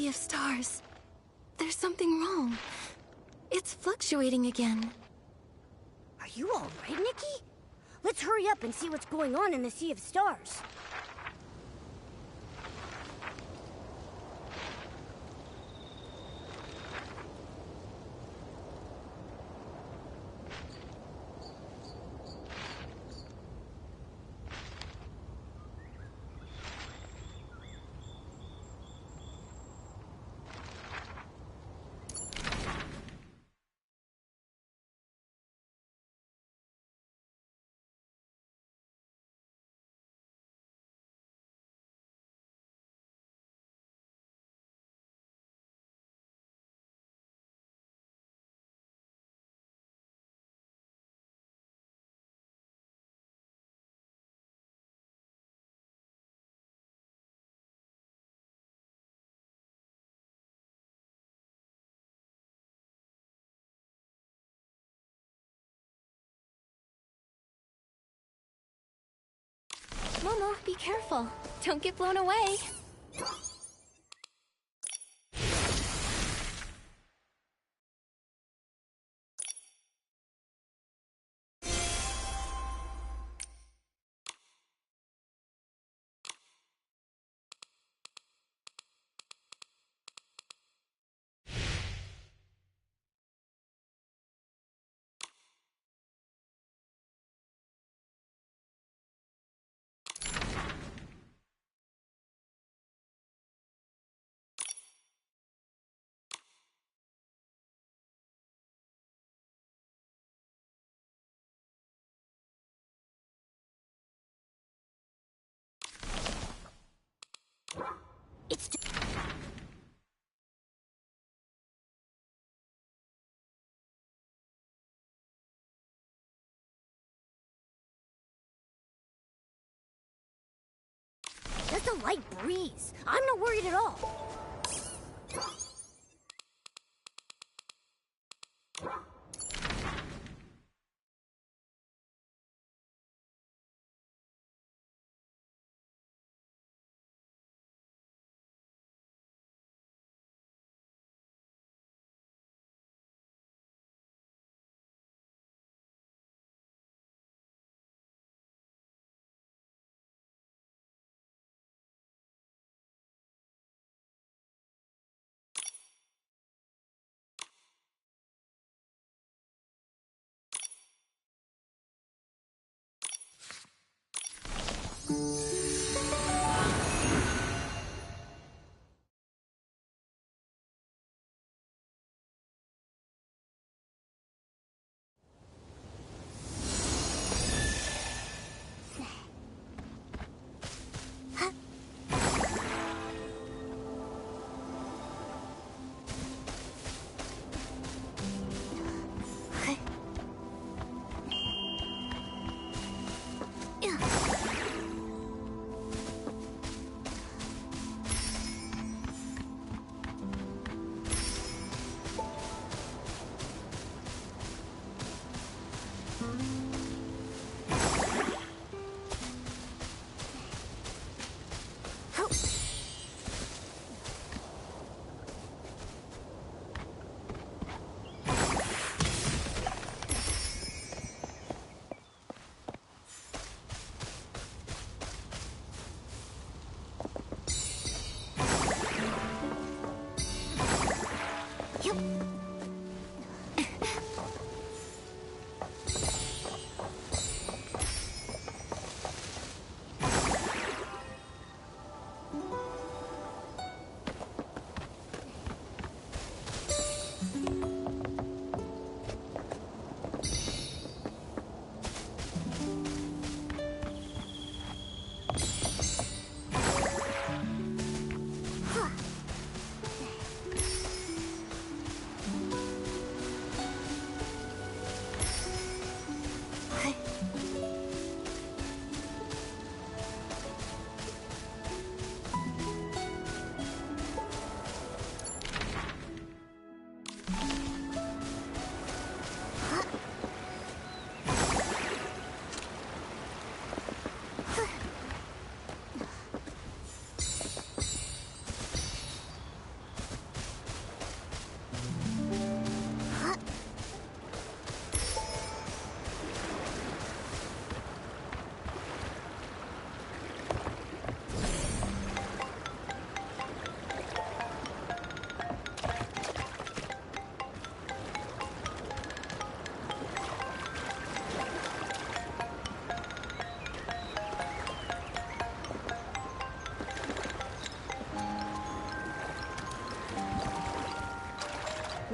of stars. There's something wrong. It's fluctuating again. Are you all right, Nikki? Let's hurry up and see what's going on in the Sea of Stars. Momo, be careful. Don't get blown away. It's just a light breeze. I'm not worried at all.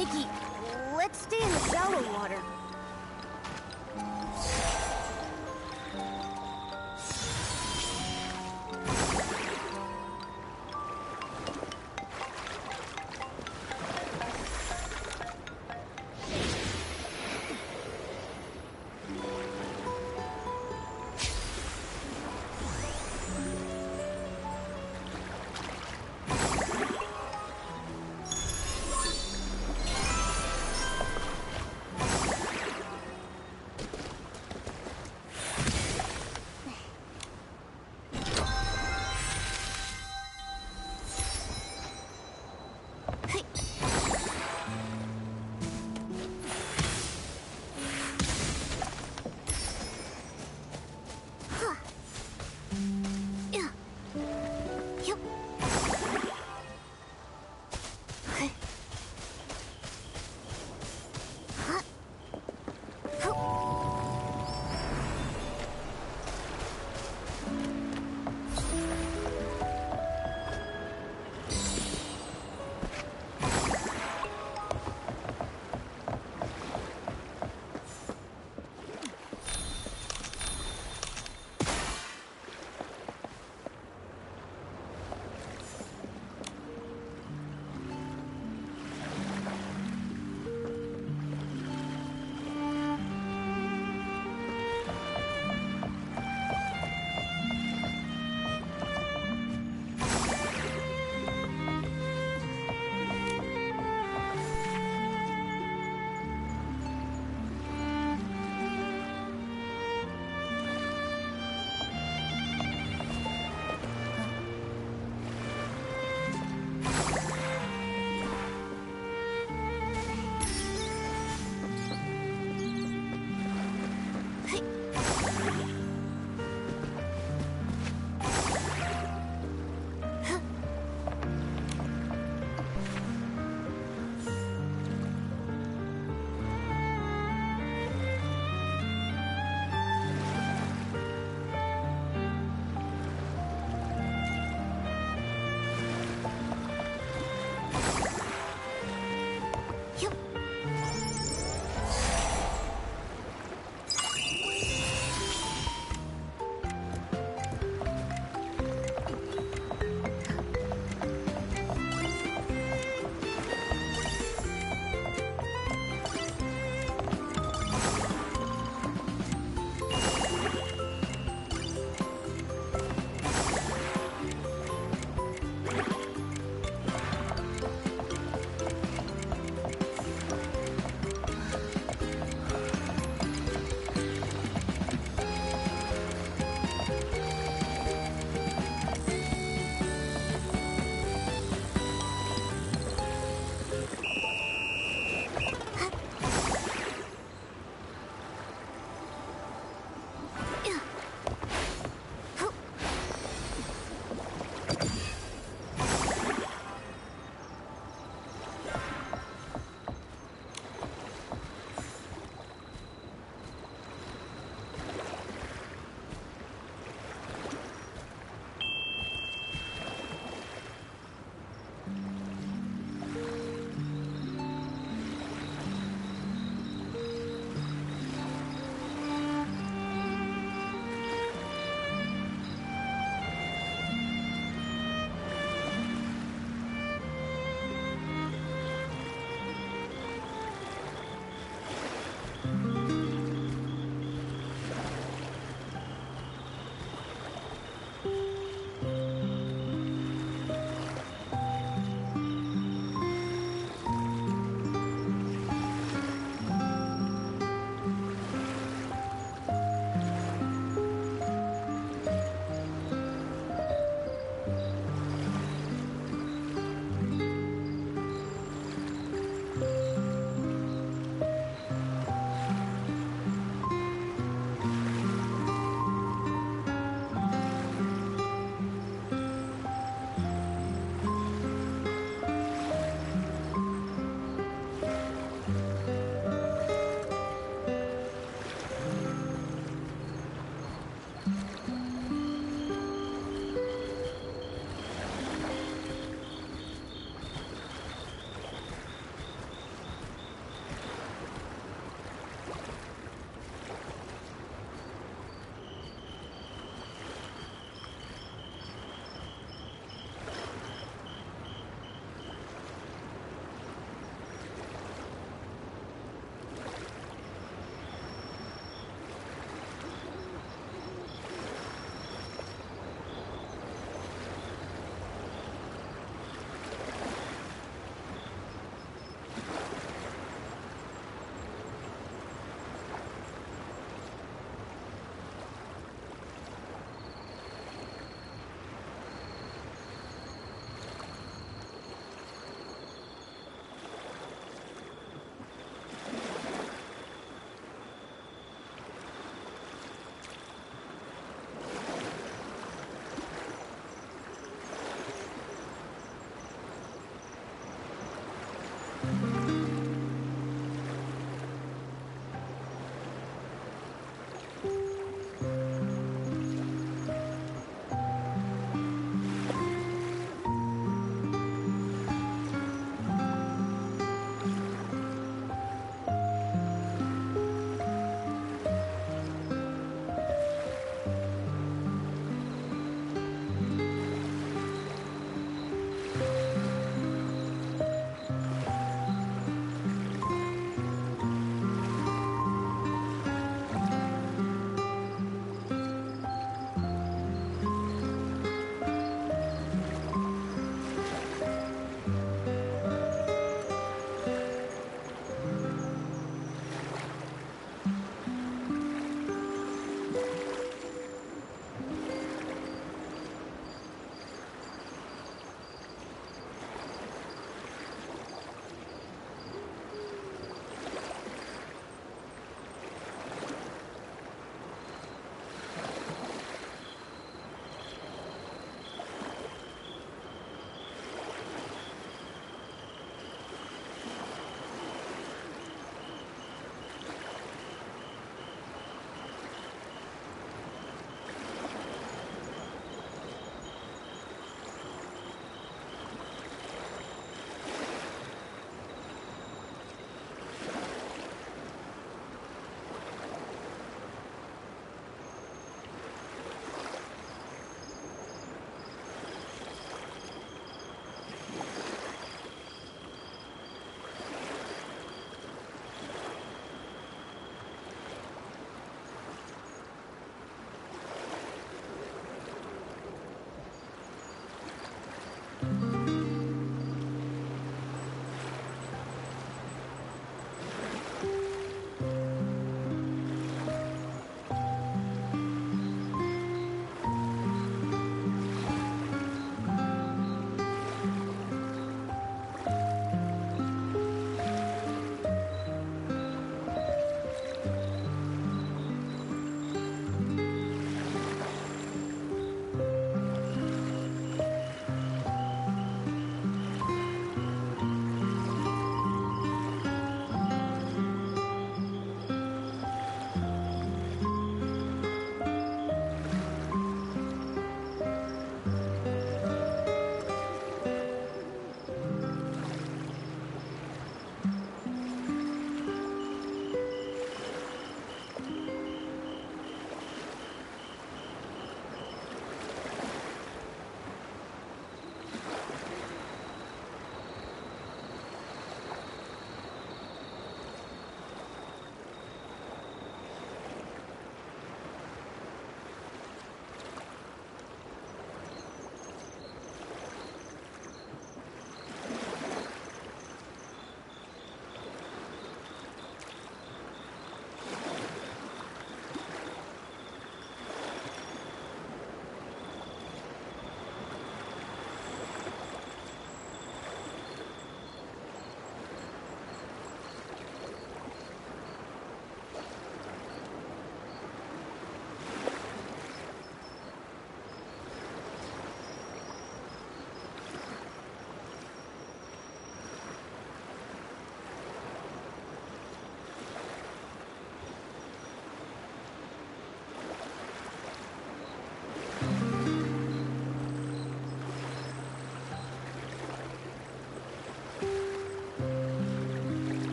Nikki, let's stay in the shallow water.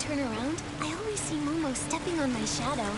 turn around, I always see Momo stepping on my shadow.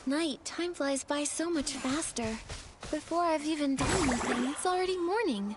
At night, time flies by so much faster. Before I've even done anything, it's already morning.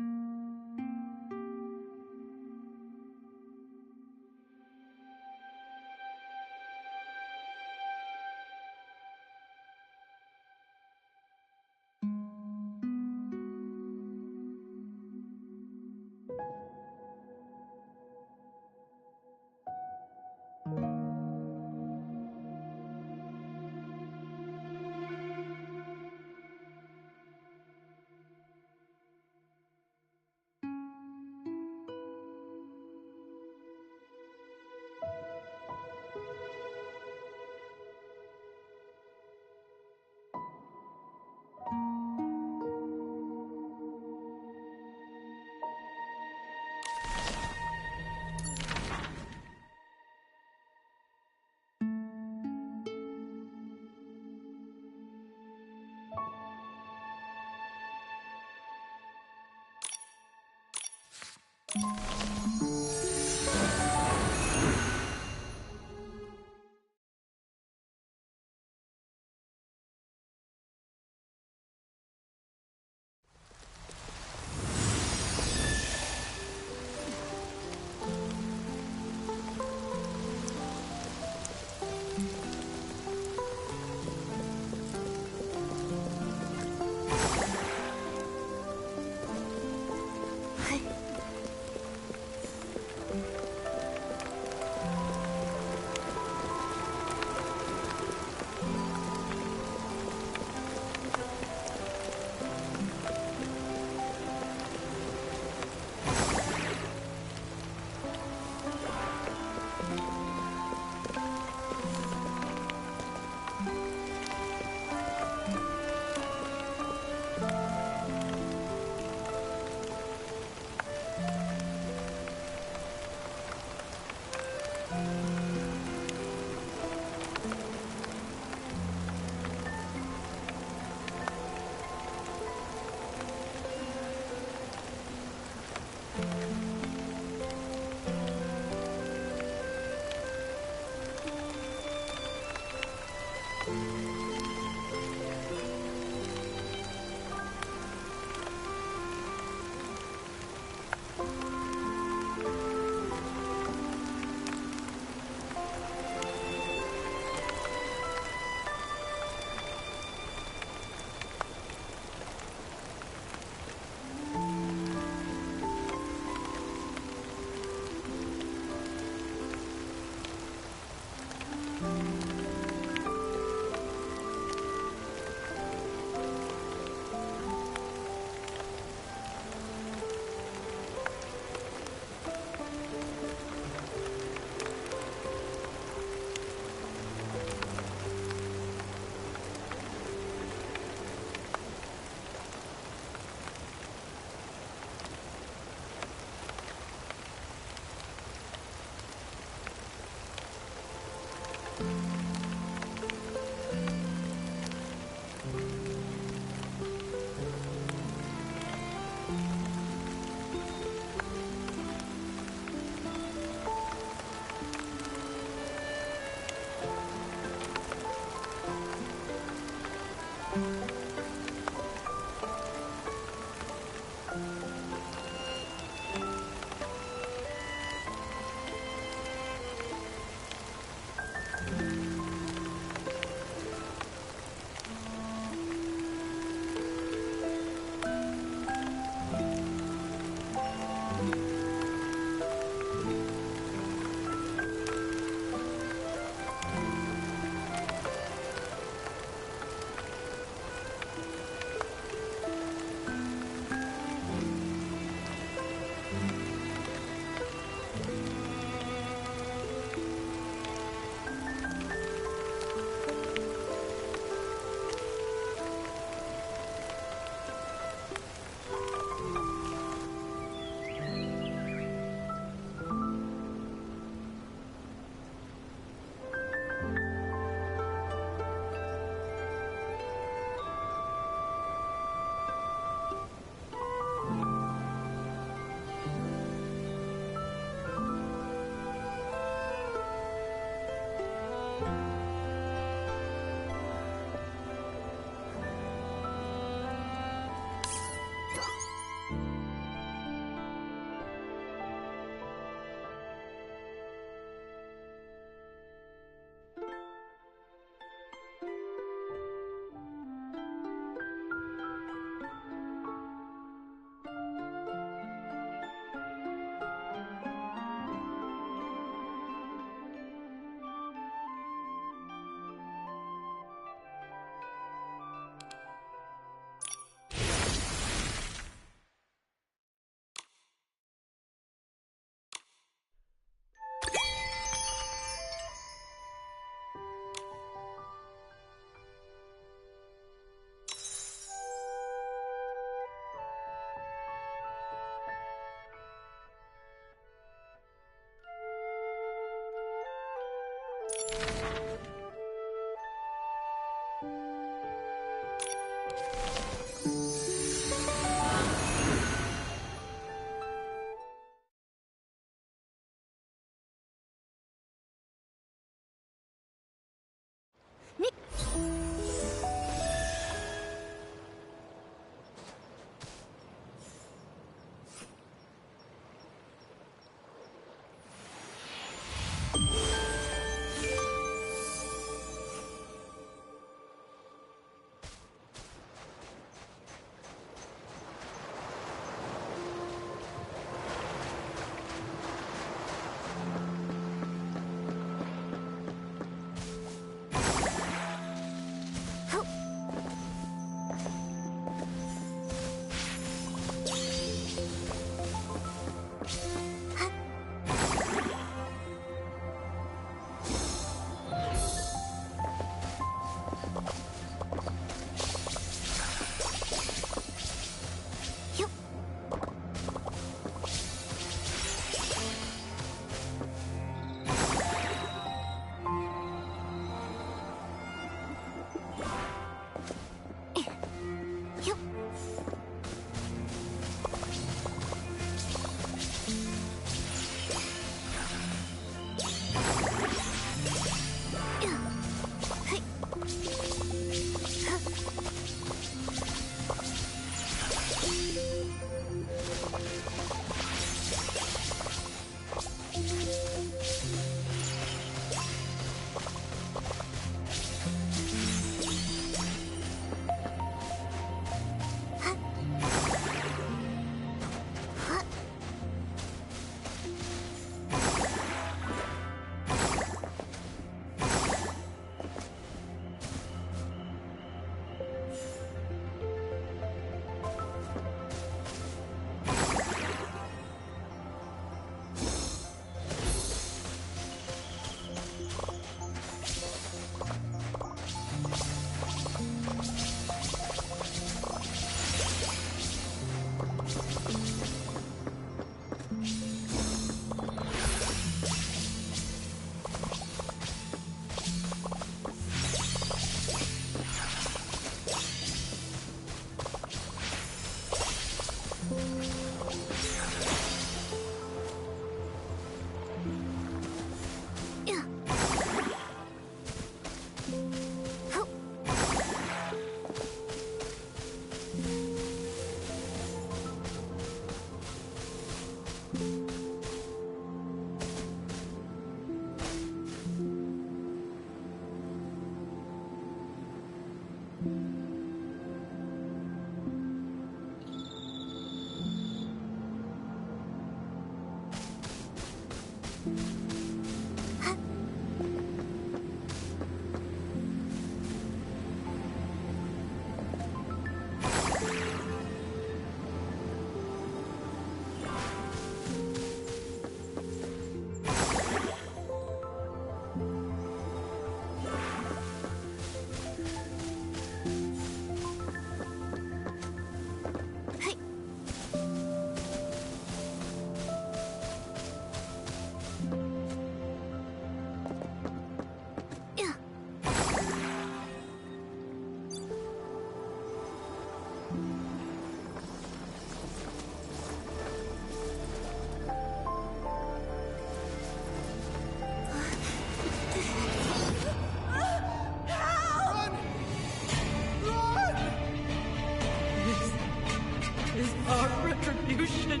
is our retribution.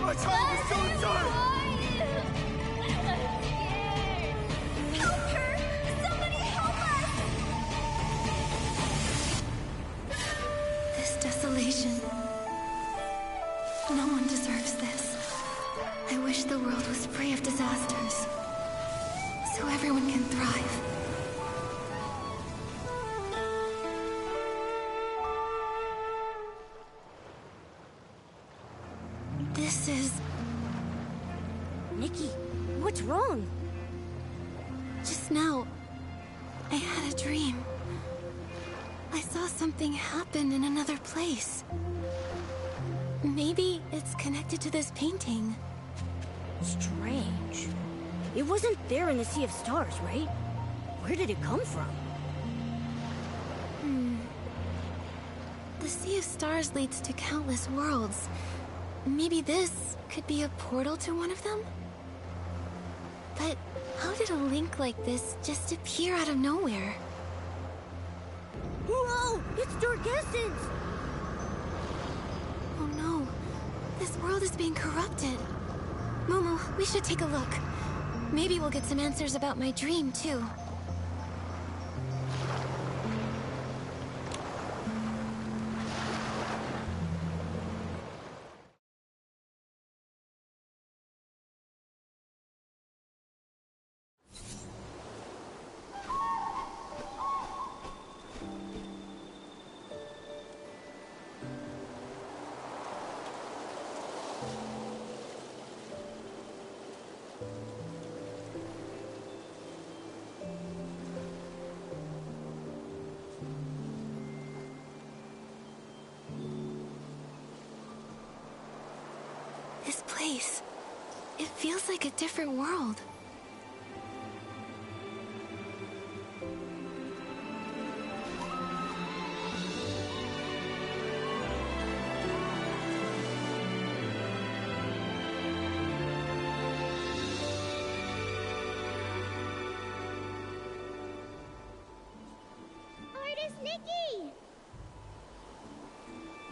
My child is so sorry! Help her! Somebody help us! This desolation. No one deserves this. I wish the world was free of disasters, so everyone can thrive. This is... Nikki, what's wrong? Just now, I had a dream. I saw something happen in another place. Maybe it's connected to this painting. Strange. It wasn't there in the Sea of Stars, right? Where did it come from? The Sea of Stars leads to countless worlds. Maybe this could be a portal to one of them? But how did a link like this just appear out of nowhere? Whoa! It's Dark Essence! Oh no, this world is being corrupted. Momo, we should take a look. Maybe we'll get some answers about my dream, too. This place, it feels like a different world. Artist Nikki!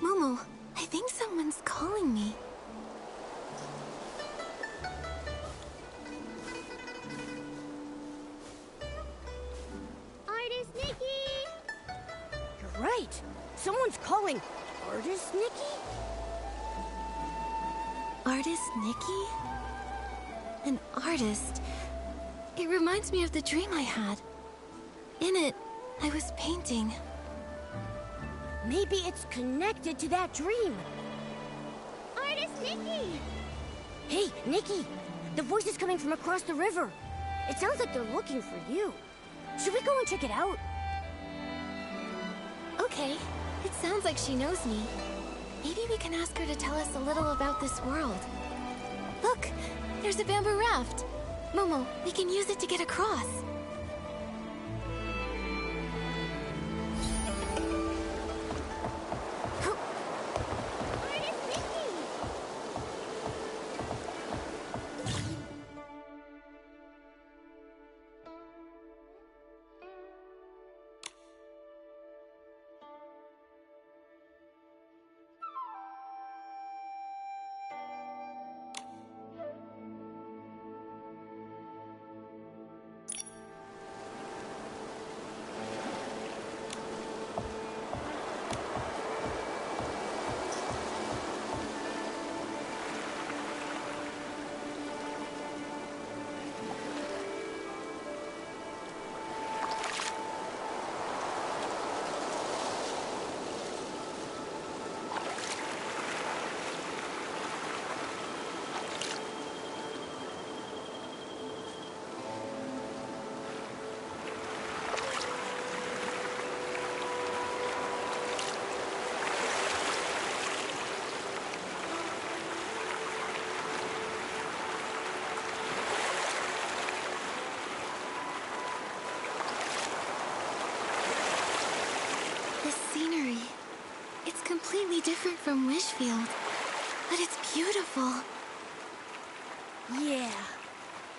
Momo, I think someone's calling me. Artist Nikki! You're right. Someone's calling. Artist Nikki? Artist Nikki? An artist? It reminds me of the dream I had. In it, I was painting. Maybe it's connected to that dream. Artist Nikki! Hey, Nikki! The voice is coming from across the river. It sounds like they're looking for you. Should we go and check it out? Okay, it sounds like she knows me. Maybe we can ask her to tell us a little about this world. Look, there's a bamboo raft. Momo, we can use it to get across. Artist Nikki! completely different from Wishfield, but it's beautiful. Yeah.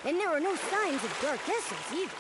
And there are no signs of dark essence either.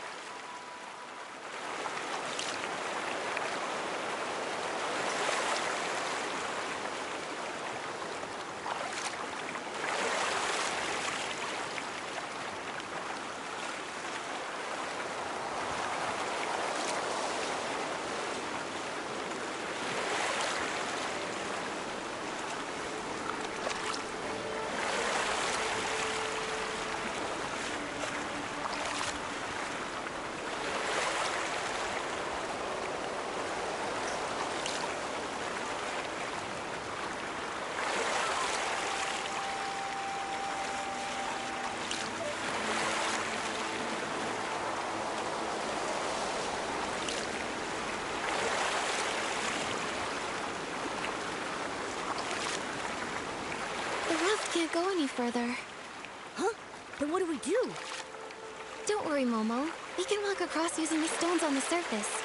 raft can't go any further. Huh? Then what do we do? Don't worry, Momo. We can walk across using the stones on the surface.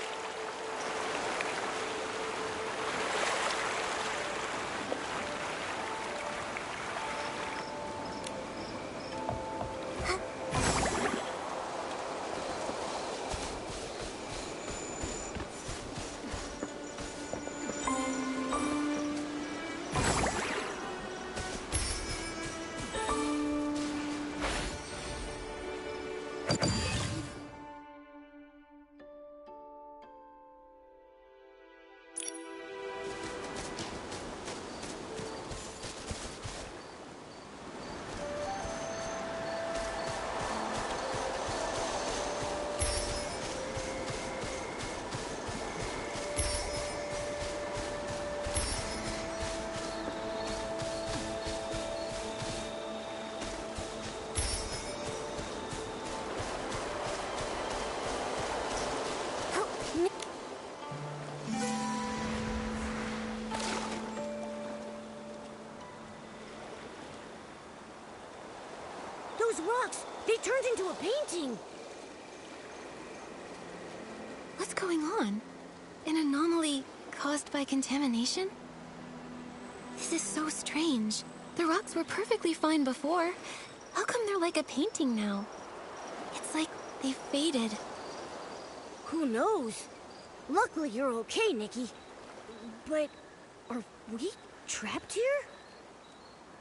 Those rocks, they turned into a painting. What's going on? An anomaly caused by contamination? This is so strange. The rocks were perfectly fine before. How come they're like a painting now? It's like they faded. Who knows? Luckily you're okay, Nikki. But are we trapped here?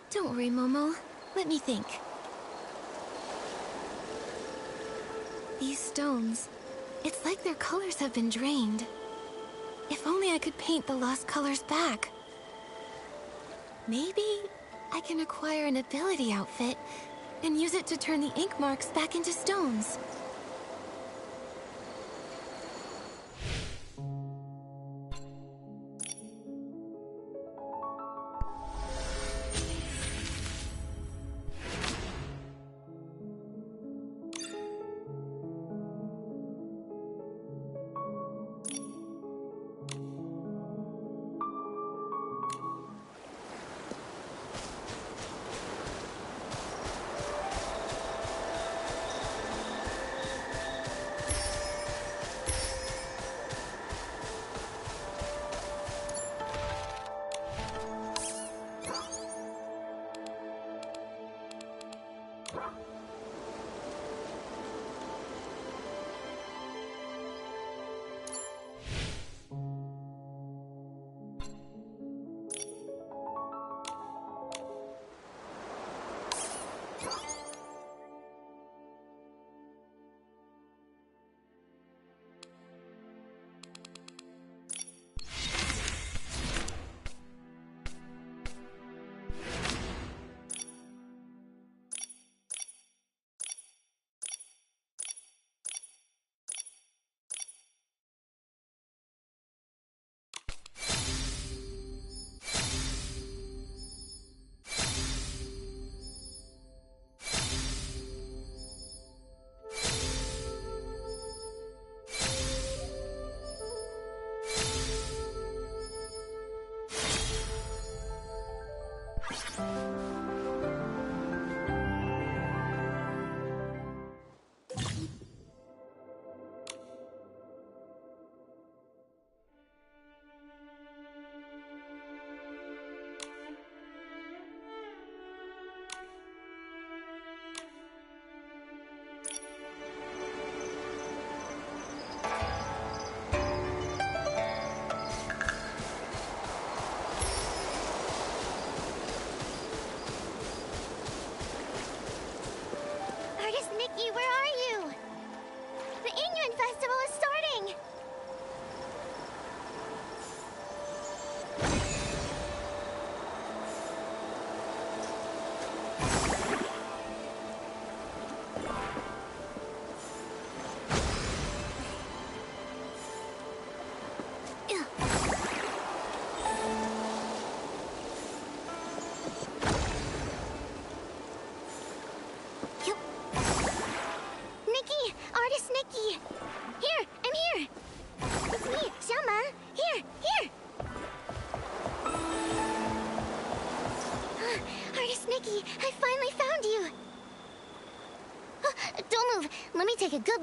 Don't worry, Momo. Let me think. These stones, it's like their colors have been drained. If only I could paint the lost colors back. Maybe I can acquire an ability outfit and use it to turn the ink marks back into stones.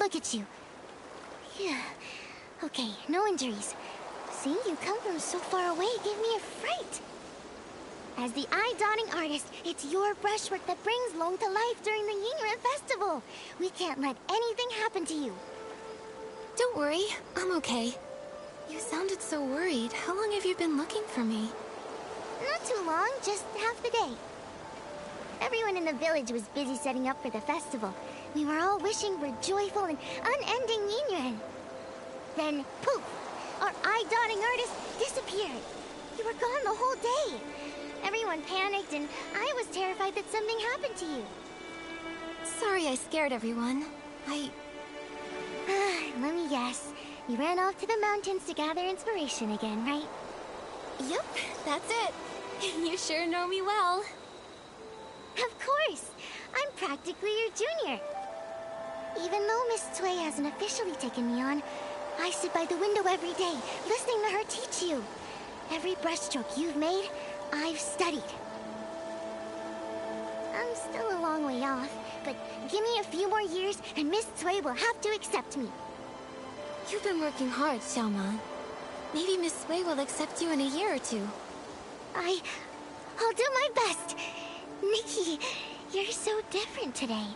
Look at you. Yeah. Okay, no injuries. Seeing you come from so far away gave me a fright. As the eye-dotting artist, it's your brushwork that brings Long to life during the Yingyuan festival. We can't let anything happen to you. Don't worry, I'm okay. You sounded so worried. How long have you been looking for me? Not too long, just half the day. Everyone in the village was busy setting up for the festival. We were all wishing for joyful and unending Yingyuan. Then, poof! Our eye-dotting artist disappeared. You were gone the whole day. Everyone panicked, and I was terrified that something happened to you. Sorry I scared everyone. Let me guess. You ran off to the mountains to gather inspiration again, right? Yep, that's it. You sure know me well. Of course! I'm practically your junior. Even though Miss Tsui hasn't officially taken me on, I sit by the window every day, listening to her teach you. Every brushstroke you've made, I've studied. I'm still a long way off, but give me a few more years and Miss Tsui will have to accept me. You've been working hard, Xiaoma. Maybe Miss Sui will accept you in a year or two. I'll do my best. Nikki, you're so different today.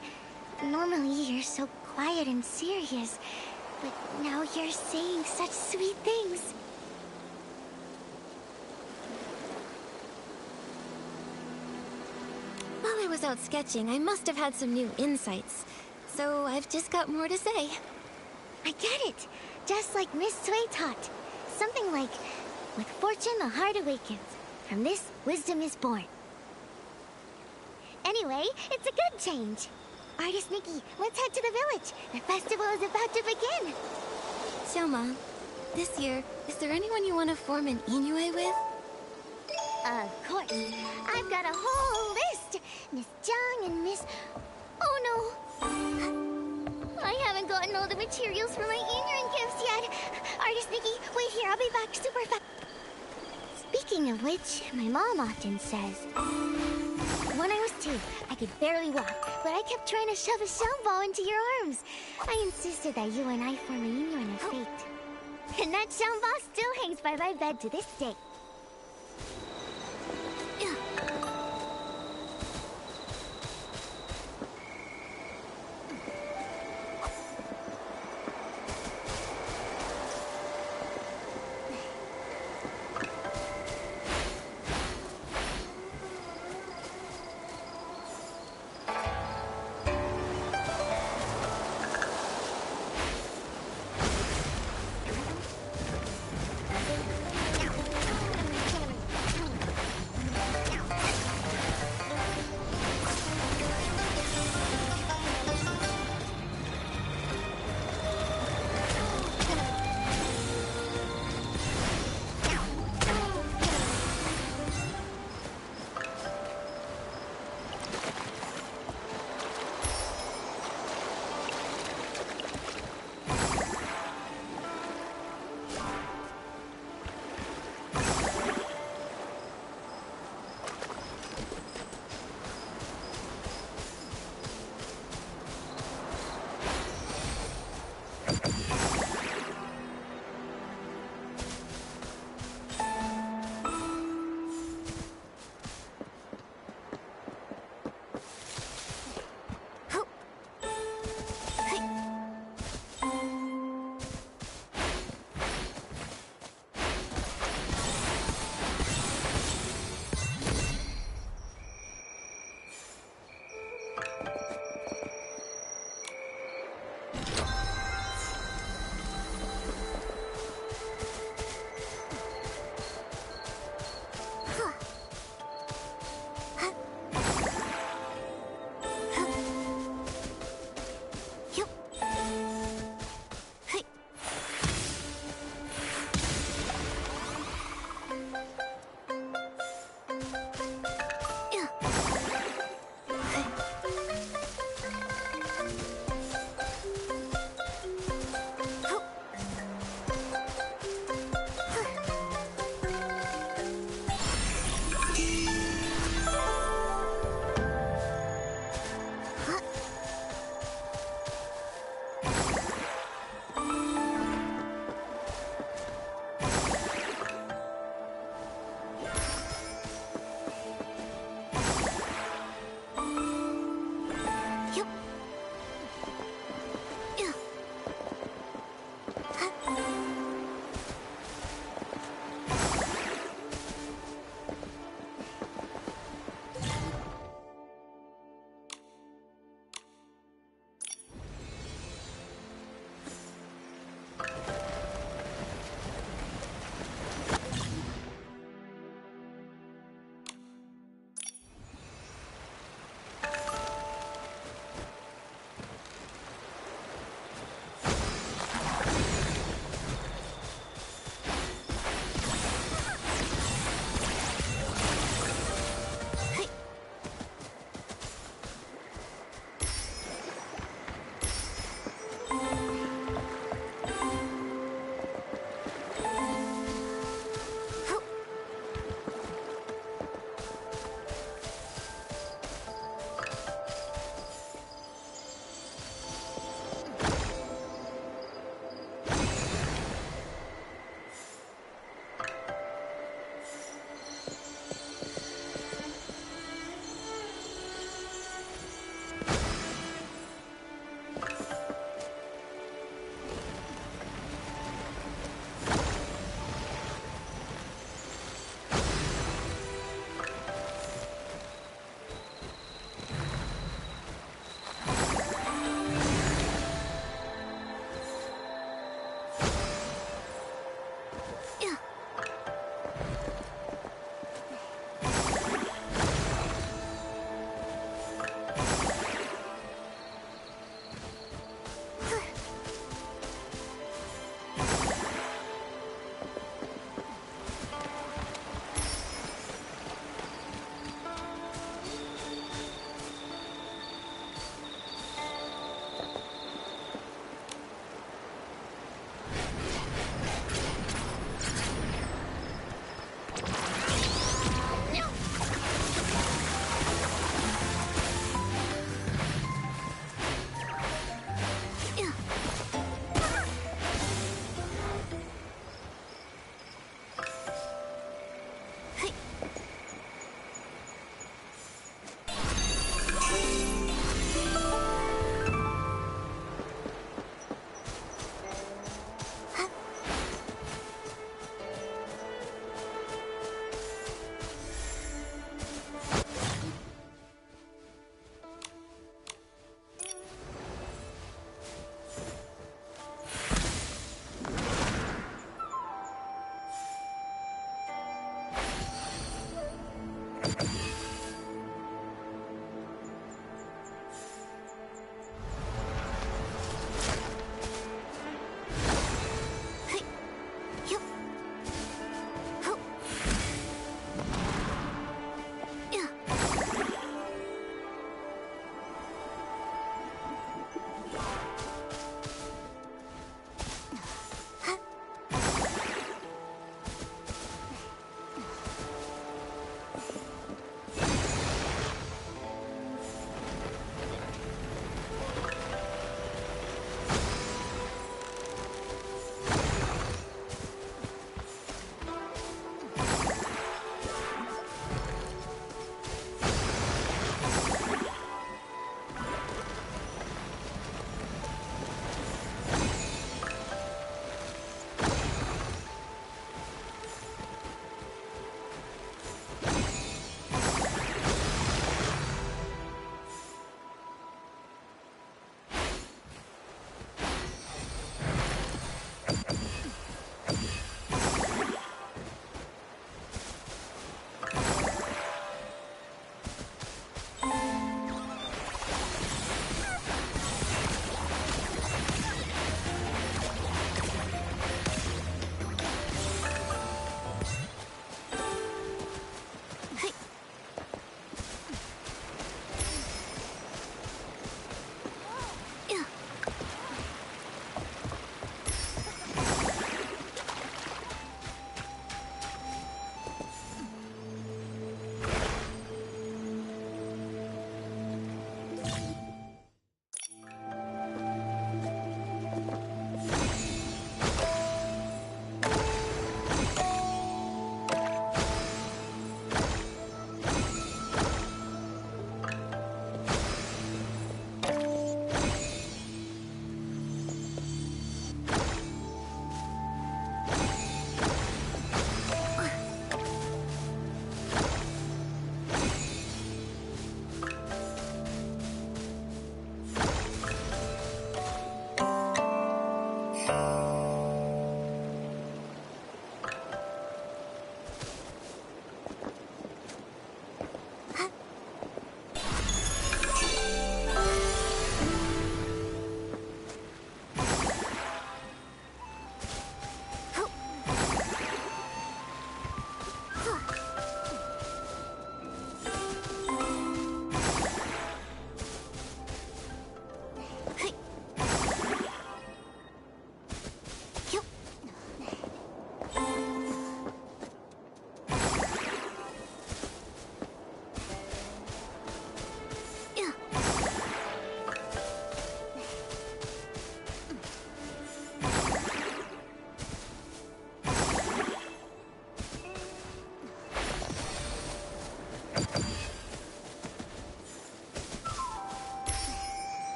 Normally you're so quiet and serious, but now you're saying such sweet things. While I was out sketching, I must have had some new insights. So I've just got more to say. I get it. Just like Miss Tsui taught. Something like, with fortune the heart awakens. From this, wisdom is born. Anyway, it's a good change. Artist Nikki, let's head to the village. The festival is about to begin. Xiaoma, this year, is there anyone you want to form an Inoue with? Of course. I've got a whole list. Miss Zhang and Miss... Oh no! I haven't gotten all the materials for my Yingyuan gifts yet. Artist Nikki, wait here. I'll be back super fast. Speaking of which, my mom often says... When I was 2, I could barely walk, but I kept trying to shove a shell ball into your arms. I insisted that you and I form a Yingyuan of fate. And that shell ball still hangs by my bed to this day.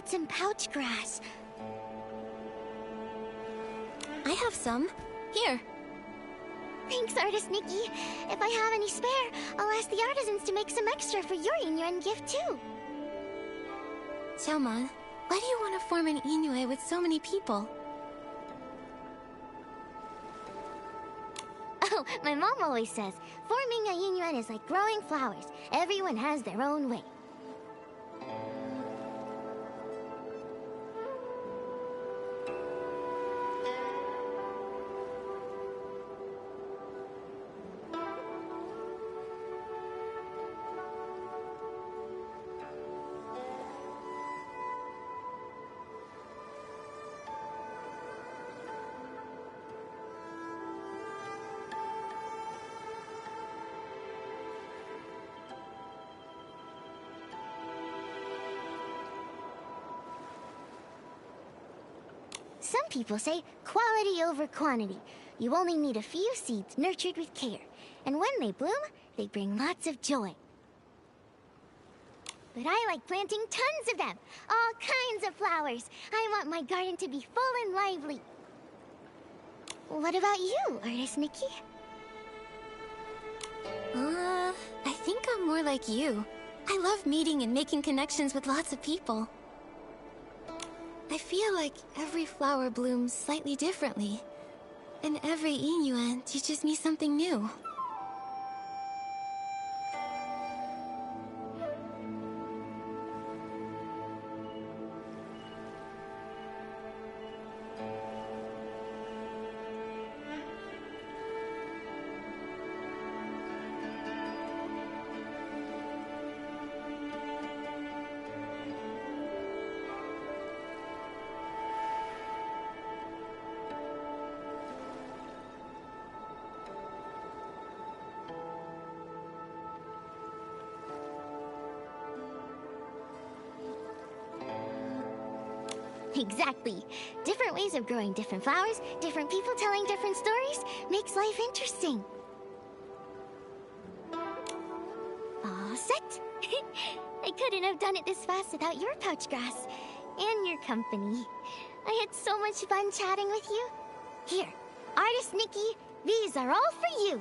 Some pouch grass. I have some. Here. Thanks, Artist Nikki. If I have any spare, I'll ask the artisans to make some extra for your Inuan gift too. Xiaomon, why do you want to form an Inu with so many people? Oh, my mom always says, forming a Inuan is like growing flowers. Everyone has their own way. Some people say quality over quantity. You only need a few seeds nurtured with care. And when they bloom, they bring lots of joy. But I like planting tons of them. All kinds of flowers. I want my garden to be full and lively. What about you, Artist Nikki? I think I'm more like you. I love meeting and making connections with lots of people. I feel like every flower blooms slightly differently, and every Inuan teaches me something new. Exactly. Different ways of growing different flowers, different people telling different stories, makes life interesting. All set? I couldn't have done it this fast without your pouch grass. And your company. I had so much fun chatting with you. Here, Artist Nikki, these are all for you.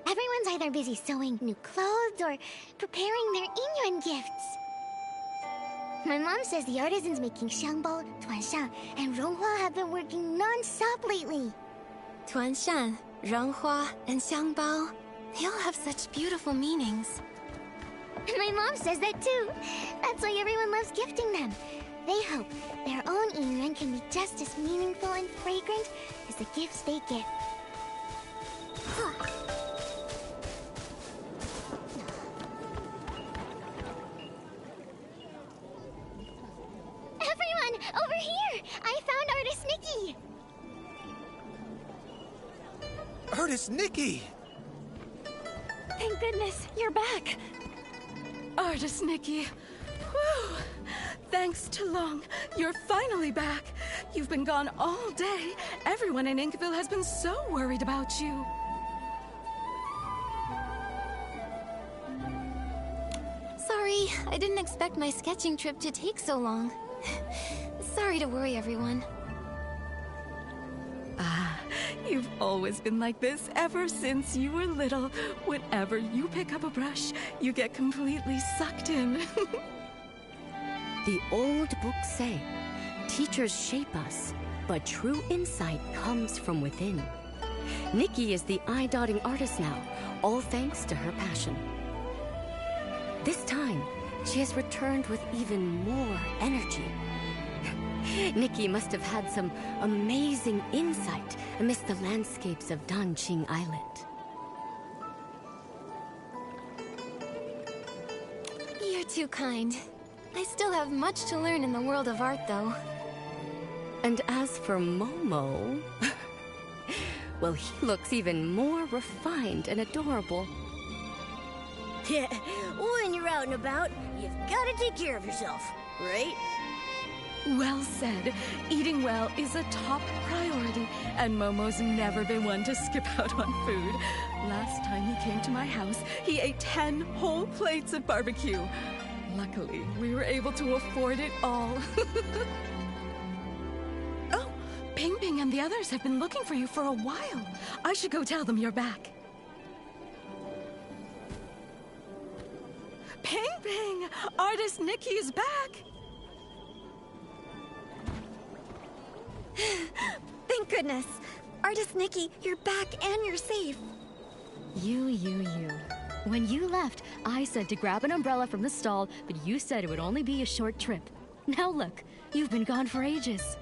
Everyone's either busy sewing new clothes or preparing their Inuan gifts. My mom says the artisans making xiangbao, tuanshan, and ronghua have been working non-stop lately. Tuanshan, renghua, and xiangbao, they all have such beautiful meanings. My mom says that too. That's why everyone loves gifting them. They hope their own Inuan can be just as meaningful and fragrant as the gifts they get. Everyone, over here! I found Artist Nikki! Artist Nikki! Thank goodness, you're back. Artist Nikki. Whew. Thanks to Long, you're finally back. You've been gone all day. Everyone in Inkville has been so worried about you. Sorry, I didn't expect my sketching trip to take so long. Sorry to worry everyone. You've always been like this ever since you were little. Whenever you pick up a brush, you get completely sucked in. The old books say, teachers shape us, but true insight comes from within. Nikki is the eye-dotting artist now, all thanks to her passion. This time, she has returned with even more energy. Nikki must have had some amazing insight amidst the landscapes of Danqing Island. You're too kind. I still have much to learn in the world of art, though. And as for Momo... well, he looks even more refined and adorable. Yeah, when you're out and about, you've got to take care of yourself, right? Well said. Eating well is a top priority, and Momo's never been one to skip out on food. Last time he came to my house, he ate 10 whole plates of barbecue. Luckily, we were able to afford it all. Oh, Ping Ping and the others have been looking for you for a while. I should go tell them you're back. Ping Ping! Artist Nikki is back! Thank goodness. Artist Nikki, you're back and you're safe. You. When you left, I said to grab an umbrella from the stall, but you said it would only be a short trip. Now look, you've been gone for ages.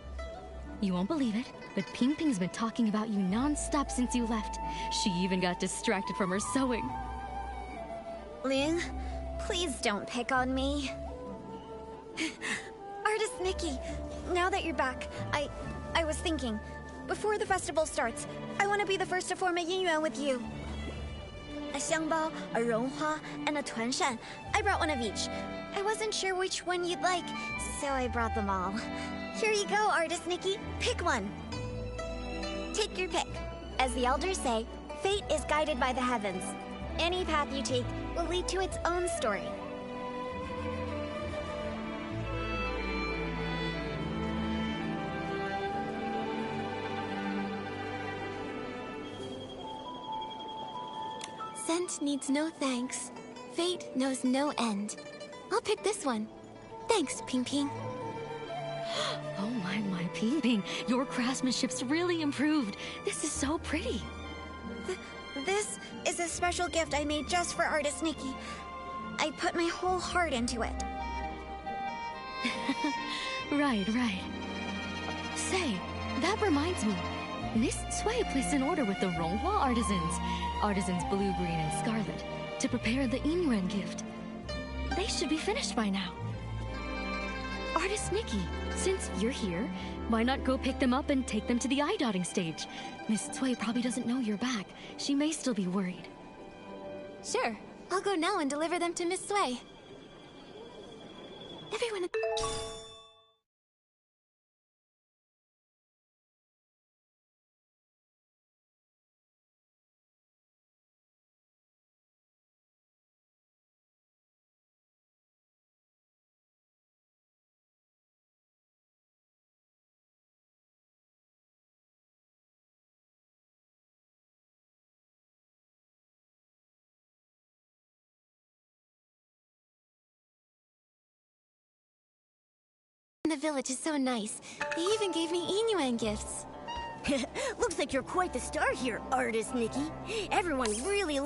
You won't believe it, but Ping Ping's been talking about you non-stop since you left. She even got distracted from her sewing. Ling, please don't pick on me. Artist Nikki, Now that you're back, I was thinking, before the festival starts, I want to be the first to form a yin yuan with you. A xiangbao, a ronghua, and a tuanshan. I brought one of each. I wasn't sure which one you'd like, so I brought them all. Here you go, Artist Nikki. Pick one. Take your pick. As the elders say, fate is guided by the heavens. Any path you take will lead to its own story. Scent needs no thanks. Fate knows no end. I'll pick this one. Thanks, Ping Ping. Oh my, Ping Ping. Your craftsmanship's really improved. This is so pretty. This is a special gift I made just for Artist Nikki. I put my whole heart into it. Right. Say, that reminds me. Miss Cui placed an order with the Ronghua artisans blue, green, and scarlet, to prepare the Inyuan gift. They should be finished by now. Artist Nikki, since you're here, why not go pick them up and take them to the eye-dotting stage? Miss Cui probably doesn't know you're back. She may still be worried. Sure, I'll go now and deliver them to Miss Sway. Everyone... The village is so nice. They even gave me Inyuan gifts. Looks like you're quite the star here, Artist Nikki. Everyone really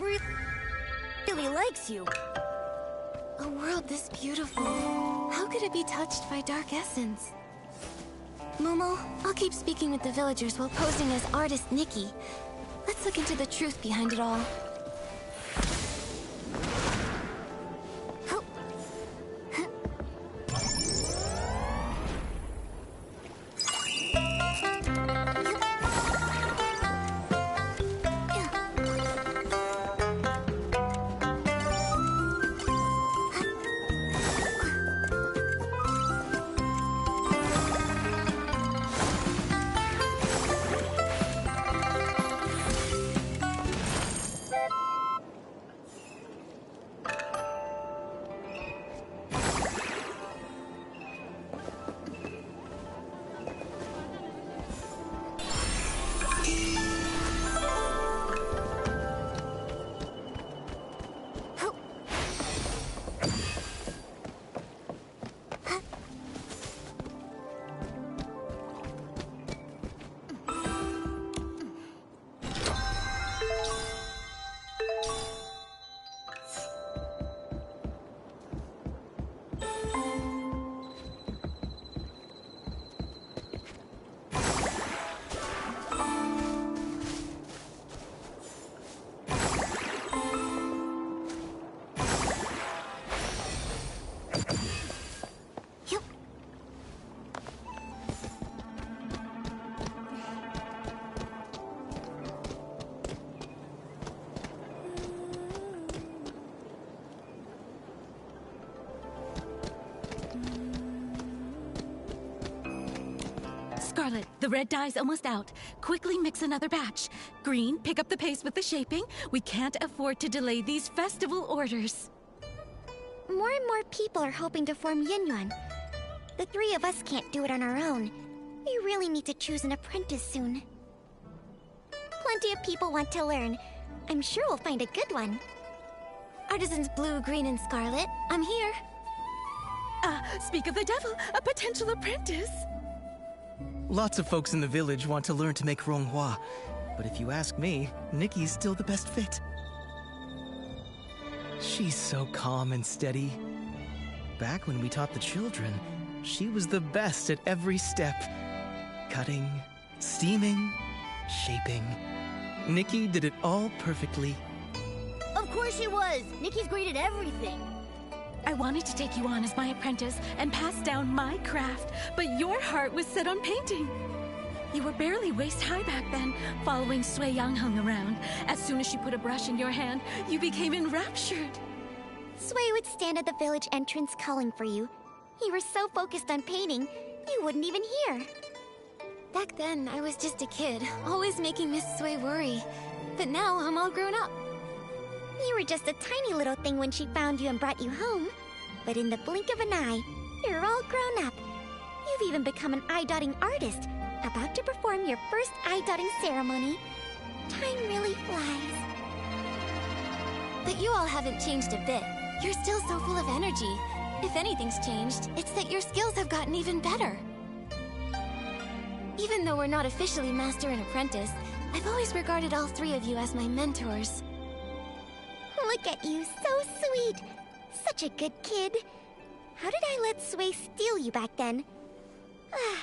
really likes you. A world this beautiful. How could it be touched by dark essence? Momo, I'll keep speaking with the villagers while posing as artist Nikki. Let's look into the truth behind it all. Scarlet, the red dye's almost out. Quickly mix another batch. Green, pick up the pace with the shaping. We can't afford to delay these festival orders. More and more people are hoping to form Yinyuan. The three of us can't do it on our own. We really need to choose an apprentice soon. Plenty of people want to learn. I'm sure we'll find a good one. Artisans Blue, Green, and Scarlet, I'm here. Speak of the devil, a potential apprentice. Lots of folks in the village want to learn to make ronghua, but if you ask me, Nikki's still the best fit. She's so calm and steady. Back when we taught the children, she was the best at every step. Cutting, steaming, shaping. Nikki did it all perfectly. Of course she was! Nikki's great at everything. I wanted to take you on as my apprentice and pass down my craft, but your heart was set on painting. You were barely waist-high back then, following Sui Yangheng around. As soon as she put a brush in your hand, you became enraptured. Sui would stand at the village entrance calling for you. You were so focused on painting, you wouldn't even hear. Back then, I was just a kid, always making Miss Sui worry. But now, I'm all grown up. You were just a tiny little thing when she found you and brought you home. But in the blink of an eye, you're all grown up. You've even become an eye-dotting artist, about to perform your first eye-dotting ceremony. Time really flies. But you all haven't changed a bit. You're still so full of energy. If anything's changed, it's that your skills have gotten even better. Even though we're not officially master and apprentice, I've always regarded all three of you as my mentors. Look at you, so sweet. Such a good kid. How did I let Sui steal you back then? Ah,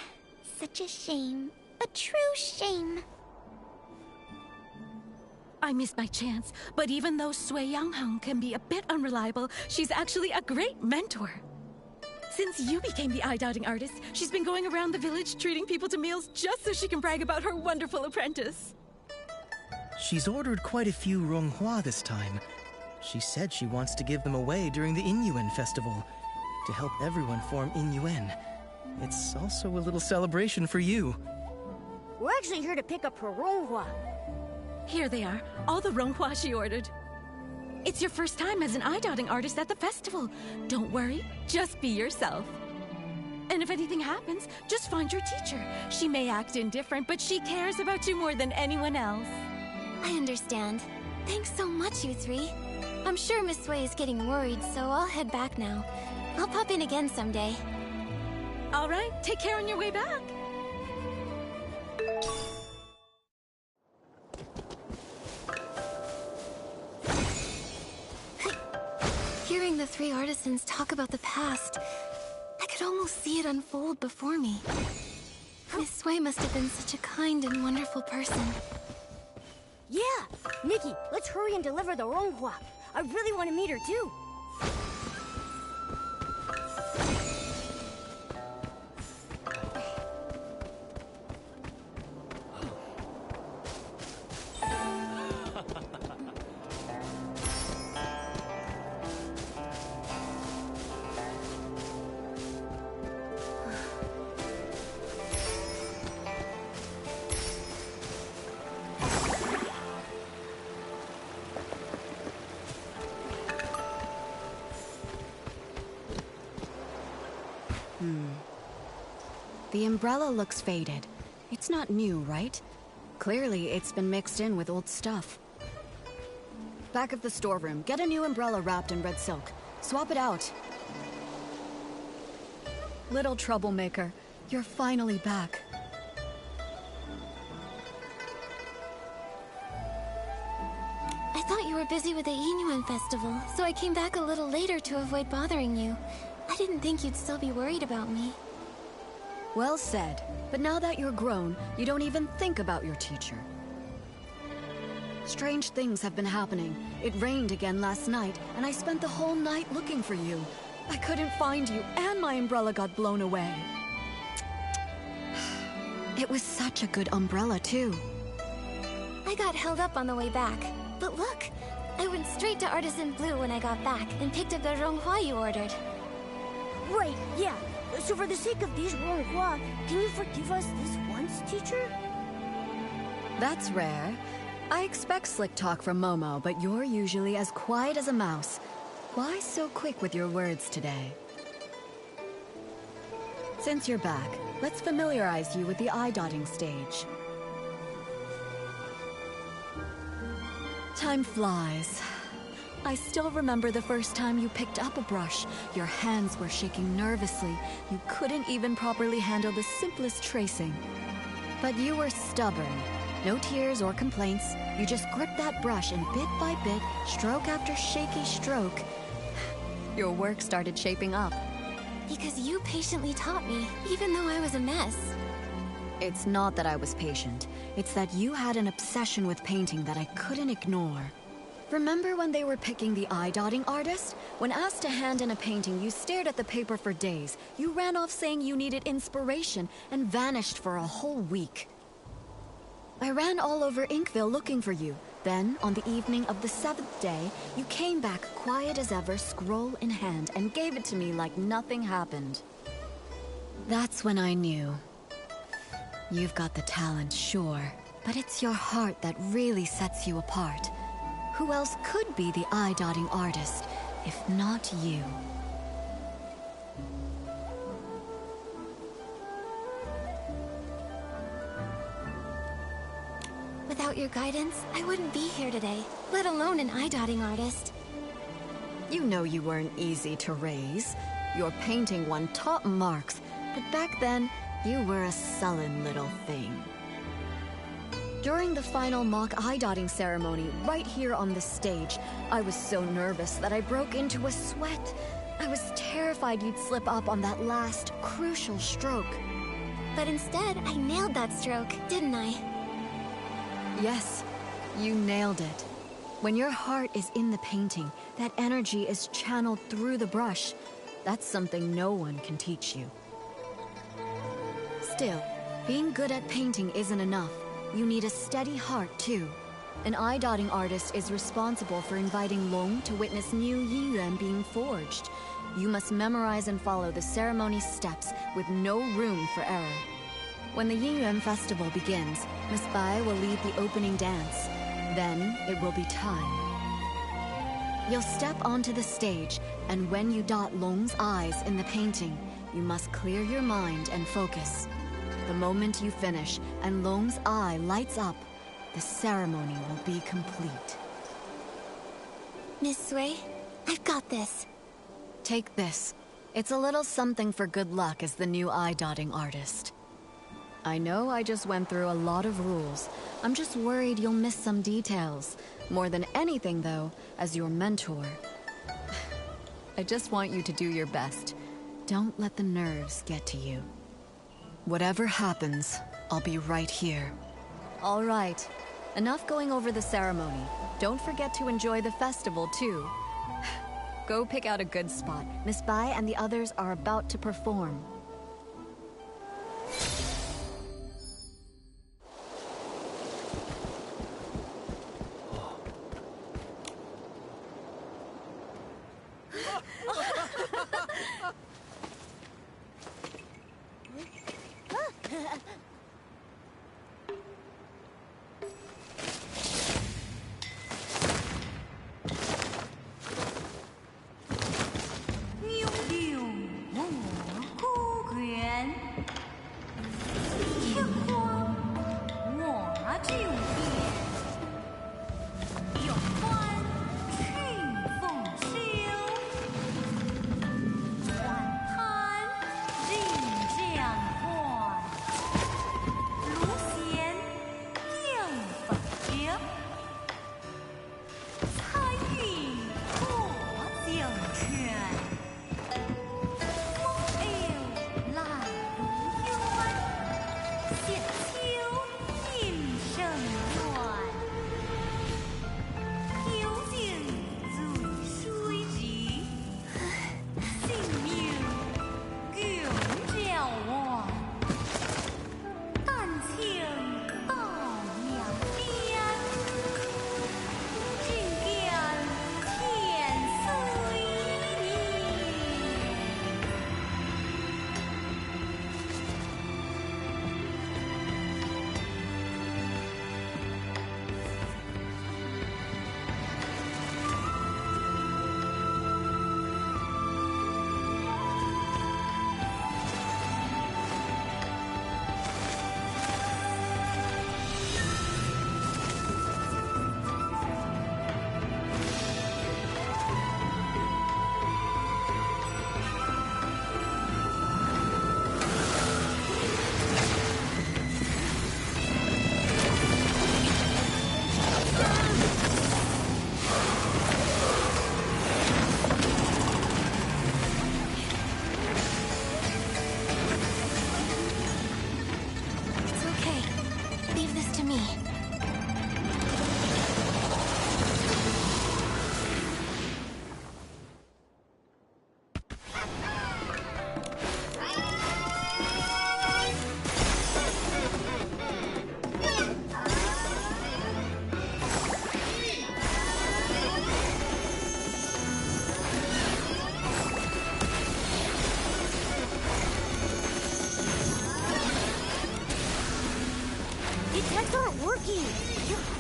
such a shame. A true shame. I missed my chance, but even though Sui Yangheng can be a bit unreliable, she's actually a great mentor. Since you became the eye-dotting artist, she's been going around the village treating people to meals just so she can brag about her wonderful apprentice. She's ordered quite a few ronghua this time. She said she wants to give them away during the Inyuan festival, to help everyone form Inyuan. It's also a little celebration for you. We're actually here to pick up her ronghua. Here they are, all the ronghua she ordered. It's your first time as an eye-dotting artist at the festival. Don't worry, just be yourself. And if anything happens, just find your teacher. She may act indifferent, but she cares about you more than anyone else. I understand. Thanks so much, you three. I'm sure Miss Sui is getting worried, so I'll head back now. I'll pop in again someday. All right, take care on your way back. Hearing the three artisans talk about the past, I could almost see it unfold before me. Miss Sui must have been such a kind and wonderful person. Yeah! Nikki, let's hurry and deliver the Ronghua. I really want to meet her too. The umbrella looks faded. It's not new, right? Clearly, it's been mixed in with old stuff. Back of the storeroom, get a new umbrella wrapped in red silk. Swap it out. Little troublemaker, you're finally back. I thought you were busy with the Yinyuan festival, so I came back a little later to avoid bothering you. I didn't think you'd still be worried about me. Well said. But now that you're grown, you don't even think about your teacher. Strange things have been happening. It rained again last night, and I spent the whole night looking for you. I couldn't find you, and my umbrella got blown away. It was such a good umbrella, too. I got held up on the way back. But look! I went straight to Artisan Blue when I got back and picked up the Ronghua you ordered. Right, yeah. So for the sake of these Ronghua, can you forgive us this once, teacher? That's rare. I expect slick talk from Momo, but you're usually as quiet as a mouse. Why so quick with your words today? Since you're back, let's familiarize you with the eye-dotting stage. Time flies. I still remember the first time you picked up a brush. Your hands were shaking nervously. You couldn't even properly handle the simplest tracing. But you were stubborn. No tears or complaints. You just gripped that brush and bit by bit, stroke after shaky stroke, your work started shaping up. Because you patiently taught me, even though I was a mess. It's not that I was patient. It's that you had an obsession with painting that I couldn't ignore. Remember when they were picking the eye-dotting artist? When asked to hand in a painting, you stared at the paper for days. You ran off saying you needed inspiration and vanished for a whole week. I ran all over Inkville looking for you. Then, on the evening of the 7th day, you came back quiet as ever, scroll in hand, and gave it to me like nothing happened. That's when I knew. You've got the talent, sure, but it's your heart that really sets you apart. Who else could be the eye-dotting artist, if not you? Without your guidance, I wouldn't be here today, let alone an eye-dotting artist. You know you weren't easy to raise. Your painting won top marks, but back then, you were a sullen little thing. During the final mock eye-dotting ceremony, right here on the stage, I was so nervous that I broke into a sweat. I was terrified you'd slip up on that last, crucial stroke. But instead, I nailed that stroke, didn't I? Yes, you nailed it. When your heart is in the painting, that energy is channeled through the brush. That's something no one can teach you. Still, being good at painting isn't enough. You need a steady heart, too. An eye-dotting artist is responsible for inviting Long to witness new Yinyuan being forged. You must memorize and follow the ceremony's steps with no room for error. When the Yinyuan festival begins, Miss Bai will lead the opening dance. Then, it will be time. You'll step onto the stage, and when you dot Long's eyes in the painting, you must clear your mind and focus. The moment you finish and Long's eye lights up, the ceremony will be complete. Miss Sui, I've got this. Take this. It's a little something for good luck as the new eye-dotting artist. I know I just went through a lot of rules. I'm just worried you'll miss some details. More than anything, though, as your mentor. I just want you to do your best. Don't let the nerves get to you. Whatever happens, I'll be right here. All right. Enough going over the ceremony. Don't forget to enjoy the festival, too. Go pick out a good spot. Miss Bai and the others are about to perform.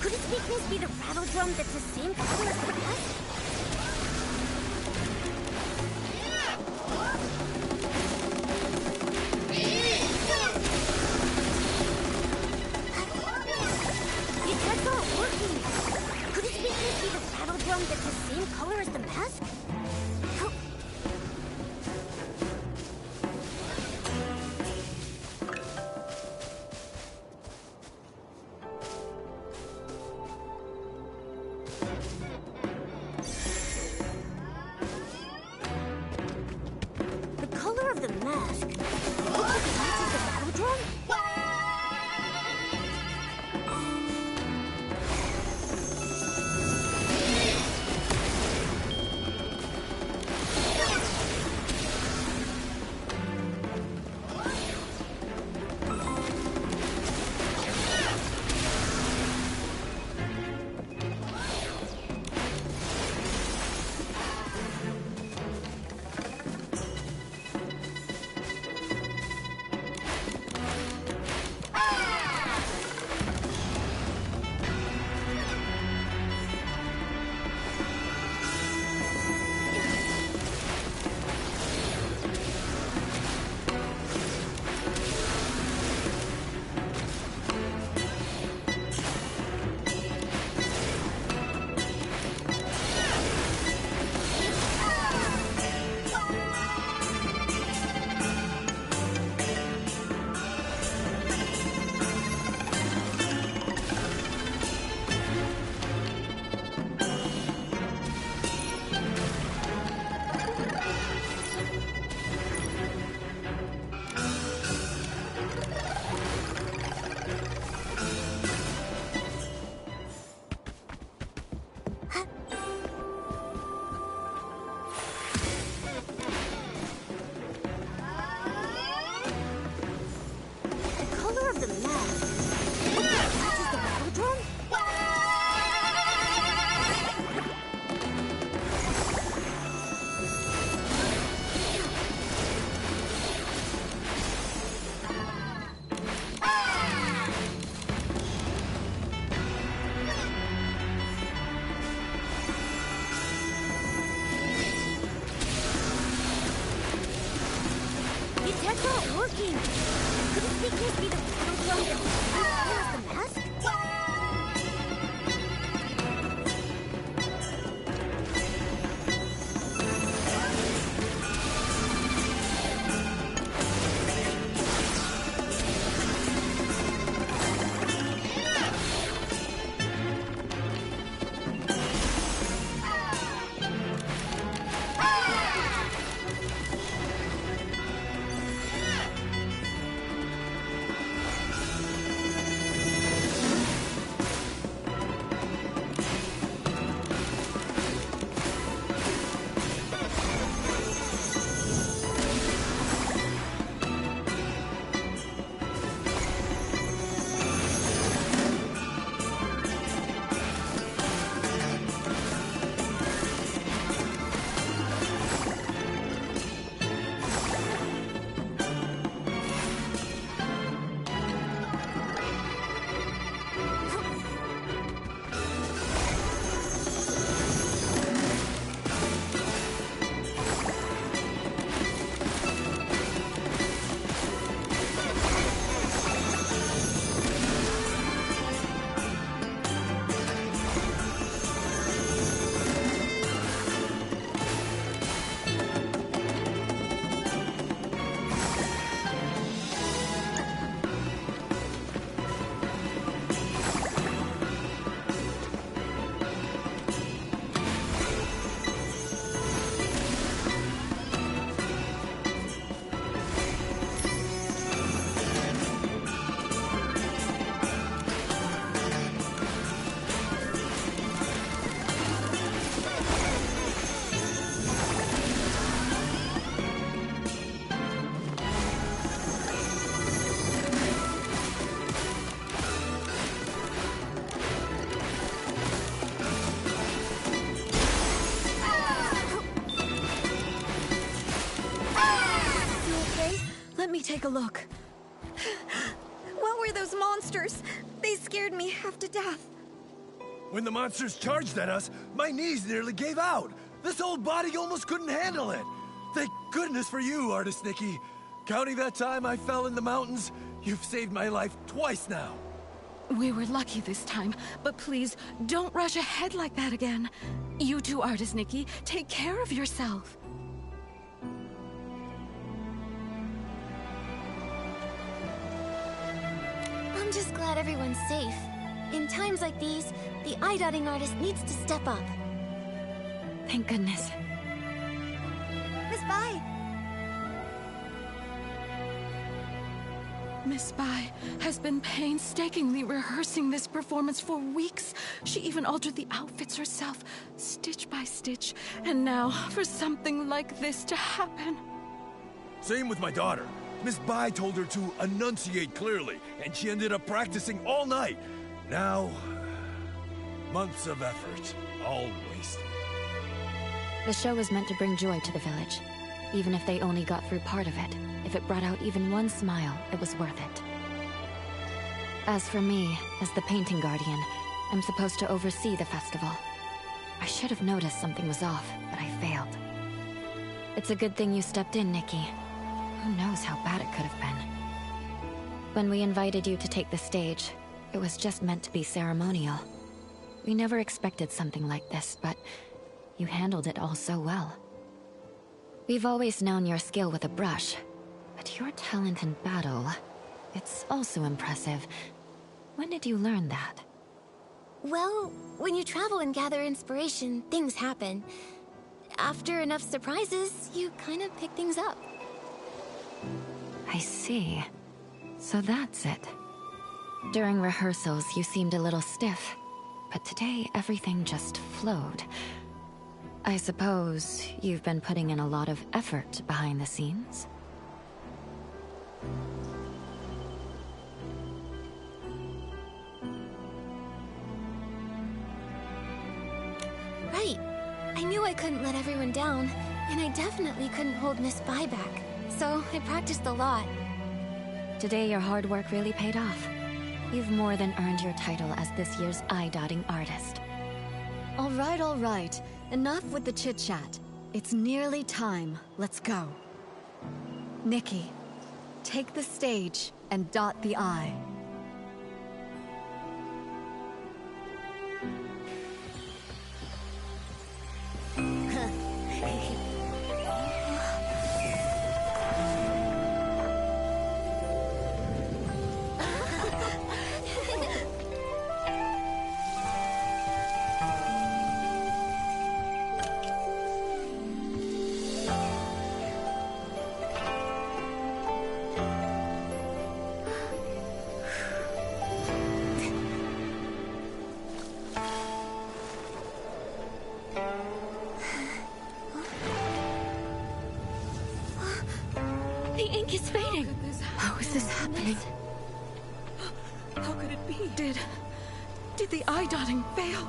Could its weakness be the rattle drum that's the same color as the mask? The attacks aren't working! Could its weakness be the rattle drum that's the same color as the mask? thinking. Could the thickness be the portal from the mask? Let me take a look. What were those monsters? They scared me half to death. When the monsters charged at us, my knees nearly gave out. This old body almost couldn't handle it. Thank goodness for you, Artist Nikki. Counting that time I fell in the mountains, you've saved my life twice now. We were lucky this time, but please, don't rush ahead like that again. You too, Artist Nikki. Take care of yourself. I'm just glad everyone's safe. In times like these, the eye-dotting artist needs to step up. Thank goodness. Miss Bai! Miss Bai has been painstakingly rehearsing this performance for weeks. She even altered the outfits herself, stitch by stitch. And now, for something like this to happen. Same with my daughter. Miss Bai told her to enunciate clearly, and she ended up practicing all night. Now, months of effort, all wasted. The show was meant to bring joy to the village. Even if they only got through part of it, if it brought out even one smile, it was worth it. As for me, as the painting guardian, I'm supposed to oversee the festival. I should have noticed something was off, but I failed. It's a good thing you stepped in, Nikki. Who knows how bad it could have been. When we invited you to take the stage, it was just meant to be ceremonial. We never expected something like this, but you handled it all so well. We've always known your skill with a brush, but your talent in battle, it's also impressive. When did you learn that? Well, when you travel and gather inspiration, things happen. After enough surprises, you kind of pick things up. I see. So that's it. During rehearsals, you seemed a little stiff, but today everything just flowed. I suppose you've been putting in a lot of effort behind the scenes? Right. I knew I couldn't let everyone down, and I definitely couldn't hold Miss Bai back. So I practiced a lot. Today your hard work really paid off. You've more than earned your title as this year's eye-dotting artist. All right. Enough with the chit-chat. It's nearly time. Let's go. Nikki, Take the stage and dot the I. The ink is fading. How is this happening? How could it be? Did the eye dotting fail?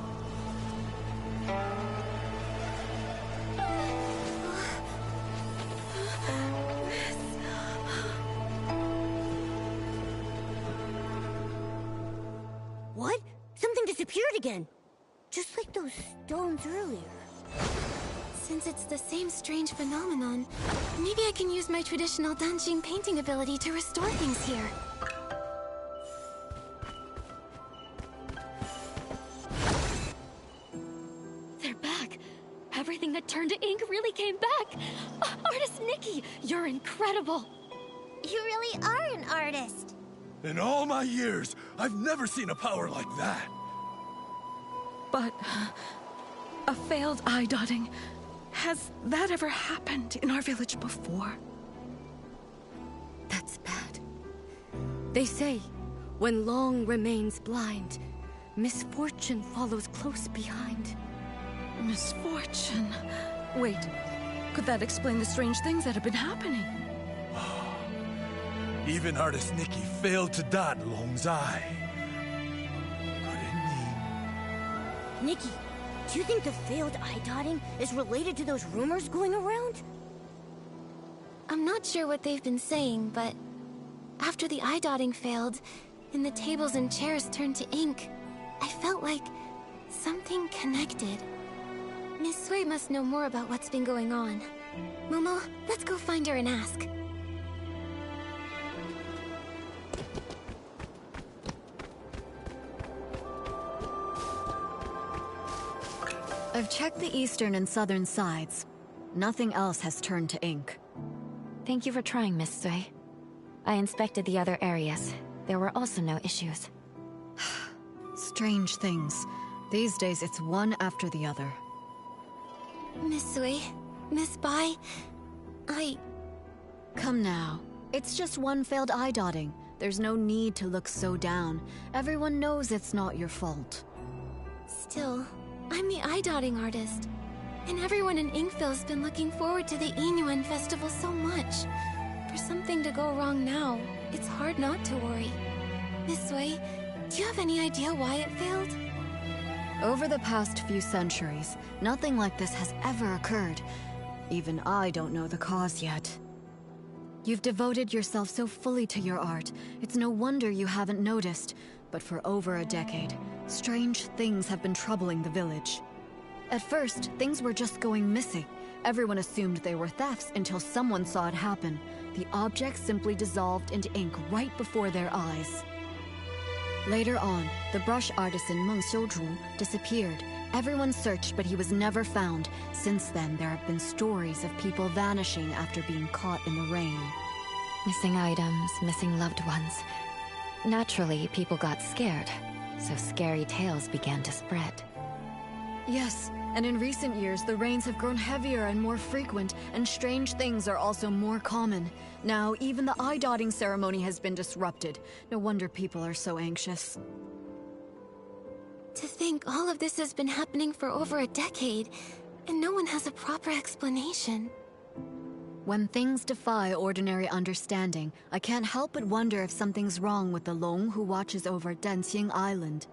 What? Something disappeared again. Just like those stones earlier. Since it's the same strange phenomenon, maybe I can use my traditional Danjing painting ability to restore things here. They're back. Everything that turned to ink really came back. Artist Nikki, you're incredible. You really are an artist. In all my years, I've never seen a power like that. But a failed eye dotting. Has that ever happened in our village before? That's bad. They say, when Long remains blind, misfortune follows close behind. Misfortune. Wait, could that explain the strange things that have been happening? Even artist Nikki failed to dot Long's eye. Could it mean... Nikki, do you think the failed eye dotting is related to those rumors going around? I'm not sure what they've been saying, but after the eye dotting failed, and the tables and chairs turned to ink, I felt like something connected. Miss Sui must know more about what's been going on. Momo, let's go find her and ask. I've checked the eastern and southern sides. Nothing else has turned to ink. Thank you for trying, Miss Sui. I inspected the other areas. There were also no issues. Strange things. These days it's one after the other. Miss Sui, Miss Bai, Come now. It's just one failed eye dotting. There's no need to look so down. Everyone knows it's not your fault. Still, I'm the eye dotting artist. And everyone in Inkville's been looking forward to the Inyuan festival so much. For something to go wrong now, it's hard not to worry. Miss Sui, do you have any idea why it failed? Over the past few centuries, nothing like this has ever occurred. Even I don't know the cause yet. You've devoted yourself so fully to your art, it's no wonder you haven't noticed. But for over a decade, strange things have been troubling the village. At first, things were just going missing. Everyone assumed they were thefts until someone saw it happen. The objects simply dissolved into ink right before their eyes. Later on, the brush artisan Meng Xiuzhu disappeared. Everyone searched, but he was never found. Since then, there have been stories of people vanishing after being caught in the rain. Missing items, missing loved ones. Naturally, people got scared, so scary tales began to spread. Yes, and in recent years, the rains have grown heavier and more frequent, and strange things are also more common. Now, even the eye-dotting ceremony has been disrupted. No wonder people are so anxious. To think all of this has been happening for over a decade, and no one has a proper explanation. When things defy ordinary understanding, I can't help but wonder if something's wrong with the Long who watches over Danxing Island.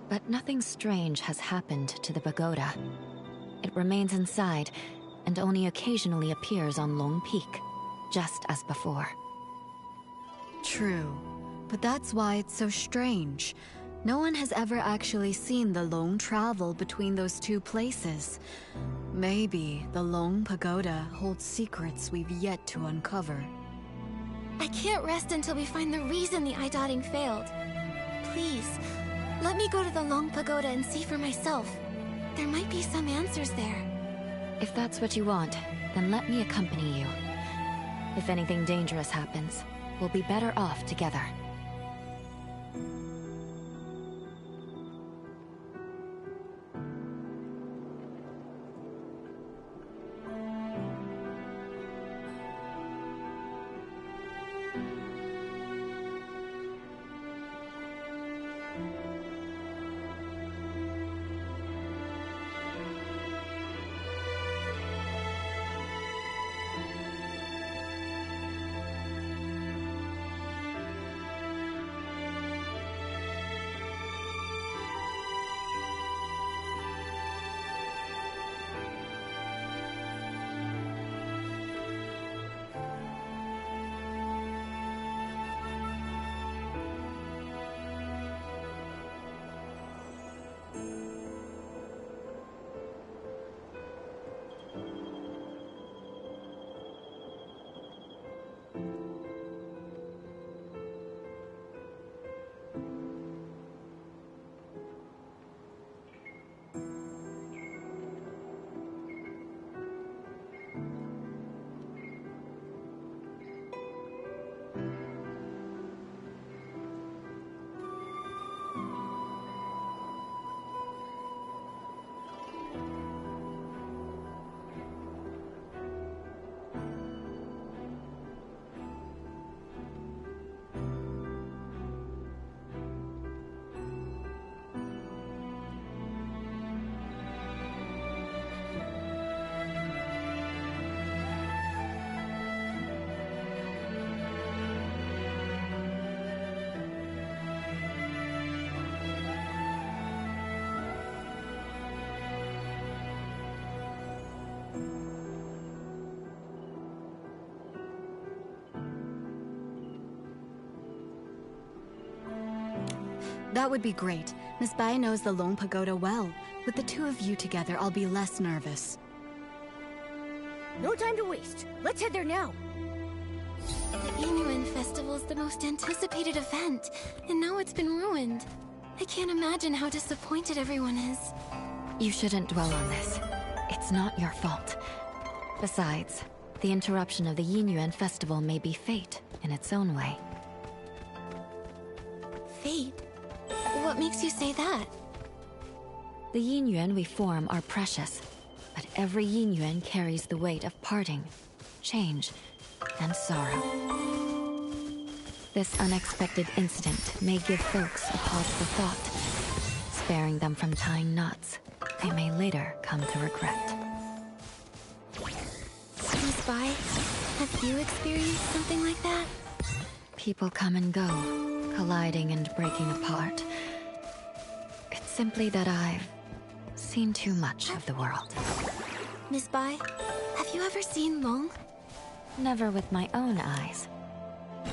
But nothing strange has happened to the pagoda. It remains inside, and only occasionally appears on Long Peak, just as before. True, but that's why it's so strange. No one has ever actually seen the Long travel between those two places. Maybe the Long Pagoda holds secrets we've yet to uncover. I can't rest until we find the reason the eye-dotting failed. Please, let me go to the Long Pagoda and see for myself. There might be some answers there. If that's what you want, then let me accompany you. If anything dangerous happens, we'll be better off together. That would be great. Miss Bai knows the Long Pagoda well. With the two of you together, I'll be less nervous. No time to waste. Let's head there now. The Inuan Festival's the most anticipated event, and now it's been ruined. I can't imagine how disappointed everyone is. You shouldn't dwell on this. It's not your fault. Besides, the interruption of the Yinyuan festival may be fate in its own way. Fate? What makes you say that? The Yinyuan we form are precious, but every Yinyuan carries the weight of parting, change, and sorrow. This unexpected incident may give folks a pause for thought, sparing them from tying knots they may later come to regret. Miss Bai, have you experienced something like that? People come and go, colliding and breaking apart. It's simply that I've seen too much of the world. Miss Bai, have you ever seen Long? Never with my own eyes.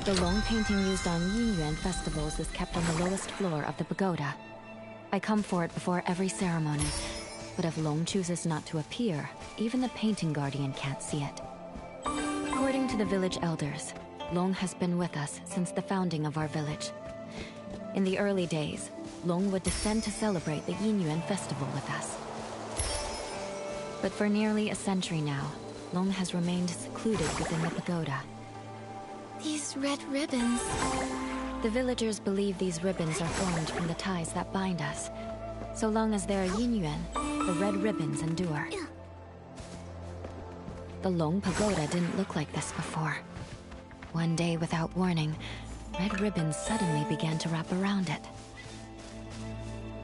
The Long painting used on Yinyuan festivals is kept on the lowest floor of the pagoda. I come for it before every ceremony, but if Long chooses not to appear, even the painting guardian can't see it. According to the village elders, Long has been with us since the founding of our village. In the early days, Long would descend to celebrate the Yinyuan festival with us. But for nearly a century now, Long has remained secluded within the pagoda. These red ribbons... The villagers believe these ribbons are formed from the ties that bind us. So long as there are Yinyuan, the red ribbons endure. The Long Pagoda didn't look like this before. One day, without warning, red ribbons suddenly began to wrap around it.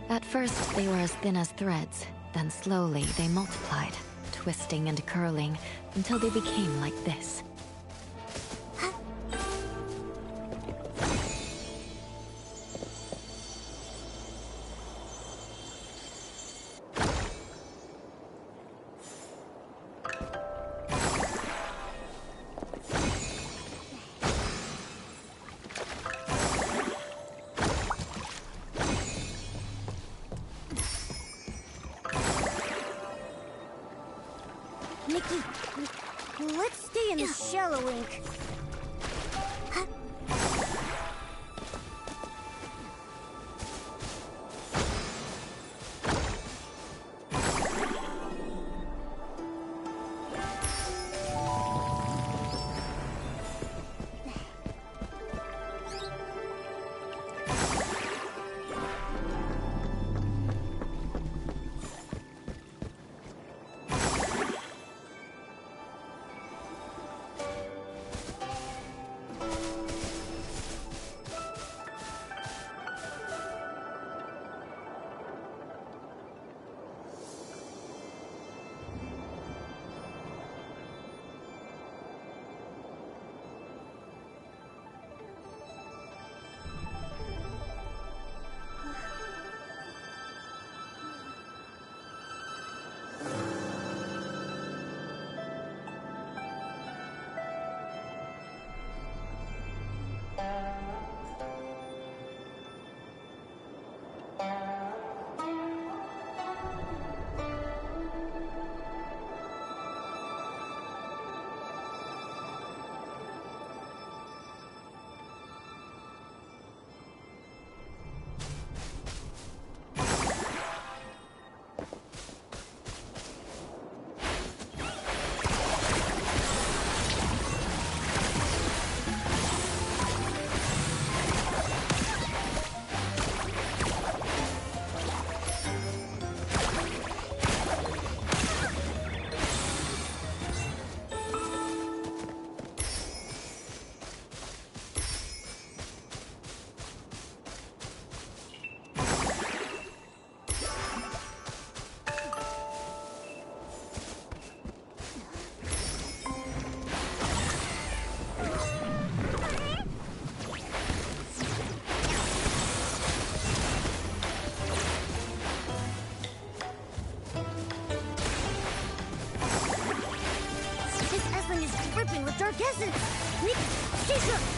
At first, they were as thin as threads, then slowly they multiplied, twisting and curling, until they became like this. Nikki, let's stay in the shallow ink. dark essence! Nikki, chase her!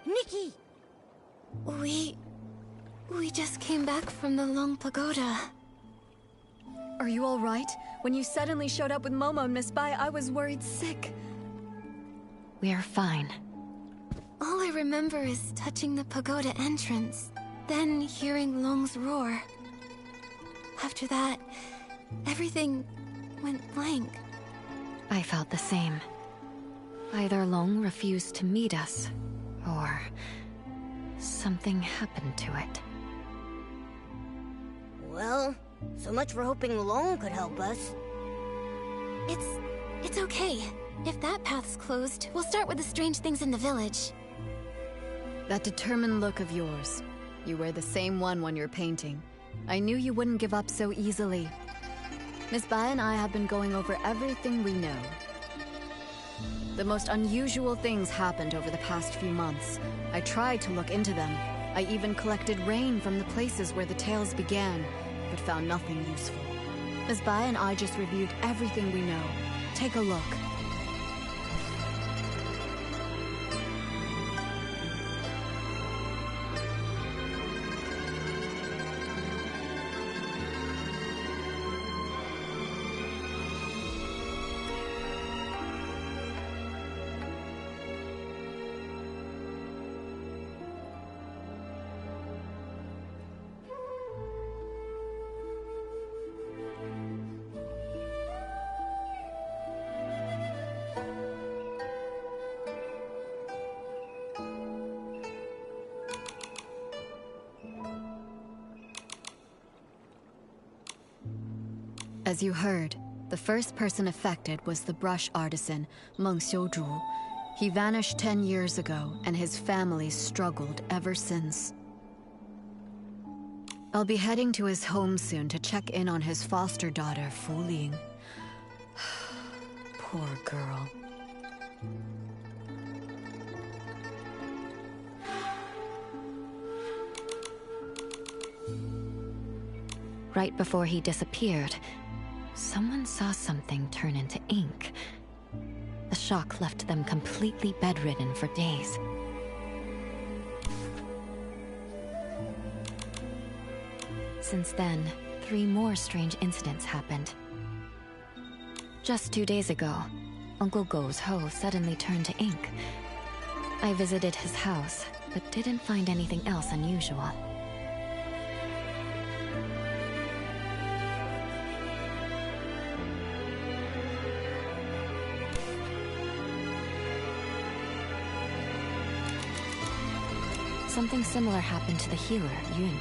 Nikki! We just came back from the Long Pagoda. Are you all right? When you suddenly showed up with Momo and Miss Bai, I was worried sick. We're fine. All I remember is touching the pagoda entrance, then hearing Long's roar. After that, everything went blank. I felt the same. Either Long refused to meet us, or something happened to it. Well, so much for hoping Long could help us. It's okay. If that path's closed, we'll start with the strange things in the village. That determined look of yours. You wear the same one when you're painting. I knew you wouldn't give up so easily. Miss Bai and I have been going over everything we know. The most unusual things happened over the past few months. I tried to look into them. I even collected rain from the places where the tales began, but found nothing useful. Miss Bai and I just reviewed everything we know. Take a look. As you heard, the first person affected was the brush artisan, Meng Xiuzhu. He vanished 10 years ago, and his family struggled ever since. I'll be heading to his home soon to check in on his foster daughter, Fu Ling. Poor girl. Right before he disappeared, someone saw something turn into ink. The shock left them completely bedridden for days. Since then, 3 more strange incidents happened. Just 2 days ago, Uncle Go's hoe suddenly turned to ink. I visited his house, but didn't find anything else unusual. Something similar happened to the healer, Yun.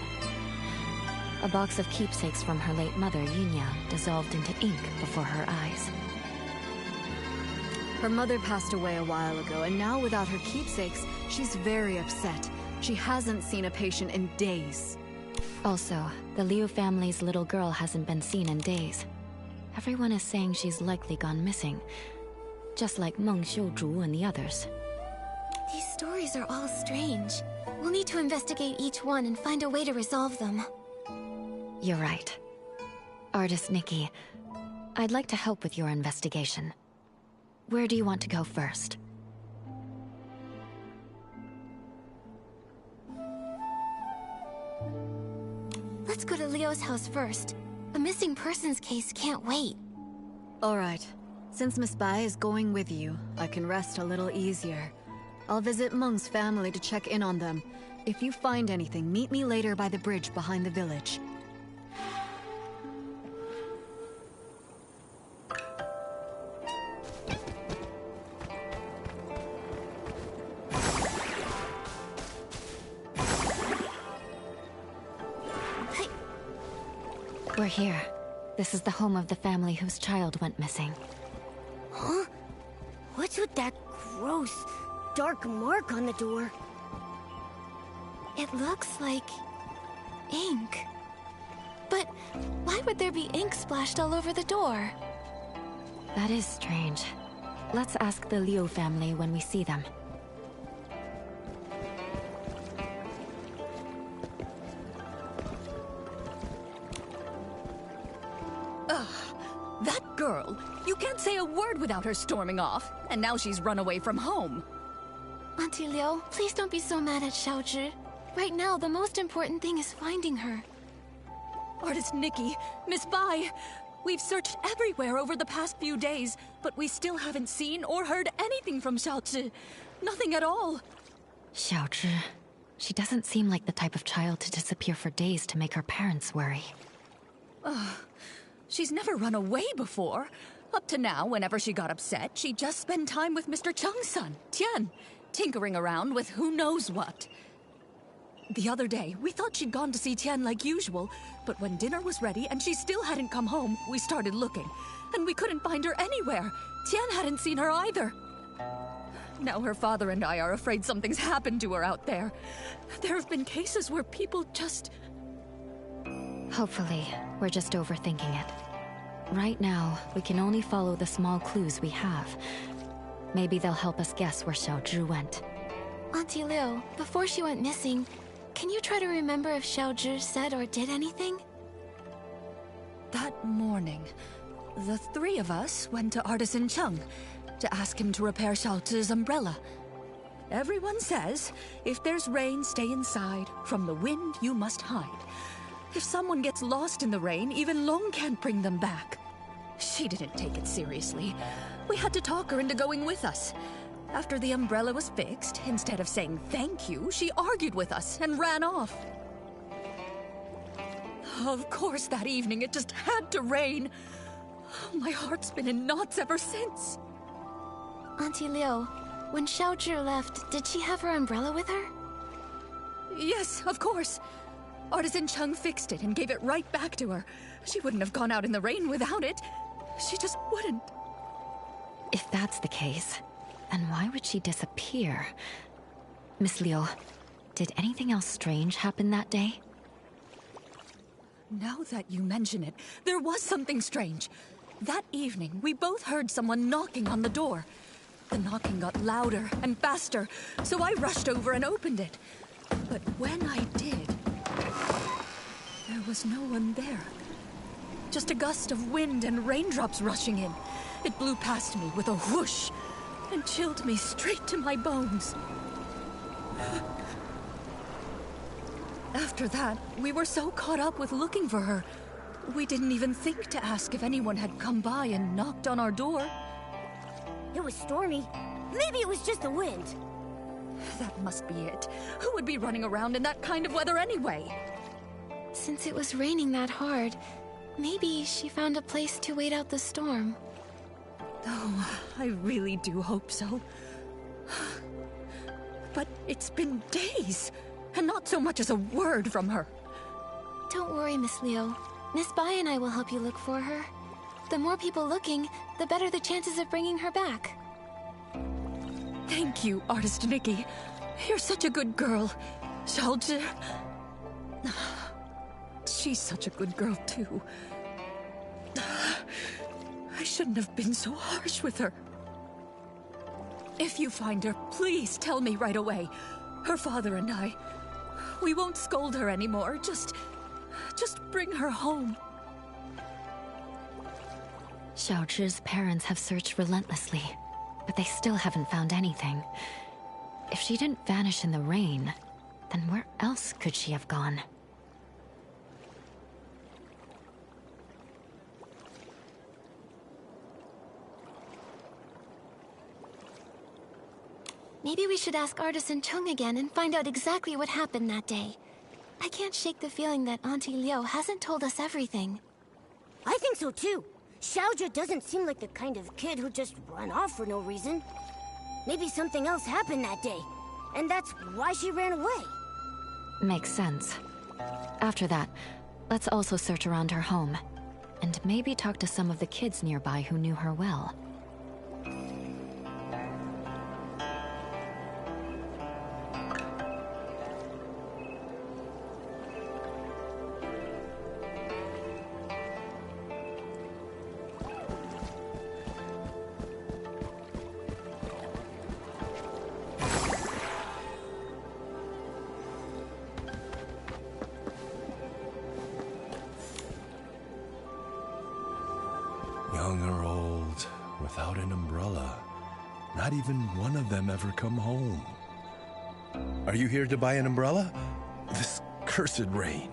A box of keepsakes from her late mother, Yunyang, dissolved into ink before her eyes. Her mother passed away a while ago, and now without her keepsakes, she's very upset. She hasn't seen a patient in days. Also, the Liu family's little girl hasn't been seen in days. Everyone is saying she's likely gone missing, just like Meng Xiuzhu and the others. These stories are all strange. We'll need to investigate each one and find a way to resolve them. You're right. Artist Nikki, I'd like to help with your investigation. Where do you want to go first? Let's go to Leo's house first. A missing persons case can't wait. All right. Since Miss Bai is going with you, I can rest a little easier. I'll visit Meng's family to check in on them. If you find anything, meet me later by the bridge behind the village. We're here. This is the home of the family whose child went missing. Huh? What's with that gross, dark mark on the door? It looks like ink. But why would there be ink splashed all over the door? That is strange. Let's ask the Liu family when we see them. That girl! You can't say a word without her storming off, and now she's run away from home. Auntie Liu, please don't be so mad at Xiaozhi. Right now, the most important thing is finding her. Artist Nikki, Miss Bai, we've searched everywhere over the past few days, but we still haven't seen or heard anything from Xiaozhi. Nothing at all. Xiaozhi. She doesn't seem like the type of child to disappear for days to make her parents worry. She's never run away before. Up to now, whenever she got upset, she'd just spend time with Mr. Cheng's son, Tian, tinkering around with who knows what. The other day, we thought she'd gone to see Tian like usual, but when dinner was ready and she still hadn't come home, we started looking, and we couldn't find her anywhere. Tian hadn't seen her either. Now her father and I are afraid something's happened to her out there. There have been cases where people just... Hopefully, we're just overthinking it. Right now, we can only follow the small clues we have. Maybe they'll help us guess where Xiaozhi went. Auntie Liu, before she went missing, can you try to remember if Xiaozhi said or did anything? That morning, the 3 of us went to Artisan Cheng to ask him to repair Xiaozhi's umbrella. Everyone says, if there's rain, stay inside. From the wind, you must hide. If someone gets lost in the rain, even Long can't bring them back. She didn't take it seriously. We had to talk her into going with us. After the umbrella was fixed, instead of saying thank you, she argued with us and ran off. Of course, that evening it just had to rain. My heart's been in knots ever since. Auntie Liu, when Xiaozhi left, did she have her umbrella with her? Yes, of course. Artisan Cheng fixed it and gave it right back to her. She wouldn't have gone out in the rain without it. She just wouldn't. If that's the case, then why would she disappear? Miss Liu, did anything else strange happen that day? Now that you mention it, there was something strange. That evening, we both heard someone knocking on the door. The knocking got louder and faster, so I rushed over and opened it. But when I did, there was no one there. Just a gust of wind and raindrops rushing in. It blew past me with a whoosh and chilled me straight to my bones. After that, we were so caught up with looking for her, we didn't even think to ask if anyone had come by and knocked on our door. It was stormy. Maybe it was just the wind. That must be it. Who would be running around in that kind of weather anyway? Since it was raining that hard, maybe she found a place to wait out the storm. Oh, I really do hope so. But it's been days, and not so much as a word from her. Don't worry, Miss Liu. Miss Bai and I will help you look for her. The more people looking, the better the chances of bringing her back. Thank you, Artist Nikki. You're such a good girl. Xiaozhi... She's such a good girl, too. I shouldn't have been so harsh with her. If you find her, please tell me right away. Her father and I... We won't scold her anymore. Just bring her home. Xiaozhi's parents have searched relentlessly, but they still haven't found anything. If she didn't vanish in the rain, then where else could she have gone? Maybe we should ask Artisan Chung again and find out exactly what happened that day. I can't shake the feeling that Auntie Liu hasn't told us everything. I think so too. Xiaozhi doesn't seem like the kind of kid who'd just run off for no reason. Maybe something else happened that day, and that's why she ran away. Makes sense. After that, let's also search around her home, and maybe talk to some of the kids nearby who knew her well. Young or old, without an umbrella. Not even one of them ever come home. Are you here to buy an umbrella? This cursed rain.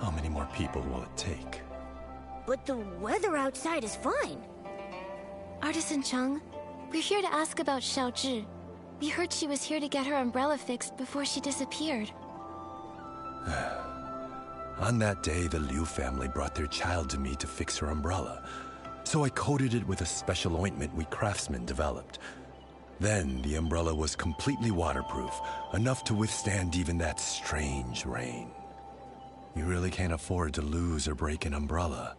How many more people will it take? But the weather outside is fine. Artisan Chung, we're here to ask about Xiaozhi. We heard she was here to get her umbrella fixed before she disappeared. On that day, the Liu family brought their child to me to fix her umbrella. So I coated it with a special ointment we craftsmen developed. Then the umbrella was completely waterproof, enough to withstand even that strange rain. You really can't afford to lose or break an umbrella.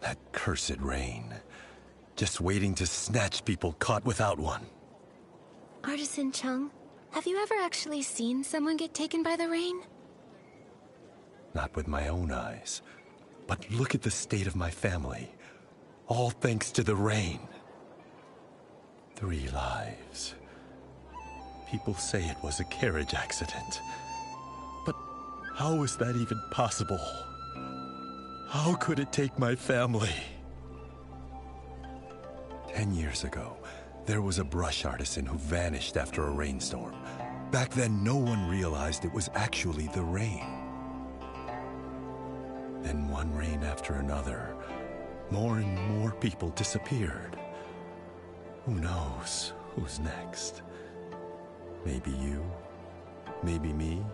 That cursed rain. Just waiting to snatch people caught without one. Artisan Chung, have you ever actually seen someone get taken by the rain? Not with my own eyes. But look at the state of my family. All thanks to the rain. 3 lives. People say it was a carriage accident. But how is that even possible? How could it take my family? 10 years ago, there was a brush artisan who vanished after a rainstorm. Back then, no one realized it was actually the rain. Then one rain after another, more and more people disappeared. Who knows who's next? Maybe you, maybe me,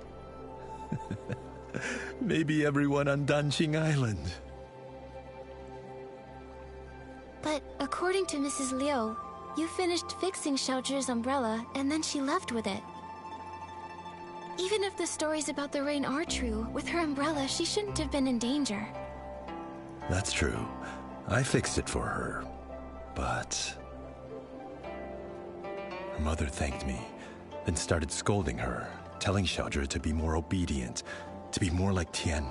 maybe everyone on Danqing Island. But according to Mrs. Liu, you finished fixing Xiaozhi's umbrella and then she left with it. Even if the stories about the rain are true, with her umbrella, she shouldn't have been in danger. That's true. I fixed it for her. But... her mother thanked me, then started scolding her, telling Xiaozhi to be more obedient, to be more like Tian.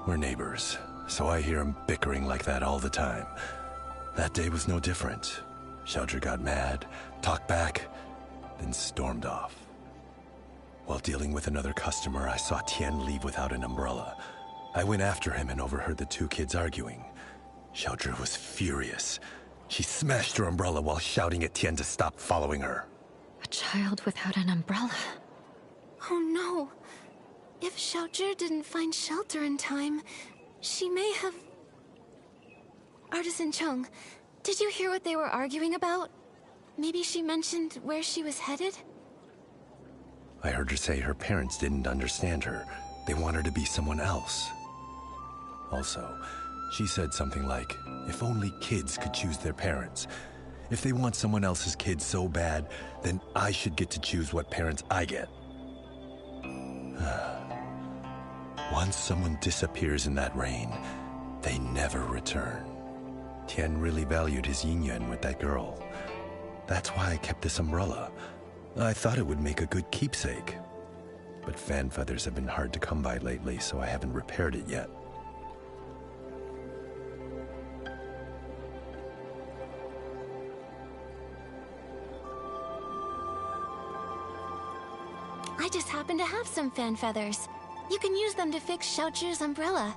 We're neighbors, so I hear him bickering like that all the time. That day was no different. Xiaozhi got mad, talked back, then stormed off. While dealing with another customer, I saw Tian leave without an umbrella. I went after him and overheard the two kids arguing. Xiaozhi was furious. She smashed her umbrella while shouting at Tian to stop following her. A child without an umbrella. Oh no. If Xiaozhi didn't find shelter in time, she may have... Artisan Chung, did you hear what they were arguing about? Maybe she mentioned where she was headed? I heard her say her parents didn't understand her. They want her to be someone else. Also, she said something like, if only kids could choose their parents. If they want someone else's kid so bad, then I should get to choose what parents I get. Once someone disappears in that rain, they never return. Tian really valued his yin-yang with that girl. That's why I kept this umbrella. I thought it would make a good keepsake. But fan feathers have been hard to come by lately, so I haven't repaired it yet. I just happen to have some fan feathers. You can use them to fix Xiaozhi's umbrella.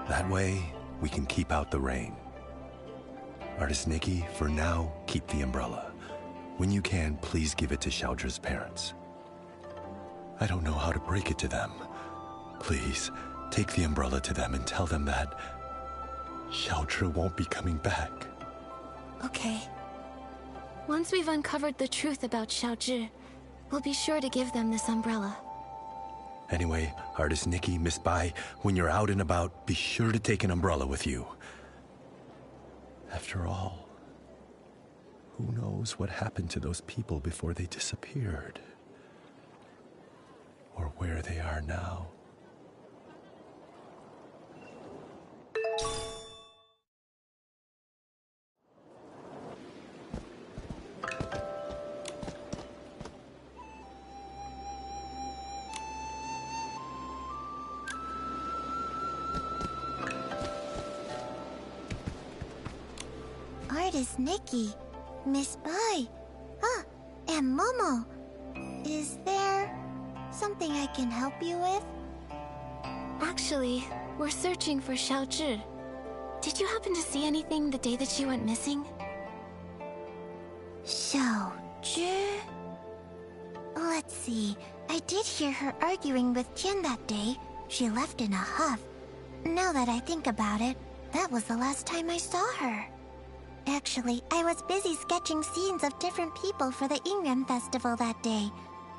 That way, we can keep out the rain. Artist Nikki, for now, keep the umbrella. When you can, please give it to Xiaozhi's parents. I don't know how to break it to them. Please, take the umbrella to them and tell them that Xiaozhi won't be coming back. Okay. Once we've uncovered the truth about Xiaozhi, we'll be sure to give them this umbrella. Anyway, Artist Nikki, Miss Bai, when you're out and about, be sure to take an umbrella with you. After all, who knows what happened to those people before they disappeared? Or where they are now. Artist Nikki, Miss Bai, and Momo. Is there something I can help you with? Actually, we're searching for Xiaozhi. Did you happen to see anything the day that she went missing? Xiaozhi? Let's see. I did hear her arguing with Tian that day. She left in a huff. Now that I think about it, that was the last time I saw her. Actually, I was busy sketching scenes of different people for the Yingyuan festival that day.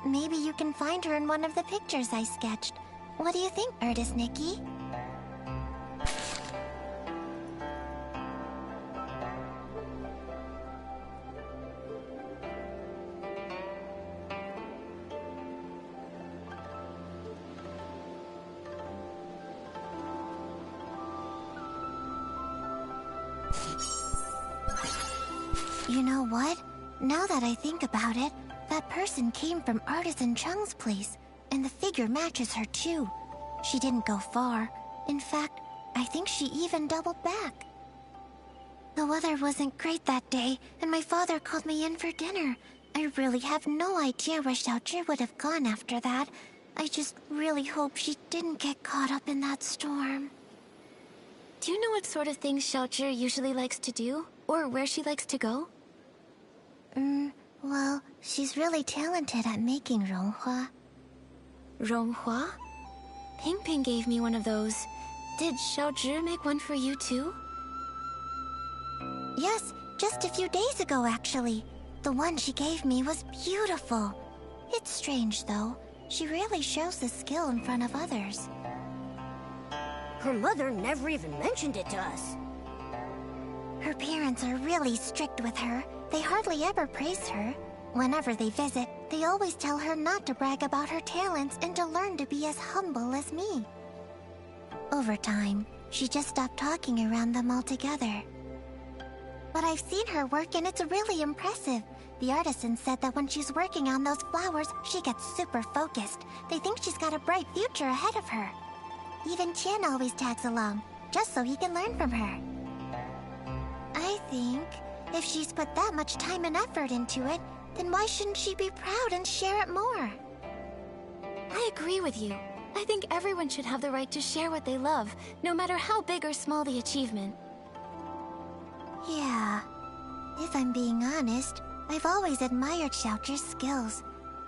Maybe you can find her in one of the pictures I sketched. What do you think, Artist Nikki? You know what? Now that I think about it, that person came from Artisan Chung's place, and the figure matches her too. She didn't go far. In fact, I think she even doubled back. The weather wasn't great that day, and my father called me in for dinner. I really have no idea where Xiaozhi would have gone after that. I just really hope she didn't get caught up in that storm. Do you know what sort of things Xiaozhi usually likes to do? Or where she likes to go? Well, she's really talented at making ronghua. Ronghua? Ping Ping gave me one of those. Did Xiaozhi make one for you too? Yes, just a few days ago actually. The one she gave me was beautiful. It's strange though. She really shows the skill in front of others. Her mother never even mentioned it to us. Her parents are really strict with her. They hardly ever praise her. Whenever they visit, They always tell her not to brag about her talents and to learn to be as humble as me. Over time, she just stopped talking around them altogether. But I've seen her work and it's really impressive. The artisan said that when she's working on those flowers, she gets super focused. They think she's got a bright future ahead of her. Even Tian always tags along, just so he can learn from her. I think if she's put that much time and effort into it, then why shouldn't she be proud and share it more? I agree with you. I think everyone should have the right to share what they love, no matter how big or small the achievement. Yeah. If I'm being honest, I've always admired Xiaozhi's skills,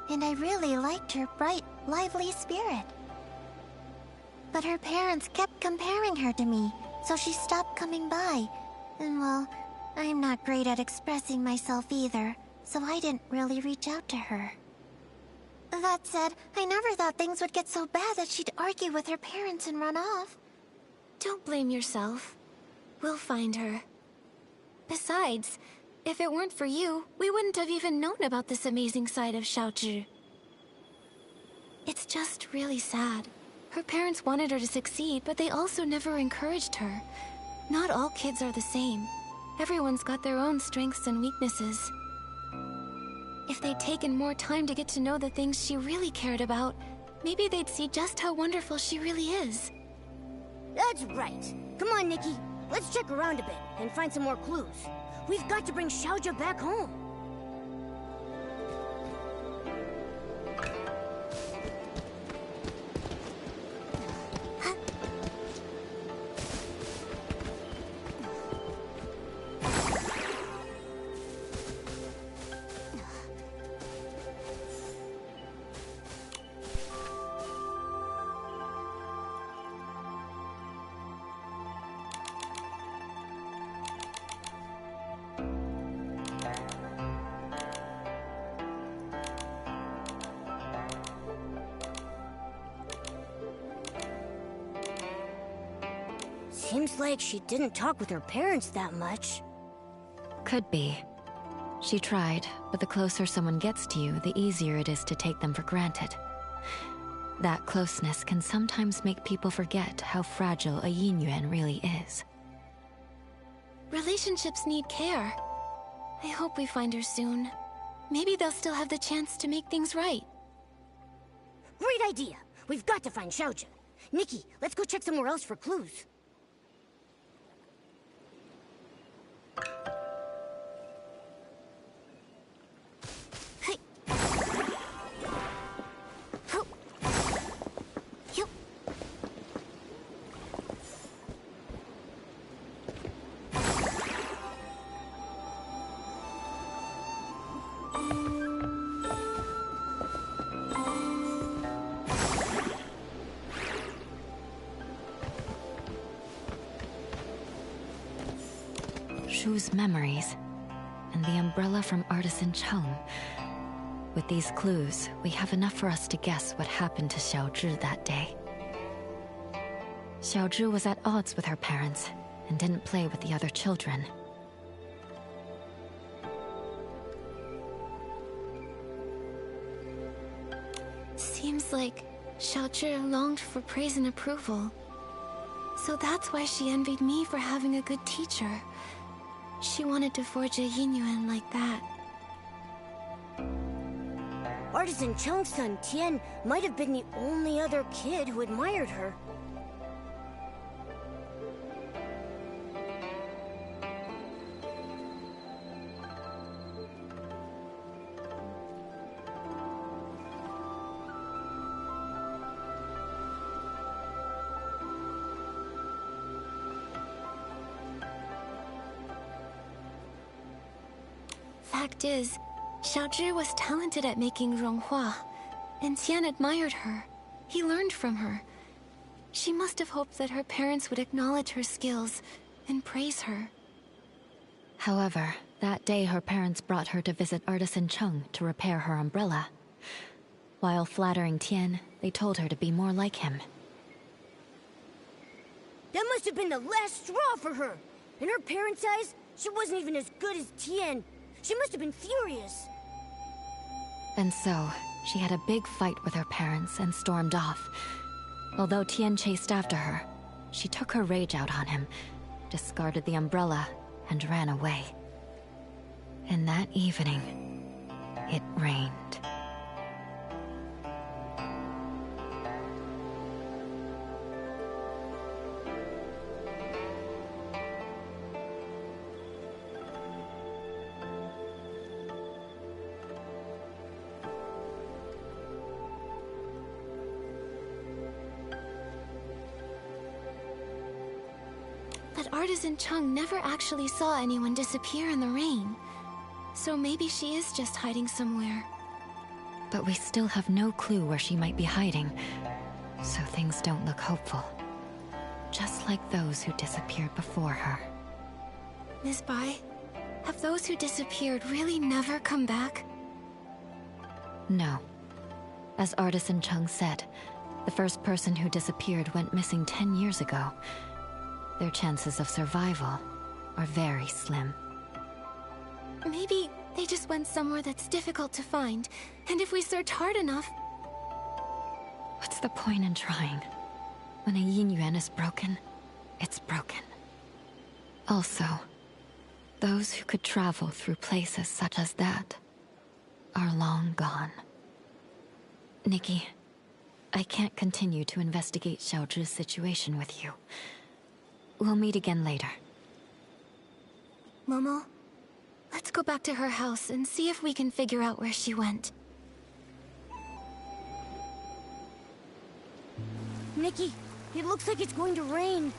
and I really liked her bright, lively spirit. But her parents kept comparing her to me, so she stopped coming by. And well, I'm not great at expressing myself either, so I didn't really reach out to her. That said, I never thought things would get so bad that she'd argue with her parents and run off. Don't blame yourself. We'll find her. Besides, if it weren't for you, we wouldn't have even known about this amazing side of Xiaozhi. It's just really sad. Her parents wanted her to succeed, but they also never encouraged her. Not all kids are the same. Everyone's got their own strengths and weaknesses. If they'd taken more time to get to know the things she really cared about, maybe they'd see just how wonderful she really is. That's right. Come on, Nikki. Let's check around a bit and find some more clues. We've got to bring Xiaozhi back home. Seems like she didn't talk with her parents that much. Could be. She tried, but the closer someone gets to you, the easier it is to take them for granted. That closeness can sometimes make people forget how fragile a yin yuan really is. Relationships need care. I hope we find her soon. Maybe they'll still have the chance to make things right. Great idea! We've got to find Xiaozhi. Nikki, let's go check somewhere else for clues. Shu's memories, and the umbrella from Artisan Chung. With these clues, we have enough for us to guess what happened to Xiaozhi that day. Xiaozhi was at odds with her parents, and didn't play with the other children. Seems like Xiaozhi longed for praise and approval. So that's why she envied me for having a good teacher. She wanted to forge a yin yuan like that. Artisan Chung's son, Tian, might have been the only other kid who admired her. Fact is, Xiaozhi was talented at making Ronghua, and Tian admired her. He learned from her. She must have hoped that her parents would acknowledge her skills and praise her. However, that day her parents brought her to visit Artisan Chung to repair her umbrella. While flattering Tian, they told her to be more like him. That must have been the last straw for her. In her parents' eyes, she wasn't even as good as Tian. She must have been furious. And so, she had a big fight with her parents and stormed off. Although Tien chased after her, she took her rage out on him, discarded the umbrella, and ran away. And that evening, it rained. But Artisan Chung never actually saw anyone disappear in the rain. So maybe she is just hiding somewhere. But we still have no clue where she might be hiding, so things don't look hopeful. Just like those who disappeared before her. Miss Bai, have those who disappeared really never come back? No. As Artisan Chung said, the first person who disappeared went missing 10 years ago. Their chances of survival are very slim. Maybe they just went somewhere that's difficult to find, and if we search hard enough... What's the point in trying? When a yin yuan is broken, it's broken. Also, those who could travel through places such as that are long gone. Nikki, I can't continue to investigate Xiaozhi's situation with you. We'll meet again later. Momo, let's go back to her house and see if we can figure out where she went. Nikki, it looks like it's going to rain.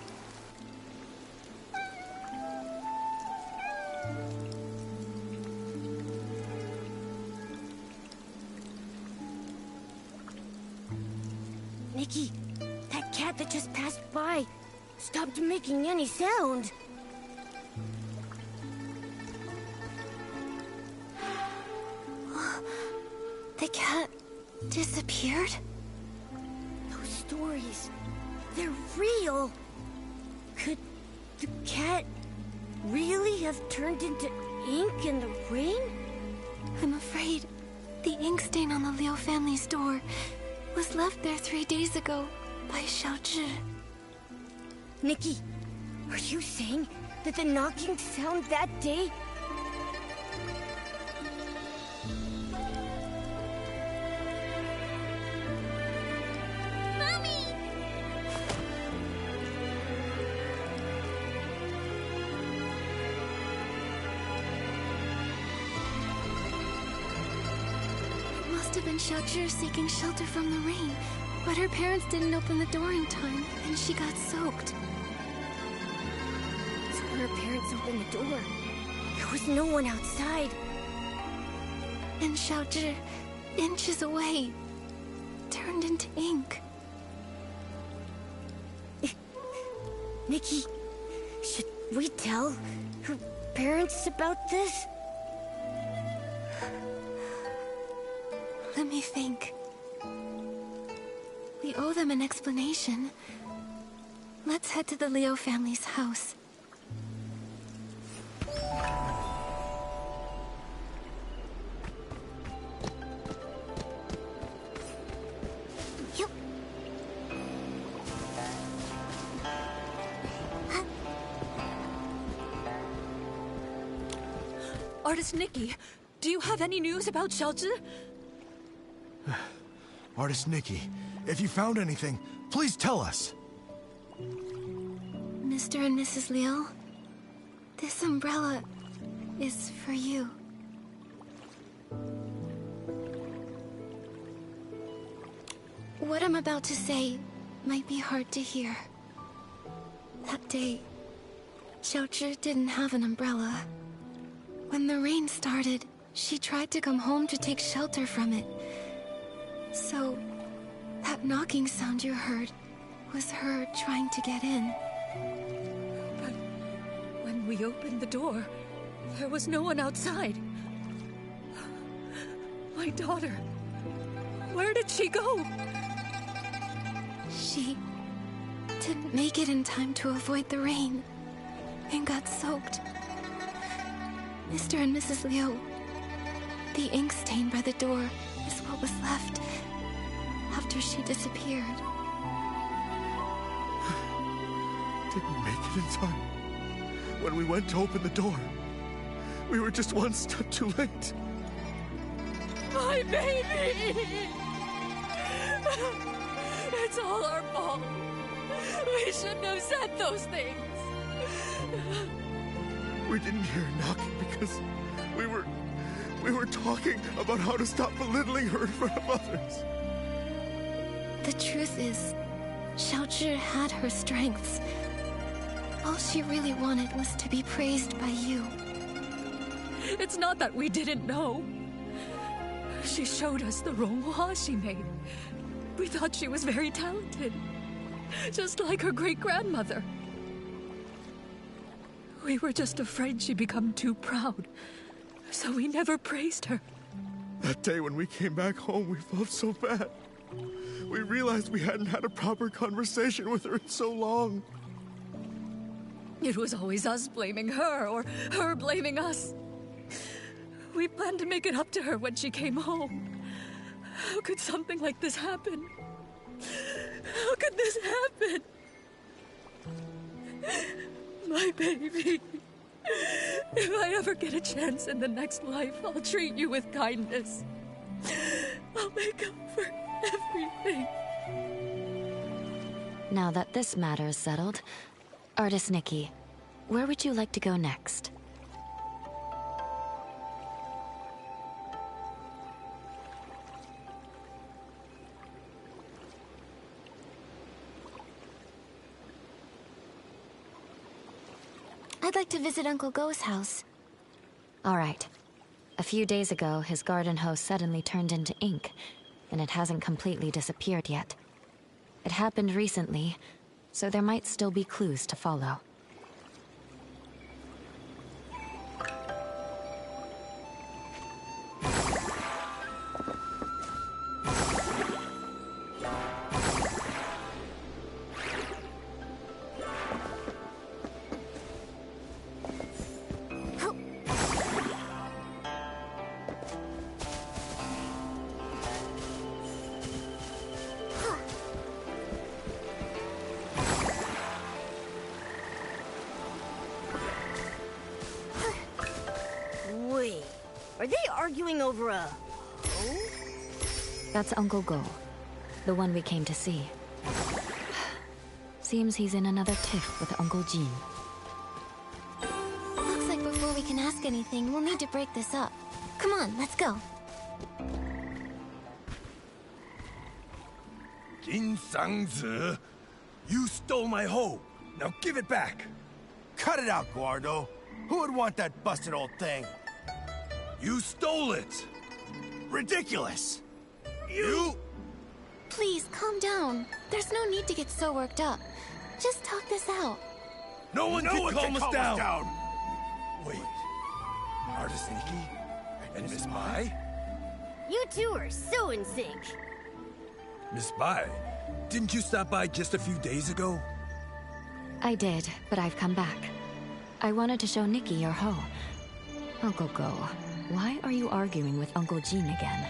Nikki, that cat that just passed by stopped making any sound. The cat disappeared? Those stories, they're real. Could the cat really have turned into ink in the rain? I'm afraid the ink stain on the Liu family's door was left there 3 days ago by Xiaozhi. Nikki, are you saying that the knocking sound that day... Must have been Xiaozhi seeking shelter from the rain, but her parents didn't open the door in time, and she got soaked. So when her parents opened the door, there was no one outside. And Xiaozhi, inches away, turned into ink. Nikki, should we tell her parents about this? Let me think. We owe them an explanation. Let's head to the Liu family's house. You... Artist Nikki, do you have any news about Xiaozhi? Artist Nikki, if you found anything, please tell us. Mr. and Mrs. Liu, this umbrella is for you. What I'm about to say might be hard to hear. That day, Xiaozhi didn't have an umbrella. When the rain started, she tried to come home to take shelter from it. So, that knocking sound you heard was her trying to get in. But when we opened the door, there was no one outside. My daughter, where did she go? She didn't make it in time to avoid the rain and got soaked. Mr. and Mrs. Liu, The ink stain by the door is what was left after she disappeared. Didn't make it in time. When we went to open the door, we were just one step too late. My baby! It's all our fault. We shouldn't have said those things. We didn't hear a knocking because we were talking about how to stop belittling her in front of others. The truth is, Xiaozhi had her strengths. All she really wanted was to be praised by you. It's not that we didn't know. She showed us the ronghua she made. We thought she was very talented, just like her great-grandmother. We were just afraid she'd become too proud, so we never praised her. That day when we came back home, we felt so bad. We realized we hadn't had a proper conversation with her in so long. It was always us blaming her, or her blaming us. We planned to make it up to her when she came home. How could something like this happen? How could this happen? My baby. If I ever get a chance in the next life, I'll treat you with kindness. I'll make up for everything. Now that this matter is settled, Artist Nikki, where would you like to go next? I'd like to visit Uncle Go's house. All right. A few days ago, his garden hose suddenly turned into ink, and it hasn't completely disappeared yet. It happened recently, so there might still be clues to follow. Wait, are they arguing over a... That's Uncle Go, the one we came to see. Seems he's in another tiff with Uncle Jean. Looks like before we can ask anything, we'll need to break this up. Come on, let's go. Jin Sangzi, you stole my hoe. Now give it back. Cut it out, Guardo. Who would want that busted old thing? You stole it. Ridiculous. You? Please, calm down. There's no need to get so worked up. Just talk this out. No one can calm us down. Wait. Artist Nikki? And Miss Bai? You two are so in sync. Miss Bai, didn't you stop by just a few days ago? I did, but I've come back. I wanted to show Nikki your hoe. Uncle Go, why are you arguing with Uncle Jean again?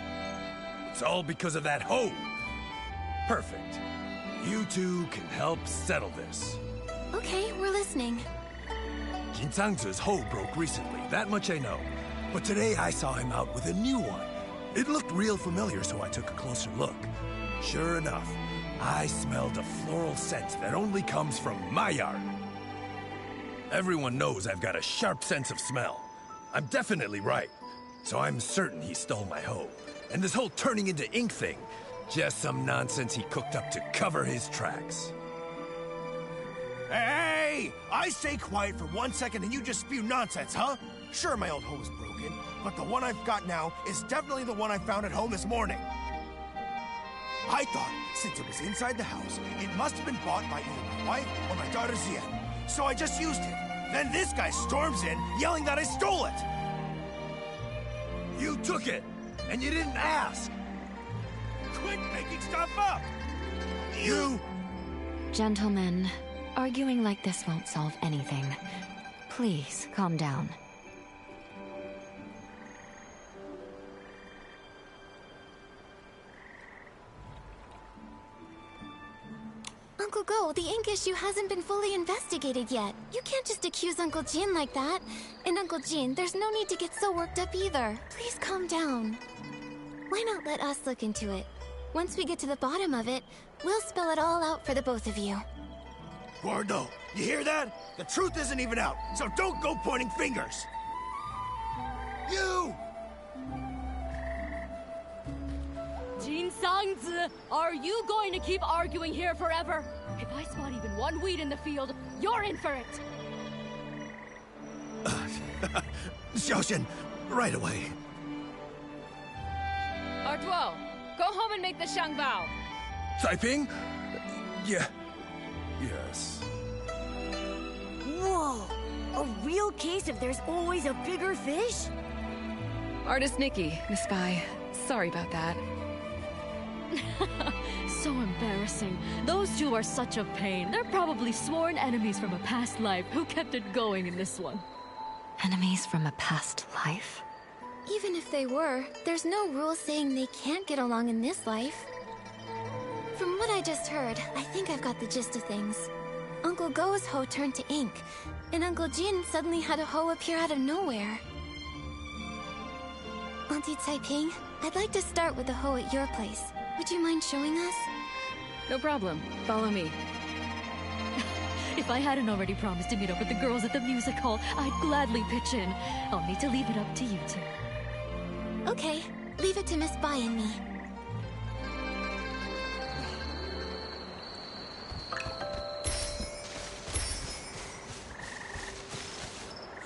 It's all because of that hoe. Perfect. You two can help settle this. Okay, we're listening. Jin Sangzi's hoe broke recently, that much I know. But today I saw him out with a new one. It looked real familiar, so I took a closer look. Sure enough, I smelled a floral scent that only comes from my yard. Everyone knows I've got a sharp sense of smell. I'm definitely right. So I'm certain he stole my hoe. And this whole turning into ink thing, just some nonsense he cooked up to cover his tracks. Hey! I stay quiet for 1 second and you just spew nonsense, huh? Sure, my old hoe is broken, but the one I've got now is definitely the one I found at home this morning. I thought, since it was inside the house, it must have been bought by either my wife or my daughter Zien. So I just used it. Then this guy storms in, yelling that I stole it. You took it, and you didn't ask. Quit making stuff up! You... Gentlemen, arguing like this won't solve anything. Please, calm down. Go, the ink issue hasn't been fully investigated yet. You can't just accuse Uncle Jin like that. And Uncle Jin, there's no need to get so worked up either. Please calm down. Why not let us look into it? Once we get to the bottom of it, we'll spell it all out for the both of you. Gordo, you hear that? The truth isn't even out, so don't go pointing fingers! You! Jin Sangzi, are you going to keep arguing here forever? If I spot even one weed in the field, you're in for it! Xiaoxian, right away. Artuo, go home and make the Shangbao. Taiping? Yeah. Yes. Whoa! A real case of there's always a bigger fish? Artist Nikki, Miss Bai. Sorry about that. So embarrassing. Those two are such a pain. They're probably sworn enemies from a past life who kept it going in this one. Enemies from a past life? Even if they were, there's no rule saying they can't get along in this life. From what I just heard, I think I've got the gist of things. Uncle Go's hoe turned to ink, and Uncle Jin suddenly had a hoe appear out of nowhere. Auntie Taiping, I'd like to start with the hoe at your place. Would you mind showing us? No problem. Follow me. If I hadn't already promised to meet up with the girls at the music hall, I'd gladly pitch in. I'll need to leave it up to you two. Okay, leave it to Miss Bai and me.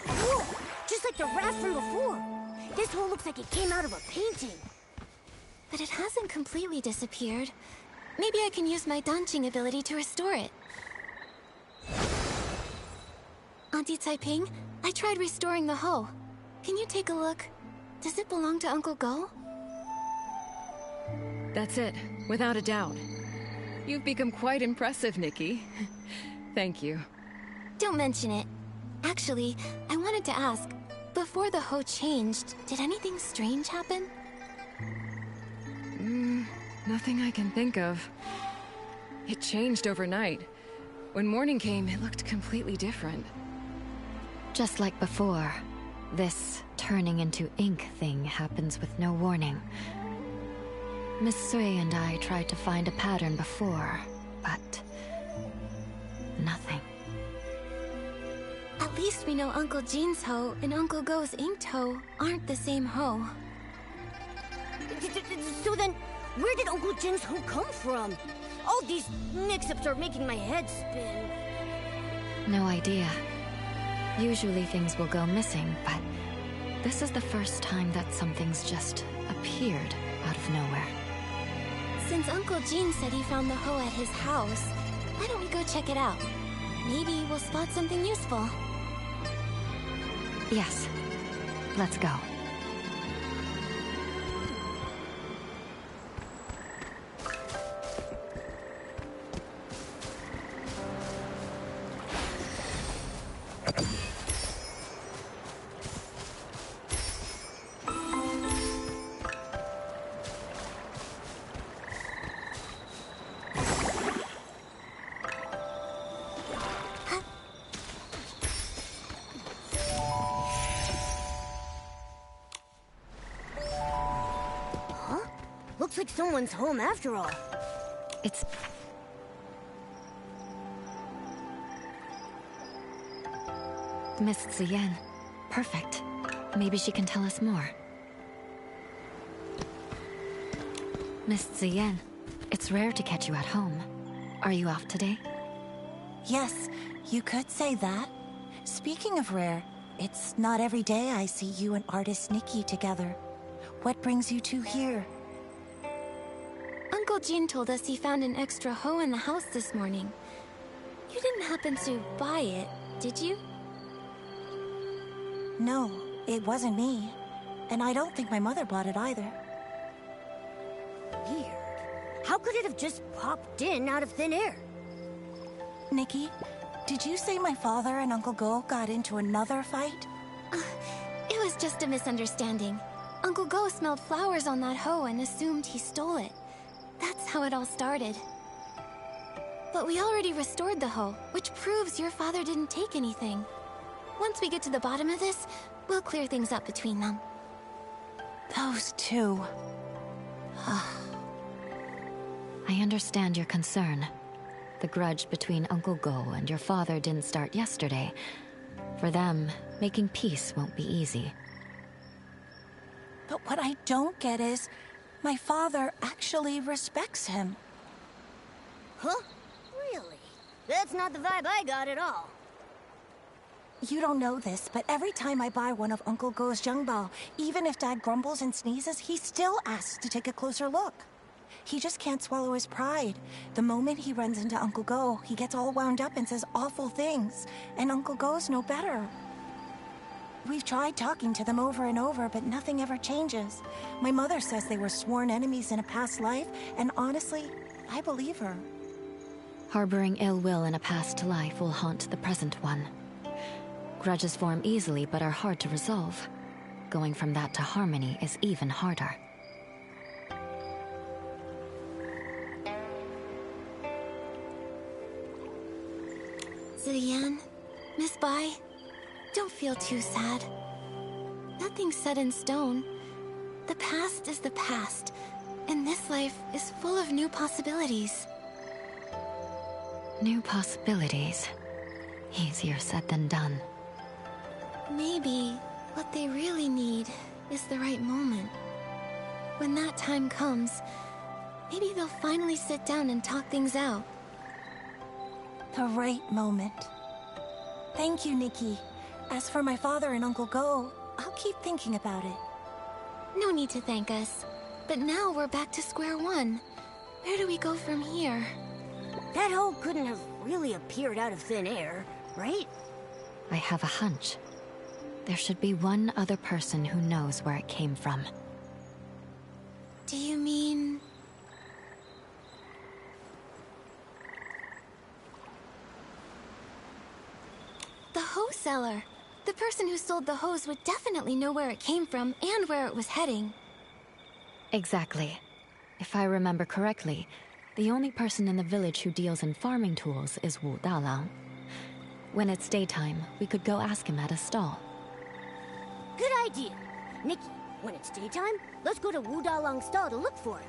Whoa! Just like the raft from before. This hole looks like it came out of a painting. But it hasn't completely disappeared. Maybe I can use my dancing ability to restore it. Auntie Taiping, I tried restoring the hoe. Can you take a look? Does it belong to Uncle Go? That's it, without a doubt. You've become quite impressive, Nikki. Thank you. Don't mention it. Actually, I wanted to ask, before the hoe changed, did anything strange happen? Nothing I can think of. It changed overnight. When morning came, it looked completely different. Just like before, this turning into ink thing happens with no warning. Miss Sui and I tried to find a pattern before, but nothing. At least we know Uncle Jin's hoe and Uncle Go's inked hoe aren't the same hoe. So then, where did Uncle Jin's hoe come from? All these mix-ups are making my head spin. No idea. Usually things will go missing, but this is the first time that something's just appeared out of nowhere. Since Uncle Jin said he found the hoe at his house, why don't we go check it out? Maybe we'll spot something useful. Yes. Let's go. Looks like someone's home after all. It's... Miss Ziyan. Perfect. Maybe she can tell us more. Miss Ziyan, it's rare to catch you at home. Are you off today? Yes, you could say that. Speaking of rare, it's not every day I see you and artist Nikki together. What brings you two here? Uncle Jin told us he found an extra hoe in the house this morning. You didn't happen to buy it, did you? No, it wasn't me. And I don't think my mother bought it either. Weird. How could it have just popped in out of thin air? Nikki, did you say my father and Uncle Go got into another fight? It was just a misunderstanding. Uncle Go smelled flowers on that hoe and assumed he stole it. That's how it all started. But we already restored the hoe, which proves your father didn't take anything. Once we get to the bottom of this, we'll clear things up between them. Those two. I understand your concern. The grudge between Uncle Go and your father didn't start yesterday. For them, making peace won't be easy. But what I don't get is, my father actually respects him. Huh? Really? That's not the vibe I got at all. You don't know this, but every time I buy one of Uncle Go's Zhengbao, even if Dad grumbles and sneezes, he still asks to take a closer look. He just can't swallow his pride. The moment he runs into Uncle Go, he gets all wound up and says awful things, and Uncle Go's no better. We've tried talking to them over and over, but nothing ever changes. My mother says they were sworn enemies in a past life, and honestly, I believe her. Harboring ill will in a past life will haunt the present one. Grudges form easily but are hard to resolve. Going from that to harmony is even harder. Ziyan, Miss Bai, don't feel too sad. Nothing's set in stone. The past is the past, and this life is full of new possibilities. New possibilities. Easier said than done. Maybe what they really need is the right moment. When that time comes, maybe they'll finally sit down and talk things out. The right moment. Thank you, Nikki. As for my father and Uncle Go, I'll keep thinking about it. No need to thank us. But now we're back to square one. Where do we go from here? That hole couldn't have really appeared out of thin air, right? I have a hunch. There should be one other person who knows where it came from. Do you mean... the hose seller? The person who sold the hose would definitely know where it came from and where it was heading. Exactly. If I remember correctly, the only person in the village who deals in farming tools is Wu Dalang. When it's daytime, we could go ask him at his stall. Good idea. Nikki, when it's daytime, let's go to Wu Dalang's stall to look for him.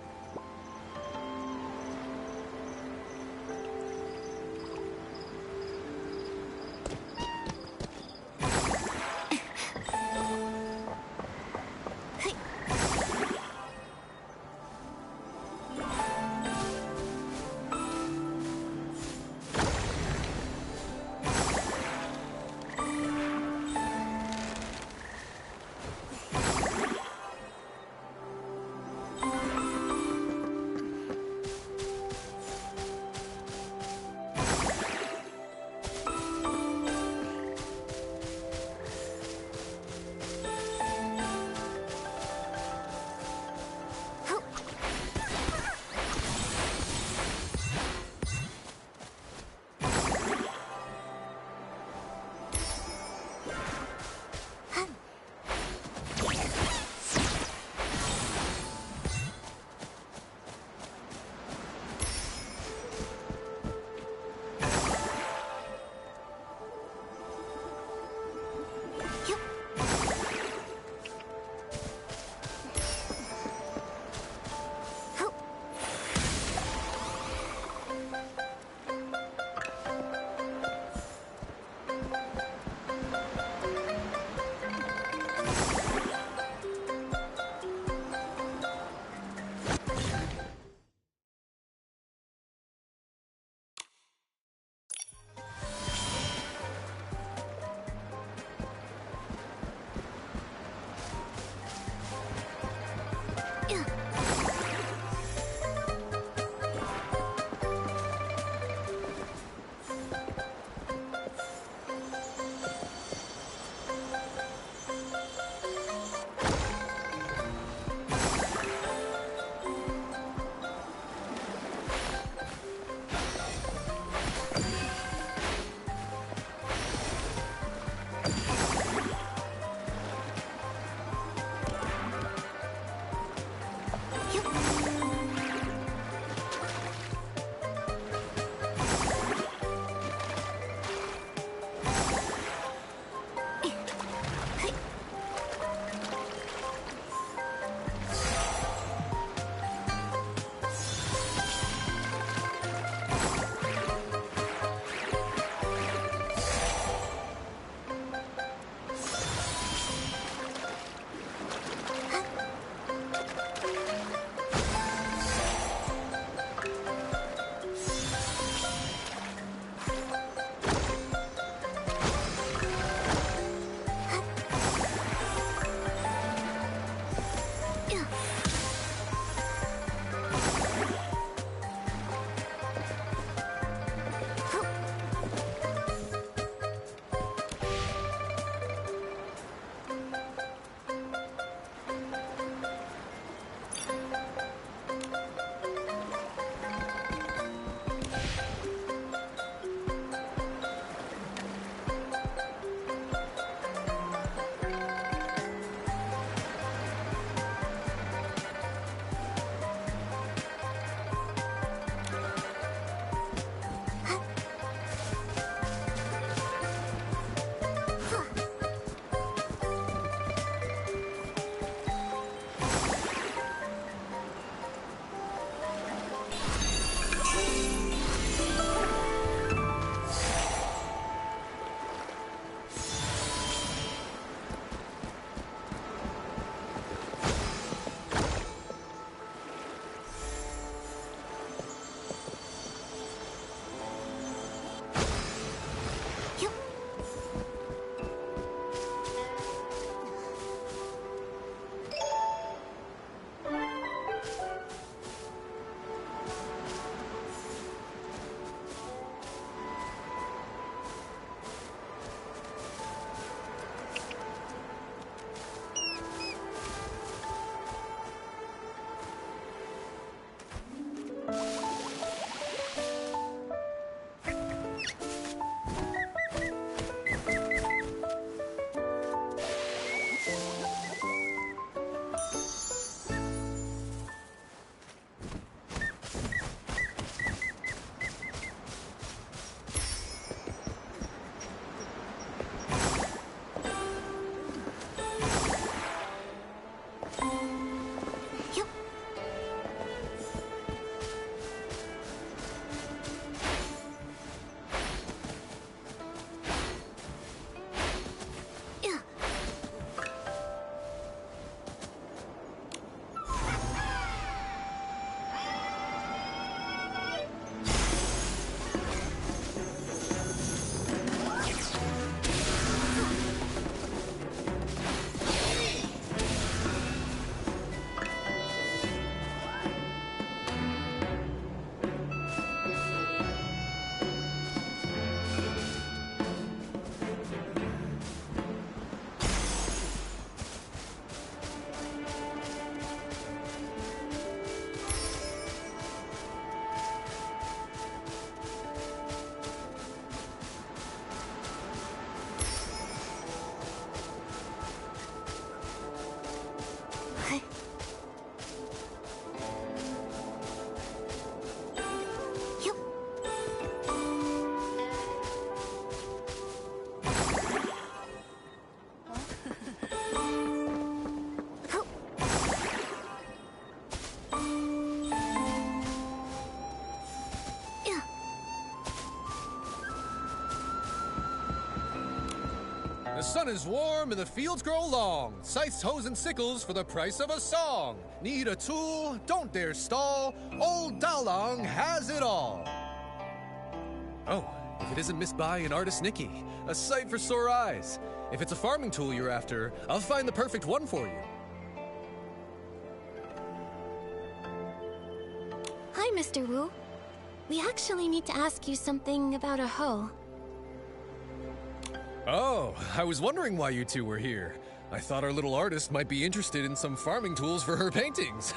sun is warm and the fields grow long. Scythes, hoes, and sickles for the price of a song. Need a tool? Don't dare stall. Old Dalong has it all. Oh, if it isn't Miss Bai and artist Nikki, a sight for sore eyes. If it's a farming tool you're after, I'll find the perfect one for you. Hi, Mr. Wu. We actually need to ask you something about a hoe. Oh, I was wondering why you two were here. I thought our little artist might be interested in some farming tools for her paintings.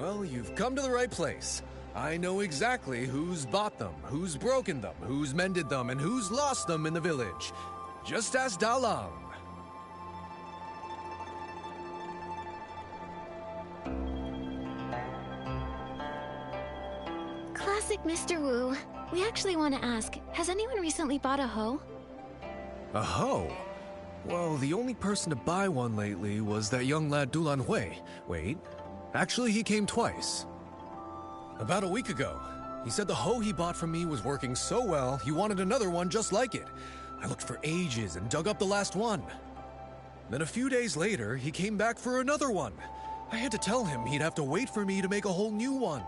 Well, you've come to the right place. I know exactly who's bought them, who's broken them, who's mended them, and who's lost them in the village. Just ask Dalang. Classic Mr. Wu. We actually want to ask, has anyone recently bought a hoe? A hoe? Well, the only person to buy one lately was that young lad Dulan Hui. Wait, actually he came twice. About a week ago. He said the hoe he bought from me was working so well, he wanted another one just like it. I looked for ages and dug up the last one. Then a few days later, he came back for another one. I had to tell him he'd have to wait for me to make a whole new one.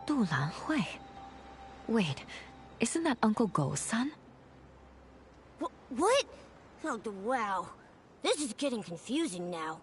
Dulan Hui. Wait, isn't that Uncle Go's son? What? Oh, wow. This is getting confusing now.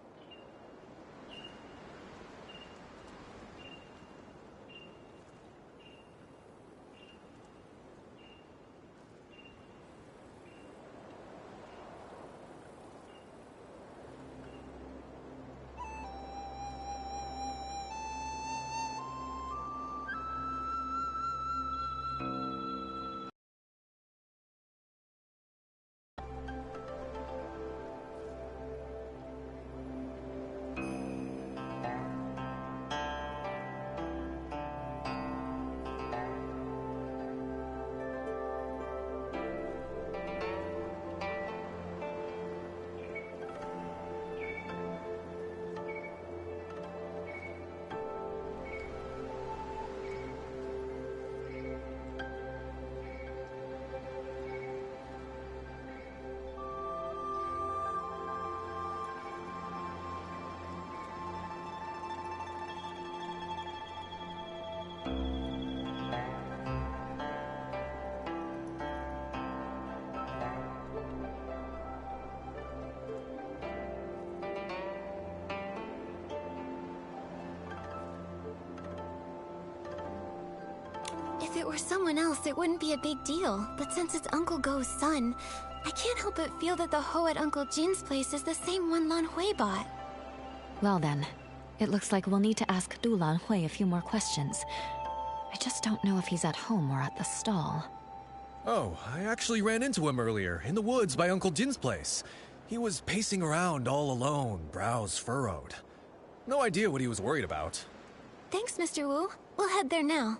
If it were someone else, it wouldn't be a big deal. But since it's Uncle Go's son, I can't help but feel that the hoe at Uncle Jin's place is the same one Lan Hui bought. Well then, it looks like we'll need to ask Dulan Hui a few more questions. I just don't know if he's at home or at the stall. Oh, I actually ran into him earlier, in the woods by Uncle Jin's place. He was pacing around all alone, brows furrowed. No idea what he was worried about. Thanks, Mr. Wu. We'll head there now.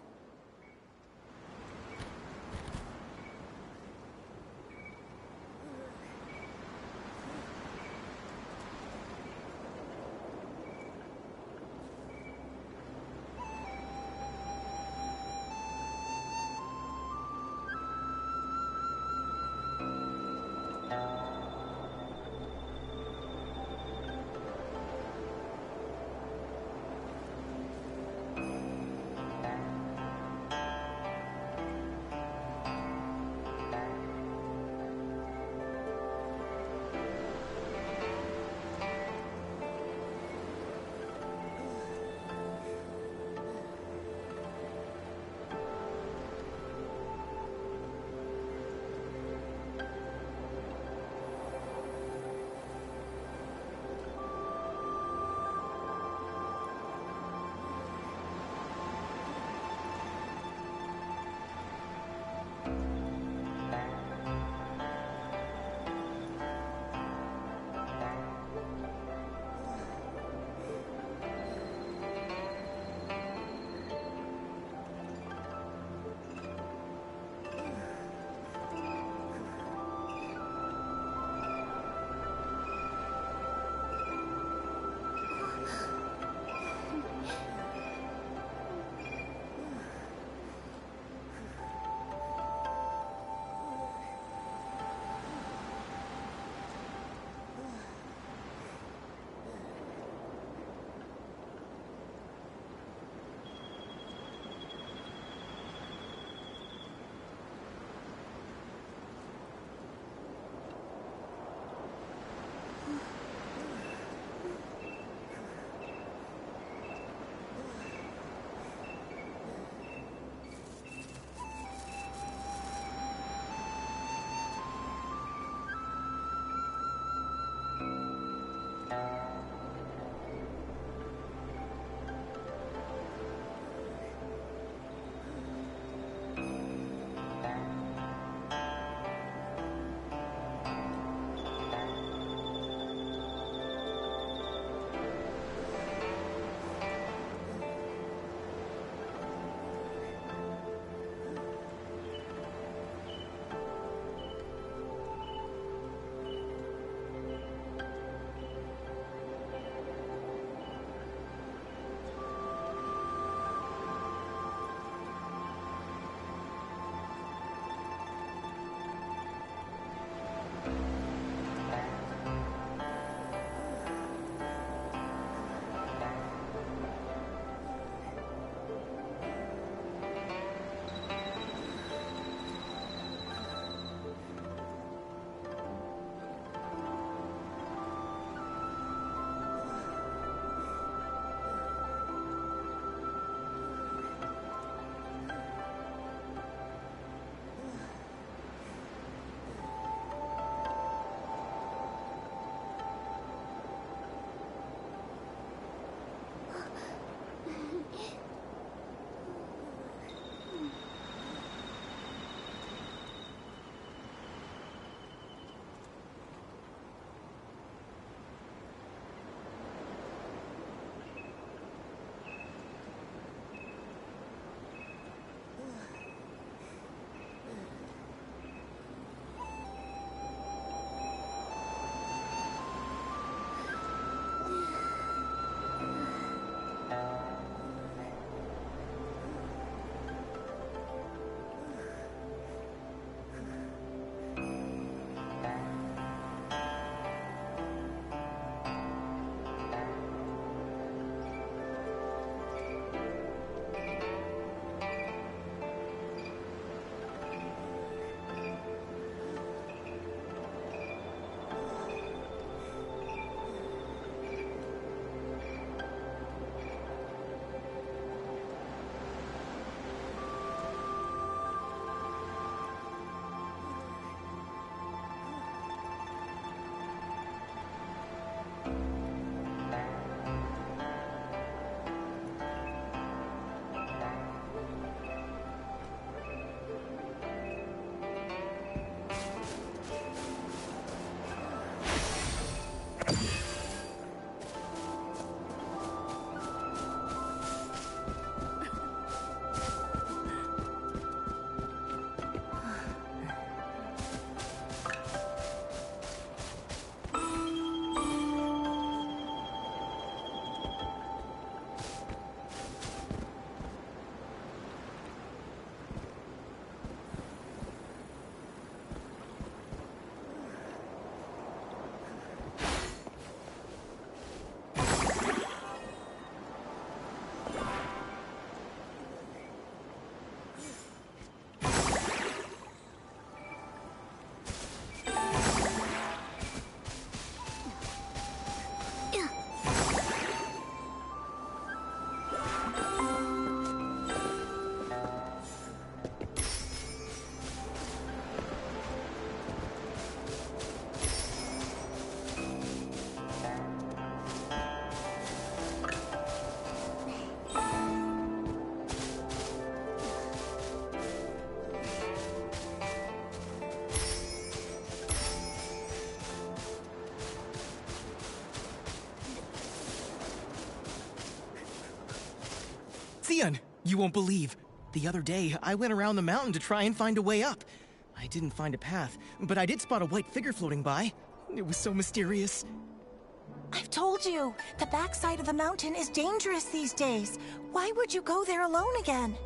Theon, you won't believe. The other day, I went around the mountain to try and find a way up. I didn't find a path, but I did spot a white figure floating by. It was so mysterious. I've told you, the backside of the mountain is dangerous these days. Why would you go there alone again?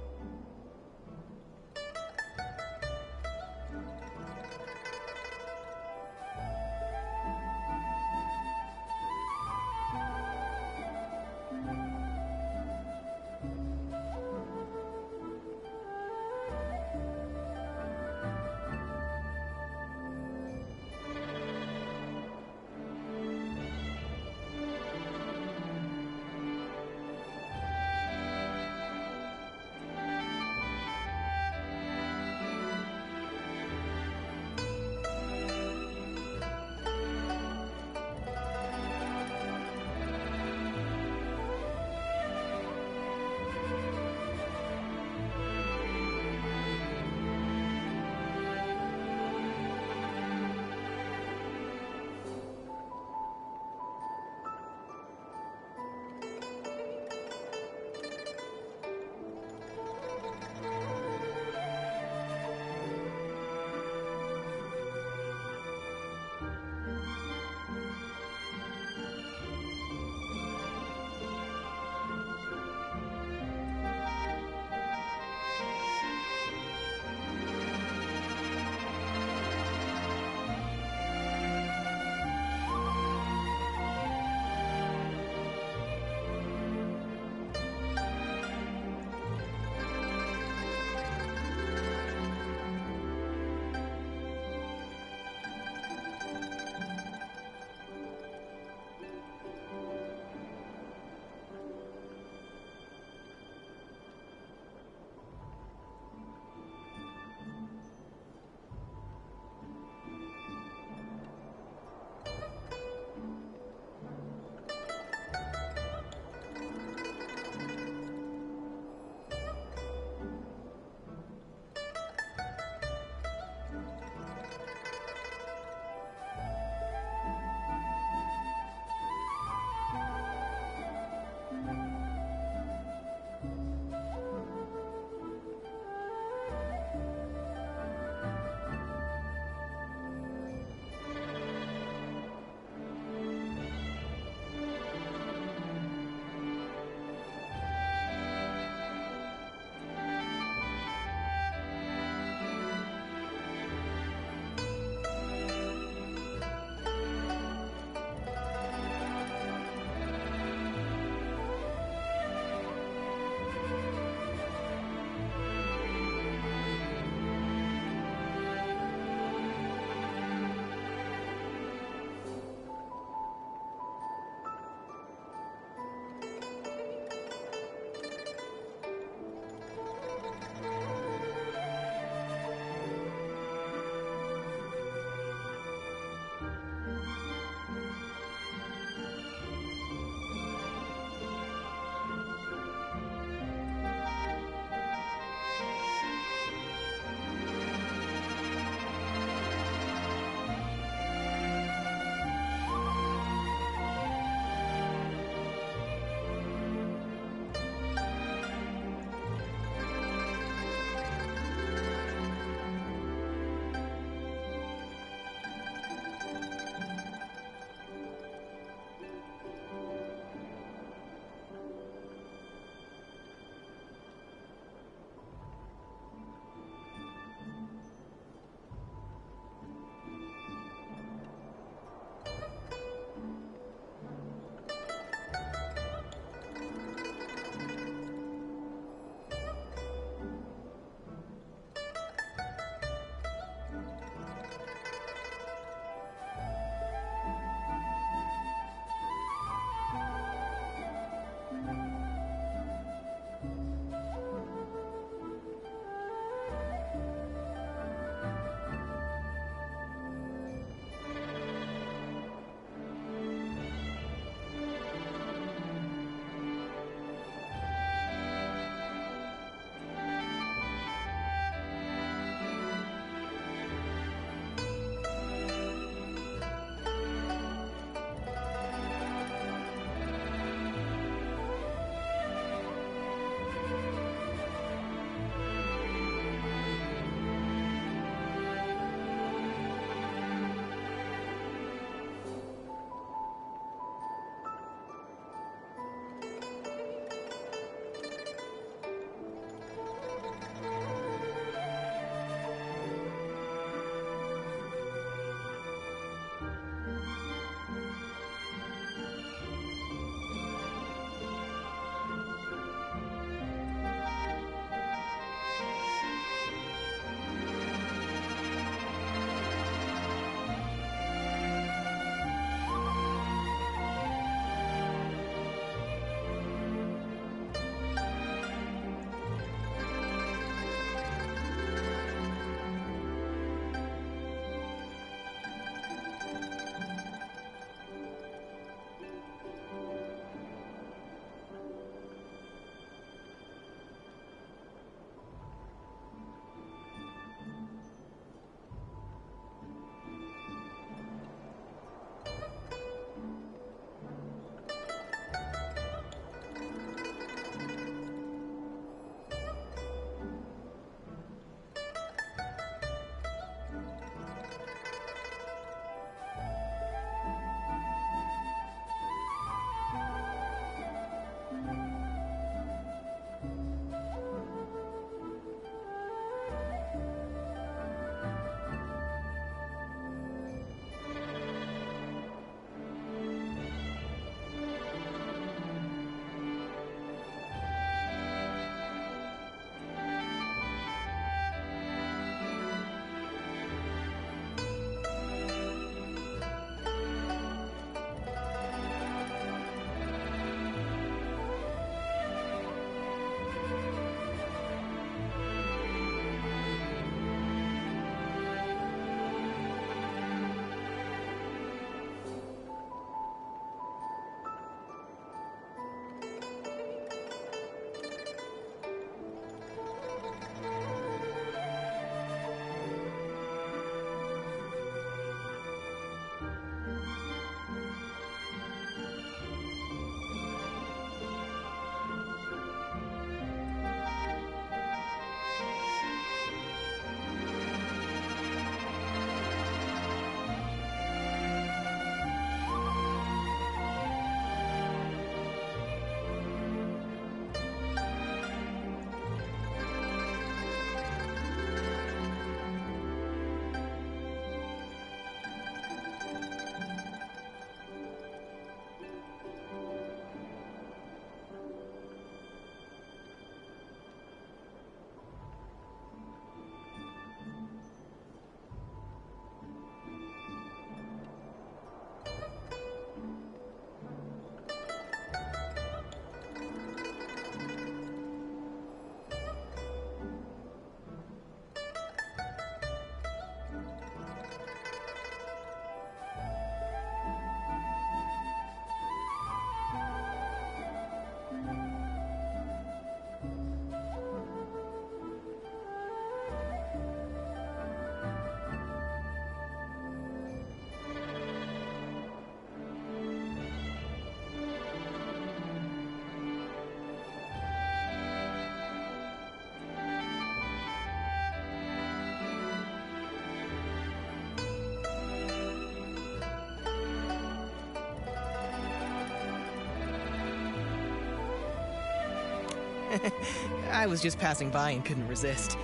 I was just passing by and couldn't resist.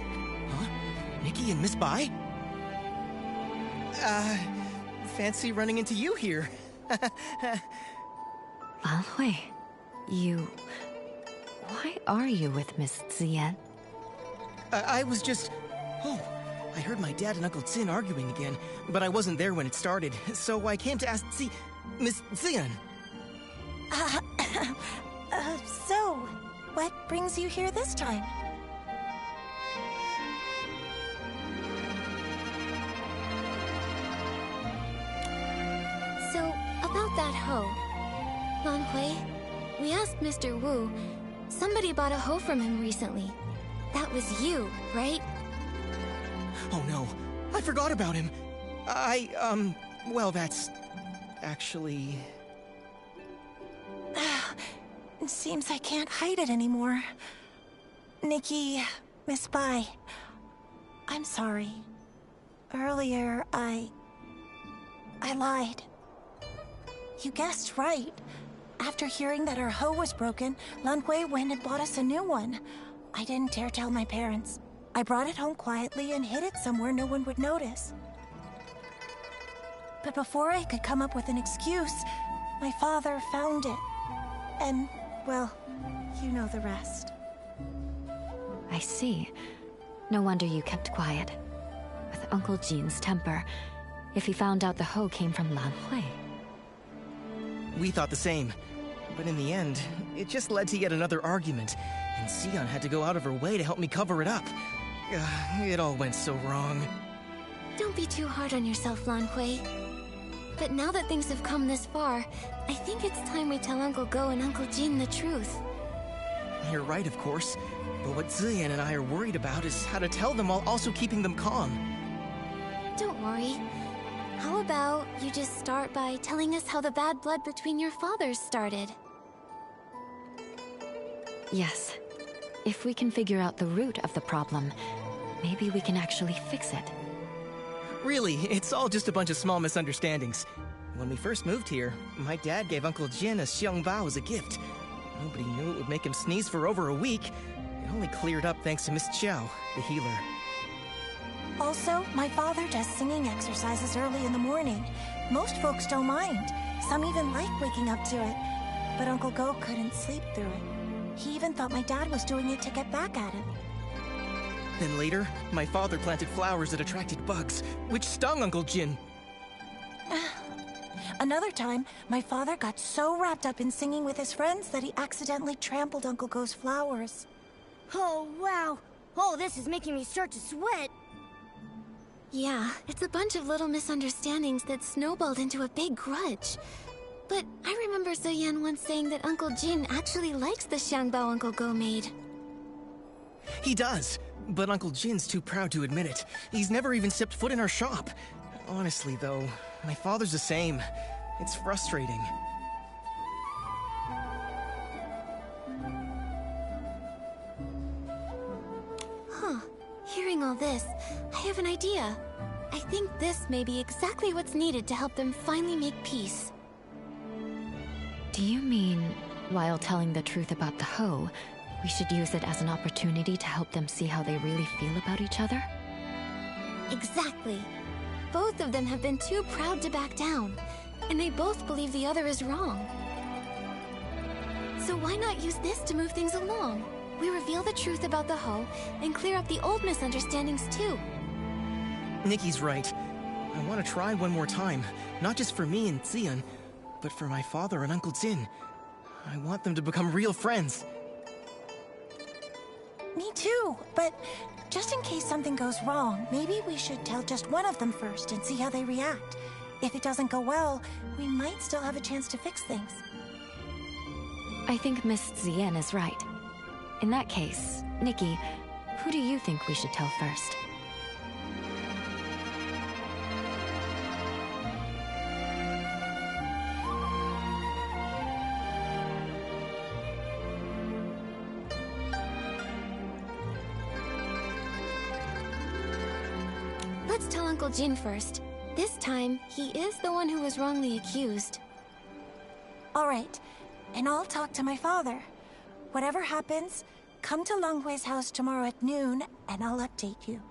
Huh? Nikki and Miss Bai? Fancy running into you here. Lanhui, you... Why are you with Miss Zian? I was just... Oh, I heard my dad and Uncle Zin arguing again, but I wasn't there when it started, so I came to ask Miss Zian. So, what brings you here this time? So, about that hoe. Lanhui, we asked Mr. Wu. Somebody bought a hoe from him recently. That was you, right? Oh no, I forgot about him. Well, that's... actually... It seems I can't hide it anymore. Nikki, Miss Bai, I'm sorry. Earlier, I lied. You guessed right. After hearing that our hoe was broken, Lanhui went and bought us a new one. I didn't dare tell my parents. I brought it home quietly and hid it somewhere no one would notice. But before I could come up with an excuse, my father found it. And, well, you know the rest. I see. No wonder you kept quiet. With Uncle Jin's temper, if he found out the hoe came from Lanhui. We thought the same. But in the end, it just led to yet another argument, and Xian had to go out of her way to help me cover it up. It all went so wrong. Don't be too hard on yourself, Lanhui. But now that things have come this far, I think it's time we tell Uncle Go and Uncle Jin the truth. You're right, of course. But what Zian and I are worried about is how to tell them while also keeping them calm. Don't worry. How about you just start by telling us how the bad blood between your fathers started? Yes. If we can figure out the root of the problem, maybe we can actually fix it. Really, it's all just a bunch of small misunderstandings. When we first moved here, my dad gave Uncle Jin a xiangbao as a gift. Nobody knew it would make him sneeze for over a week. It only cleared up thanks to Miss Qiao, the healer. Also, my father does singing exercises early in the morning. Most folks don't mind. Some even like waking up to it. But Uncle Go couldn't sleep through it. He even thought my dad was doing it to get back at him. Then later, my father planted flowers that attracted bugs, which stung Uncle Jin. Another time, my father got so wrapped up in singing with his friends that he accidentally trampled Uncle Go's flowers. Oh, wow. Oh, this is making me start to sweat. Yeah, it's a bunch of little misunderstandings that snowballed into a big grudge. But I remember Ziyan once saying that Uncle Jin actually likes the xiangbao Uncle Go made. He does, but Uncle Jin's too proud to admit it. He's never even stepped foot in our shop. Honestly, though, my father's the same. It's frustrating. Huh. Hearing all this, I have an idea. I think this may be exactly what's needed to help them finally make peace. Do you mean, while telling the truth about the hoe, we should use it as an opportunity to help them see how they really feel about each other? Exactly. Both of them have been too proud to back down, and they both believe the other is wrong. So why not use this to move things along? We reveal the truth about the hoe and clear up the old misunderstandings too. Nikki's right. I want to try one more time, not just for me and Xian, but for my father and Uncle Jin. I want them to become real friends. Me too, but just in case something goes wrong, maybe we should tell just one of them first and see how they react. If it doesn't go well, we might still have a chance to fix things. I think Miss Zian is right. In that case, Nikki, who do you think we should tell first? Let's tell Uncle Jin first. This time, he is the one who was wrongly accused. All right, and I'll talk to my father. Whatever happens, Come to Longwei's house tomorrow at noon, and I'll update you.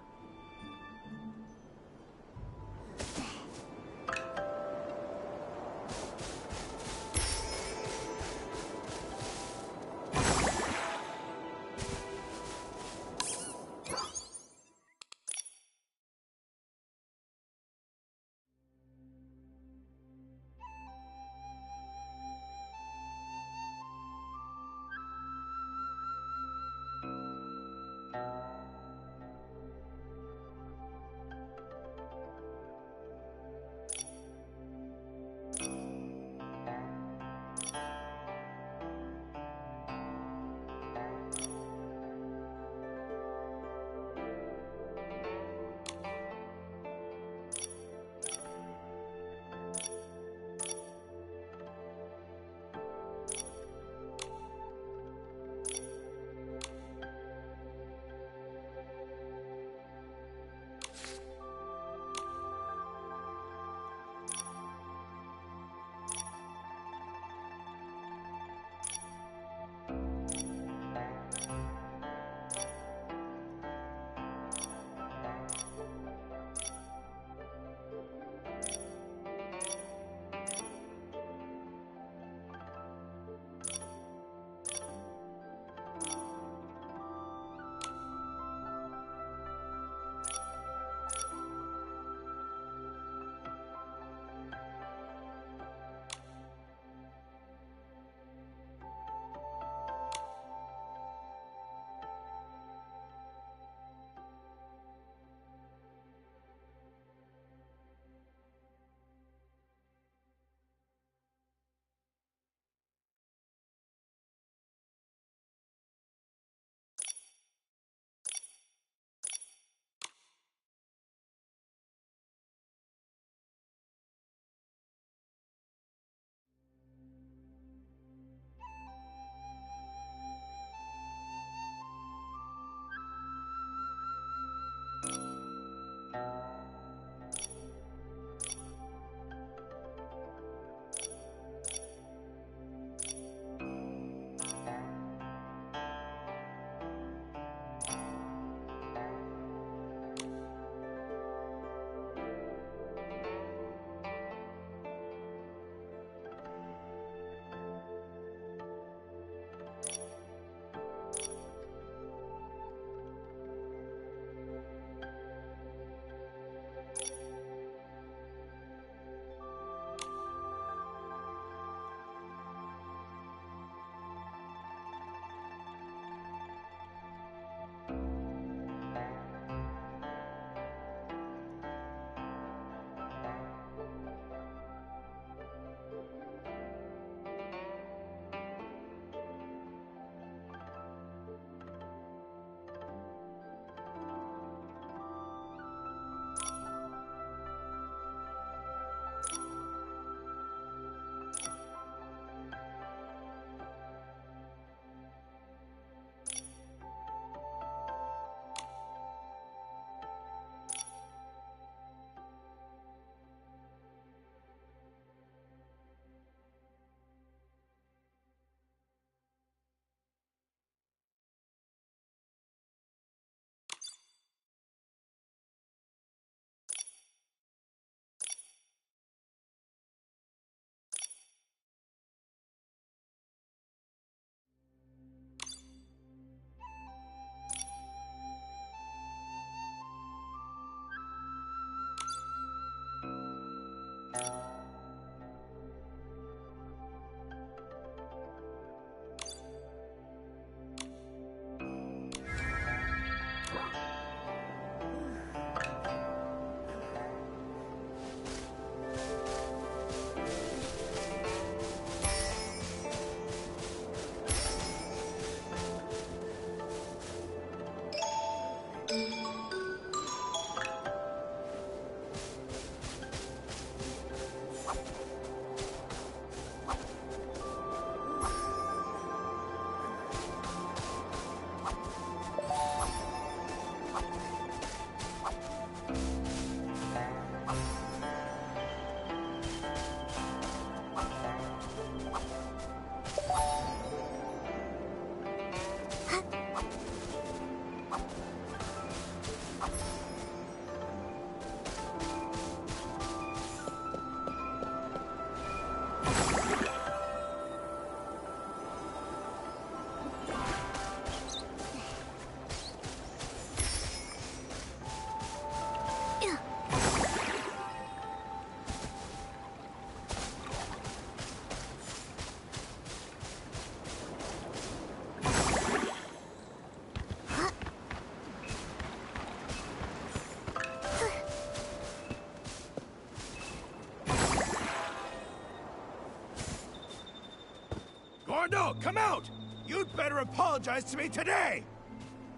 Gordo, come out! You'd better apologize to me today!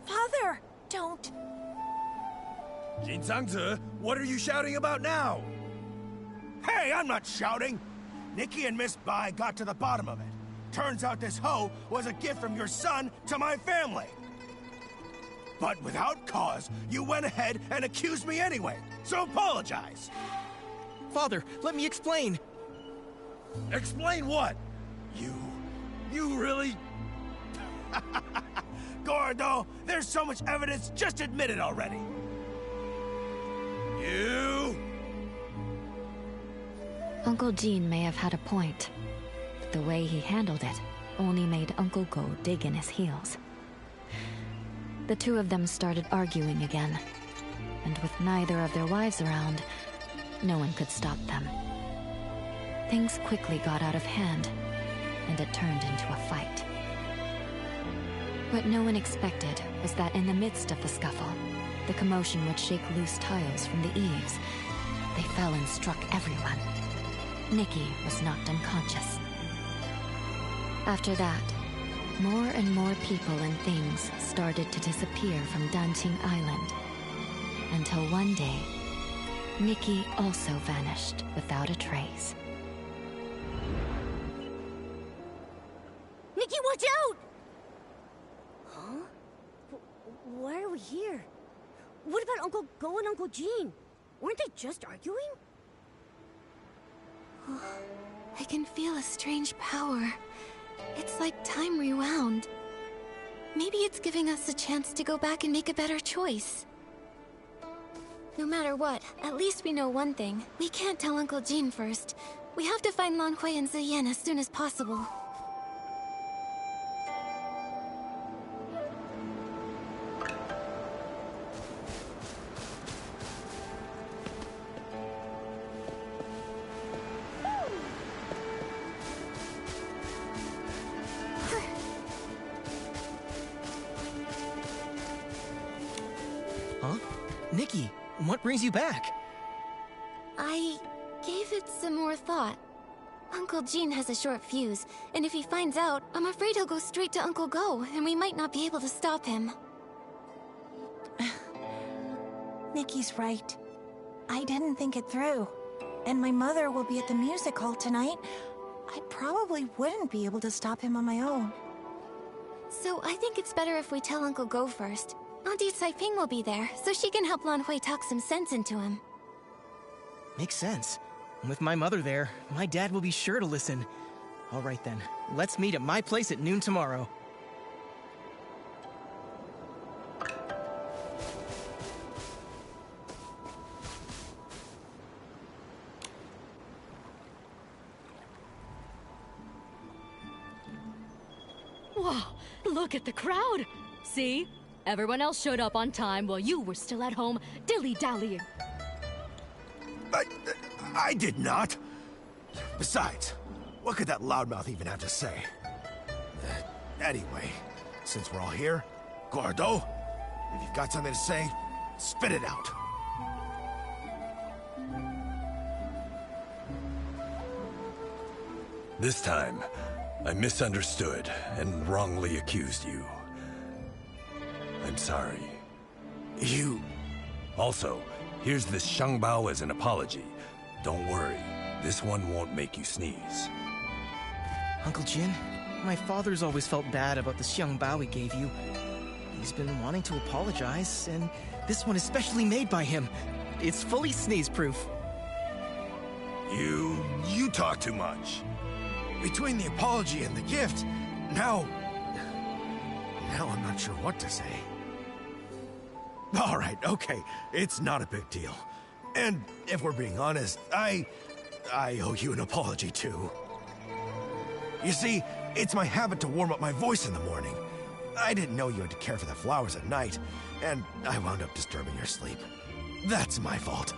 Father, don't. Jin Sangzi, what are you shouting about now? Hey, I'm not shouting! Nikki and Miss Bai got to the bottom of it. Turns out this hoe was a gift from your son to my family. But without cause, you went ahead and accused me anyway, so apologize! Father, let me explain. Explain what? You really... Gordo, there's so much evidence, just admit it already! You... Uncle Jean may have had a point, but the way he handled it only made Uncle Go dig in his heels. The two of them started arguing again, and with neither of their wives around, no one could stop them. Things quickly got out of hand, and it turned into a fight. What no one expected was that in the midst of the scuffle, the commotion would shake loose tiles from the eaves. They fell and struck everyone. Nikki was knocked unconscious. After that, more and more people and things started to disappear from Danqing Island. Until one day, Nikki also vanished without a trace. Nikki, watch out! Huh? Why are we here? What about Uncle Go and Uncle Jean? Weren't they just arguing? I can feel a strange power. It's like time rewound. Maybe it's giving us a chance to go back and make a better choice. No matter what, at least we know one thing. We can't tell Uncle Jean first. We have to find Lan Hui and Ziyan as soon as possible. Huh? Nikki, what brings you back? I gave it some more thought. Uncle Jean has a short fuse, and if he finds out, I'm afraid he'll go straight to Uncle Go, and we might not be able to stop him. Nikki's right. I didn't think it through. And my mother will be at the music hall tonight. I probably wouldn't be able to stop him on my own. So I think it's better if we tell Uncle Go first. Auntie Caiping will be there, so she can help Lan Hui talk some sense into him. Makes sense. With my mother there, my dad will be sure to listen. All right then, let's meet at my place at noon tomorrow. Whoa, look at the crowd! See? Everyone else showed up on time while you were still at home dilly-dallying. I did not. Besides, what could that loudmouth even have to say? Anyway, since we're all here, Gordo, if you've got something to say, spit it out. This time, I misunderstood and wrongly accused you. I'm sorry. You... Also, here's this Shangbao as an apology. Don't worry, this one won't make you sneeze. Uncle Jin, my father's always felt bad about the Xiangbao we gave you. He's been wanting to apologize, and this one is specially made by him. It's fully sneeze-proof. You talk too much. Between the apology and the gift, now I'm not sure what to say. All right, okay, it's not a big deal. And if we're being honest, I owe you an apology too. You see, it's my habit to warm up my voice in the morning. I didn't know you had to care for the flowers at night, and I wound up disturbing your sleep. That's my fault.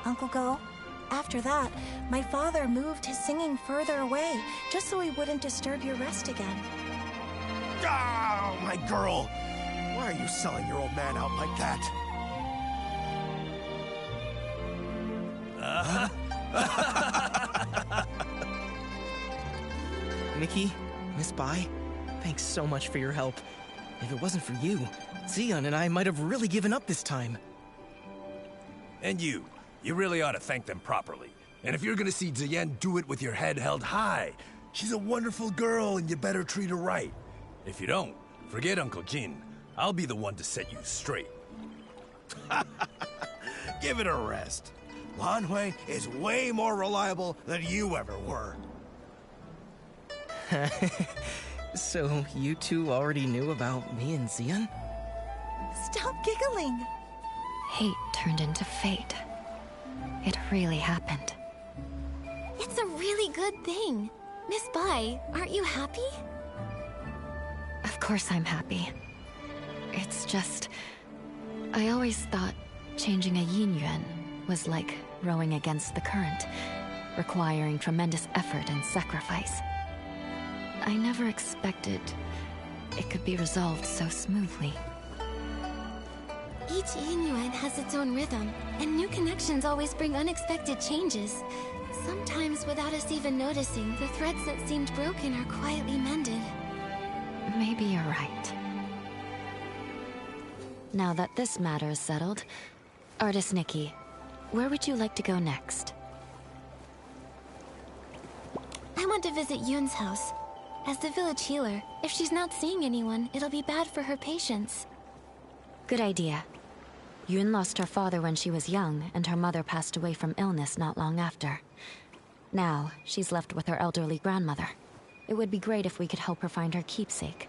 Uncle Go, after that, my father moved his singing further away, just so he wouldn't disturb your rest again. Oh, my girl! Why are you selling your old man out like that? Nikki, Miss Bai, thanks so much for your help. If it wasn't for you, Xion and I might have really given up this time. And you really ought to thank them properly. And if you're gonna see Ziyen, do it with your head held high. She's a wonderful girl, and you better treat her right. If you don't, forget Uncle Jin. I'll be the one to set you straight. Give it a rest. Lan Hui is way more reliable than you ever were. So, you two already knew about me and Xion? Stop giggling. Hate turned into fate. It really happened. It's a really good thing. Miss Bai, aren't you happy? Of course I'm happy. It's just... I always thought changing a yin yuan was like rowing against the current, requiring tremendous effort and sacrifice. I never expected it could be resolved so smoothly. Each yin yuan has its own rhythm, and new connections always bring unexpected changes. Sometimes, without us even noticing, the threads that seemed broken are quietly mended. Maybe you're right. Now that this matter is settled, Artist Nikki, where would you like to go next? I want to visit Yoon's house. As the village healer, if she's not seeing anyone, it'll be bad for her patients. Good idea. Yoon lost her father when she was young, and her mother passed away from illness not long after. Now, she's left with her elderly grandmother. It would be great if we could help her find her keepsake.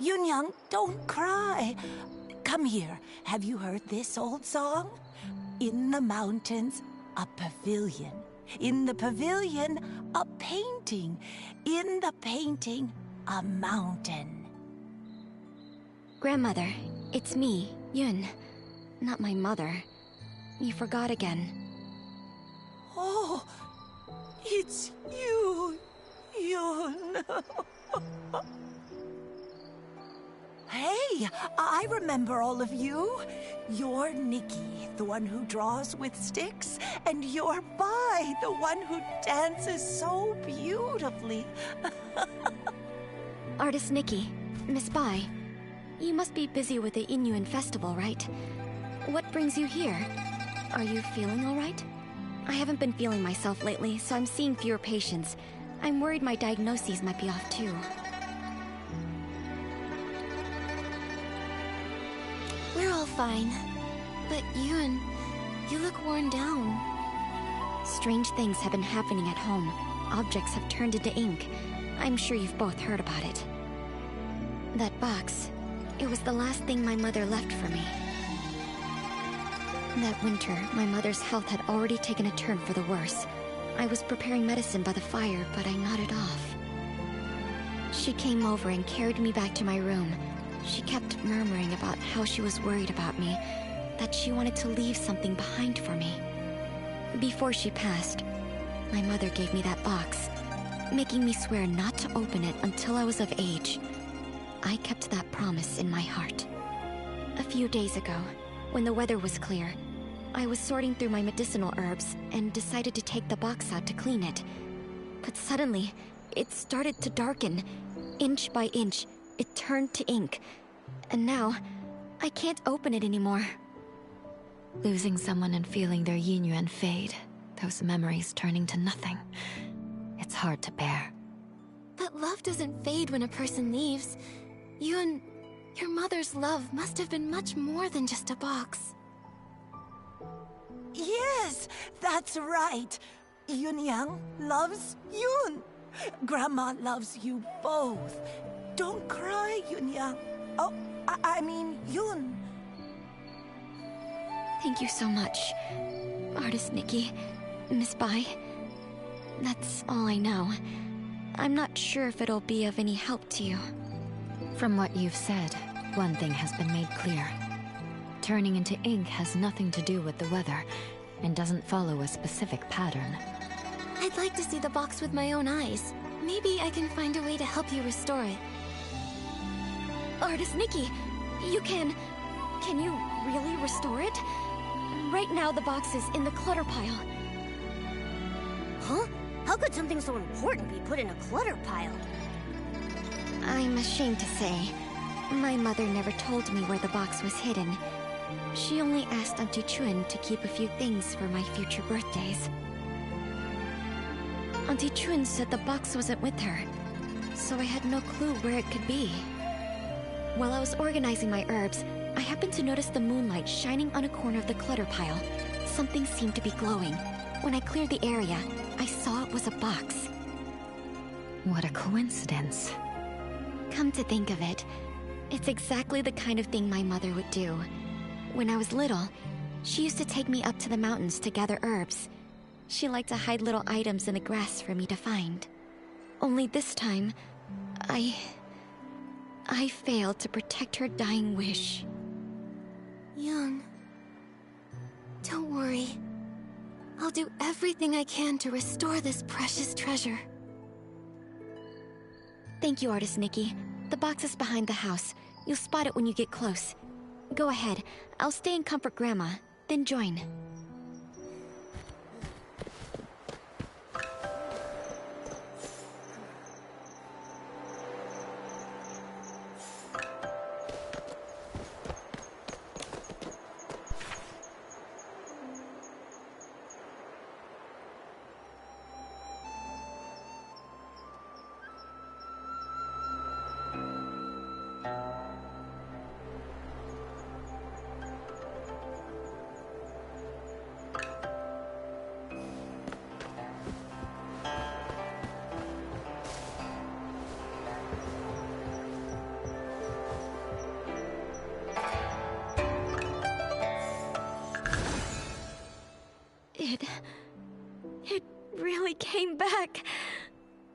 Yunyang, don't cry. Come here. Have you heard this old song? In the mountains, a pavilion. In the pavilion, a painting. In the painting, a mountain. Grandmother, it's me, Yun. Not my mother. You forgot again. Oh, it's you, Yun. Hey, I remember all of you. You're Nikki, the one who draws with sticks, and you're Bai, the one who dances so beautifully. Artist Nikki, Miss Bai, you must be busy with the Inuan festival, right? What brings you here? Are you feeling all right? I haven't been feeling myself lately, so I'm seeing fewer patients. I'm worried my diagnoses might be off too. We're all fine. But Yun, you look worn down. Strange things have been happening at home. Objects have turned into ink. I'm sure you've both heard about it. That box, it was the last thing my mother left for me. That winter, my mother's health had already taken a turn for the worse. I was preparing medicine by the fire, but I nodded off. She came over and carried me back to my room. She kept murmuring about how she was worried about me, that she wanted to leave something behind for me. Before she passed, my mother gave me that box, making me swear not to open it until I was of age. I kept that promise in my heart. A few days ago, when the weather was clear, I was sorting through my medicinal herbs and decided to take the box out to clean it. But suddenly, it started to darken. Inch by inch, it turned to ink. And now, I can't open it anymore. Losing someone and feeling their yin yuan fade, those memories turning to nothing. It's hard to bear. But love doesn't fade when a person leaves. Yun, your mother's love must have been much more than just a box. Yes, that's right. Yunyang loves Yun. Grandma loves you both. Don't cry, Yunyang. Oh, I mean Yun. Thank you so much, Artist Nikki, Miss Bai. That's all I know. I'm not sure if it'll be of any help to you. From what you've said, one thing has been made clear. Turning into ink has nothing to do with the weather, and doesn't follow a specific pattern. I'd like to see the box with my own eyes. Maybe I can find a way to help you restore it. Artist Nikki, you can you really restore it? Right now the box is in the clutter pile. Huh? How could something so important be put in a clutter pile? I'm ashamed to say, my mother never told me where the box was hidden. She only asked Auntie Chun to keep a few things for my future birthdays. Auntie Chun said the box wasn't with her, so I had no clue where it could be. While I was organizing my herbs, I happened to notice the moonlight shining on a corner of the clutter pile. Something seemed to be glowing. When I cleared the area, I saw it was a box. What a coincidence. Come to think of it, it's exactly the kind of thing my mother would do. When I was little, she used to take me up to the mountains to gather herbs. She liked to hide little items in the grass for me to find. Only this time, I failed to protect her dying wish. Young, don't worry. I'll do everything I can to restore this precious treasure. Thank you, Artist Nikki. The box is behind the house. You'll spot it when you get close. Go ahead. I'll stay and comfort Grandma, then join.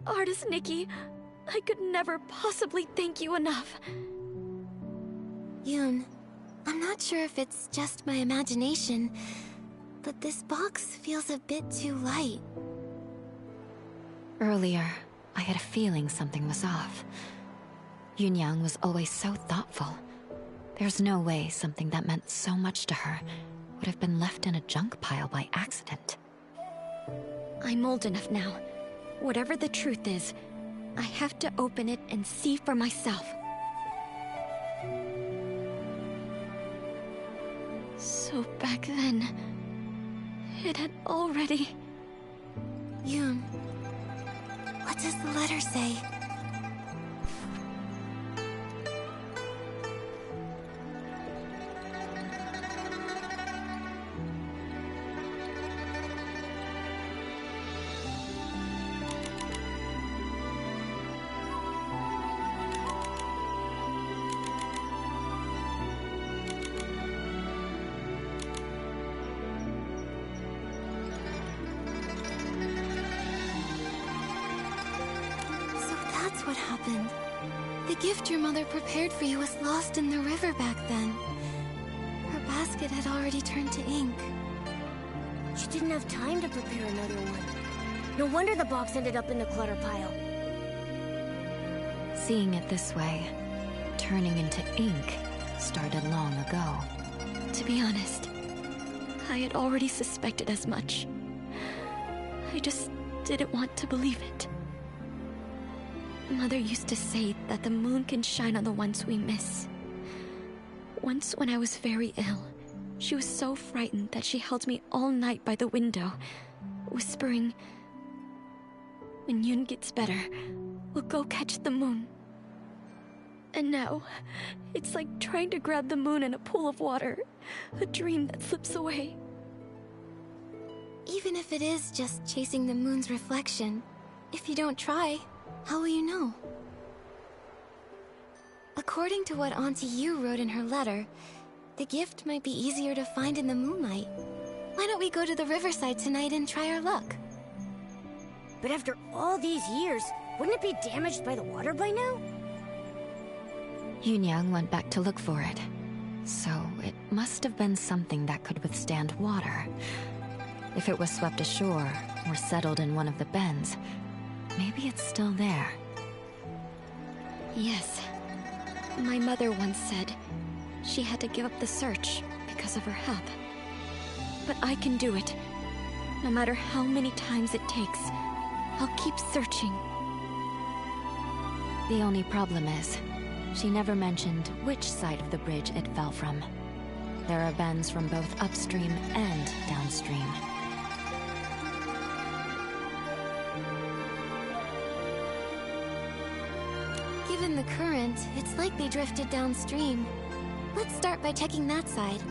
Artist Nikki, I could never possibly thank you enough. Yoon, I'm not sure if it's just my imagination, but this box feels a bit too light. Earlier, I had a feeling something was off. Yunyang was always so thoughtful. There's no way something that meant so much to her would have been left in a junk pile by accident. I'm old enough now. Whatever the truth is, I have to open it and see for myself. So back then, it had already... Yoon, what does the letter say? What happened? The gift your mother prepared for you was lost in the river back then. Her basket had already turned to ink. She didn't have time to prepare another one. No wonder the box ended up in the clutter pile. Seeing it this way, turning into ink, started long ago. To be honest, I had already suspected as much. I just didn't want to believe it. Mother used to say that the moon can shine on the ones we miss. Once when I was very ill, she was so frightened that she held me all night by the window, whispering, "When Yoon gets better, we'll go catch the moon." And now, it's like trying to grab the moon in a pool of water, a dream that slips away. Even if it is just chasing the moon's reflection, if you don't try, how will you know? According to what Auntie Yu wrote in her letter, the gift might be easier to find in the moonlight. Why don't we go to the riverside tonight and try our luck? But after all these years, wouldn't it be damaged by the water by now? Yunyang went back to look for it. So it must have been something that could withstand water. If it was swept ashore or settled in one of the bends, maybe it's still there. Yes. My mother once said she had to give up the search because of her health. But I can do it. No matter how many times it takes, I'll keep searching. The only problem is, she never mentioned which side of the bridge it fell from. There are bends from both upstream and downstream. Given the current, it's likely drifted downstream. Let's start by checking that side.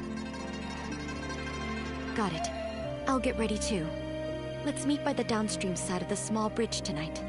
Got it. I'll get ready too. Let's meet by the downstream side of the small bridge tonight.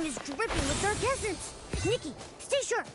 This is dripping with dark essence. Nikki, stay sharp.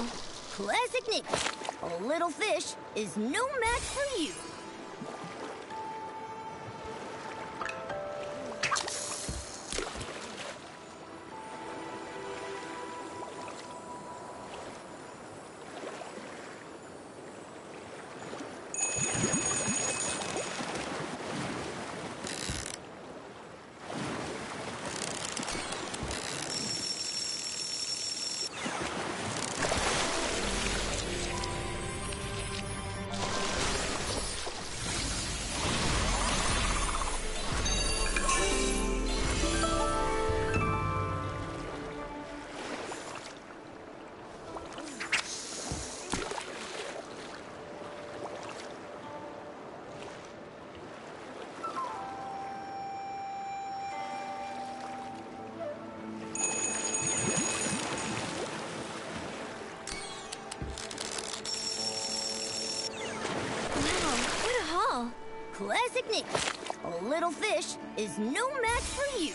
Wow. Classic Nikki. A little fish is no match for you. Classic Nikki. A little fish is no match for you.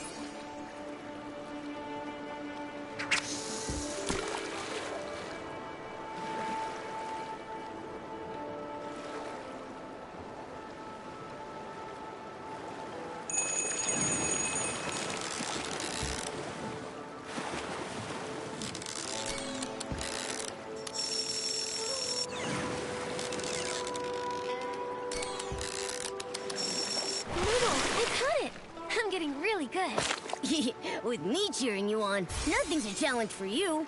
Really good. With me cheering you on, nothing's a challenge for you.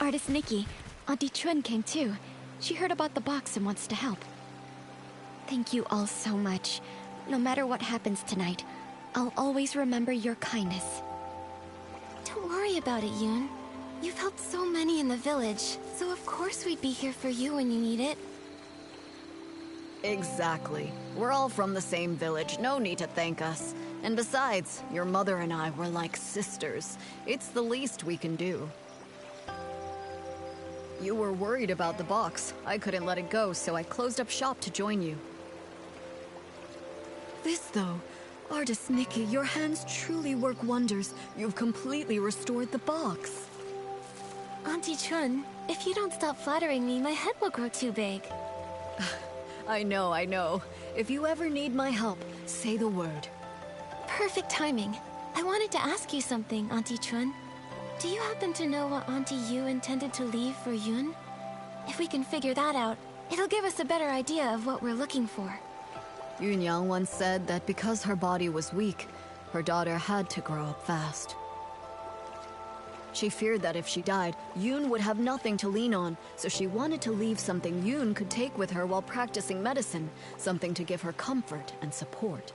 Artist Nikki, Auntie Chun came too. She heard about the box and wants to help. Thank you all so much. No matter what happens tonight, I'll always remember your kindness. Don't worry about it, Yoon. You've helped so many in the village, so of course we'd be here for you when you need it. Exactly. We're all from the same village, no need to thank us. And besides, your mother and I were like sisters. It's the least we can do. You were worried about the box. I couldn't let it go, so I closed up shop to join you. This, though, Artist Nikki, your hands truly work wonders. You've completely restored the box. Auntie Chun, if you don't stop flattering me, my head will grow too big. I know. If you ever need my help, say the word. Perfect timing. I wanted to ask you something, Auntie Chun. Do you happen to know what Auntie Yu intended to leave for Yoon? If we can figure that out, it'll give us a better idea of what we're looking for. Yoon Yang once said that because her body was weak, her daughter had to grow up fast. She feared that if she died, Yoon would have nothing to lean on, so she wanted to leave something Yoon could take with her while practicing medicine, something to give her comfort and support.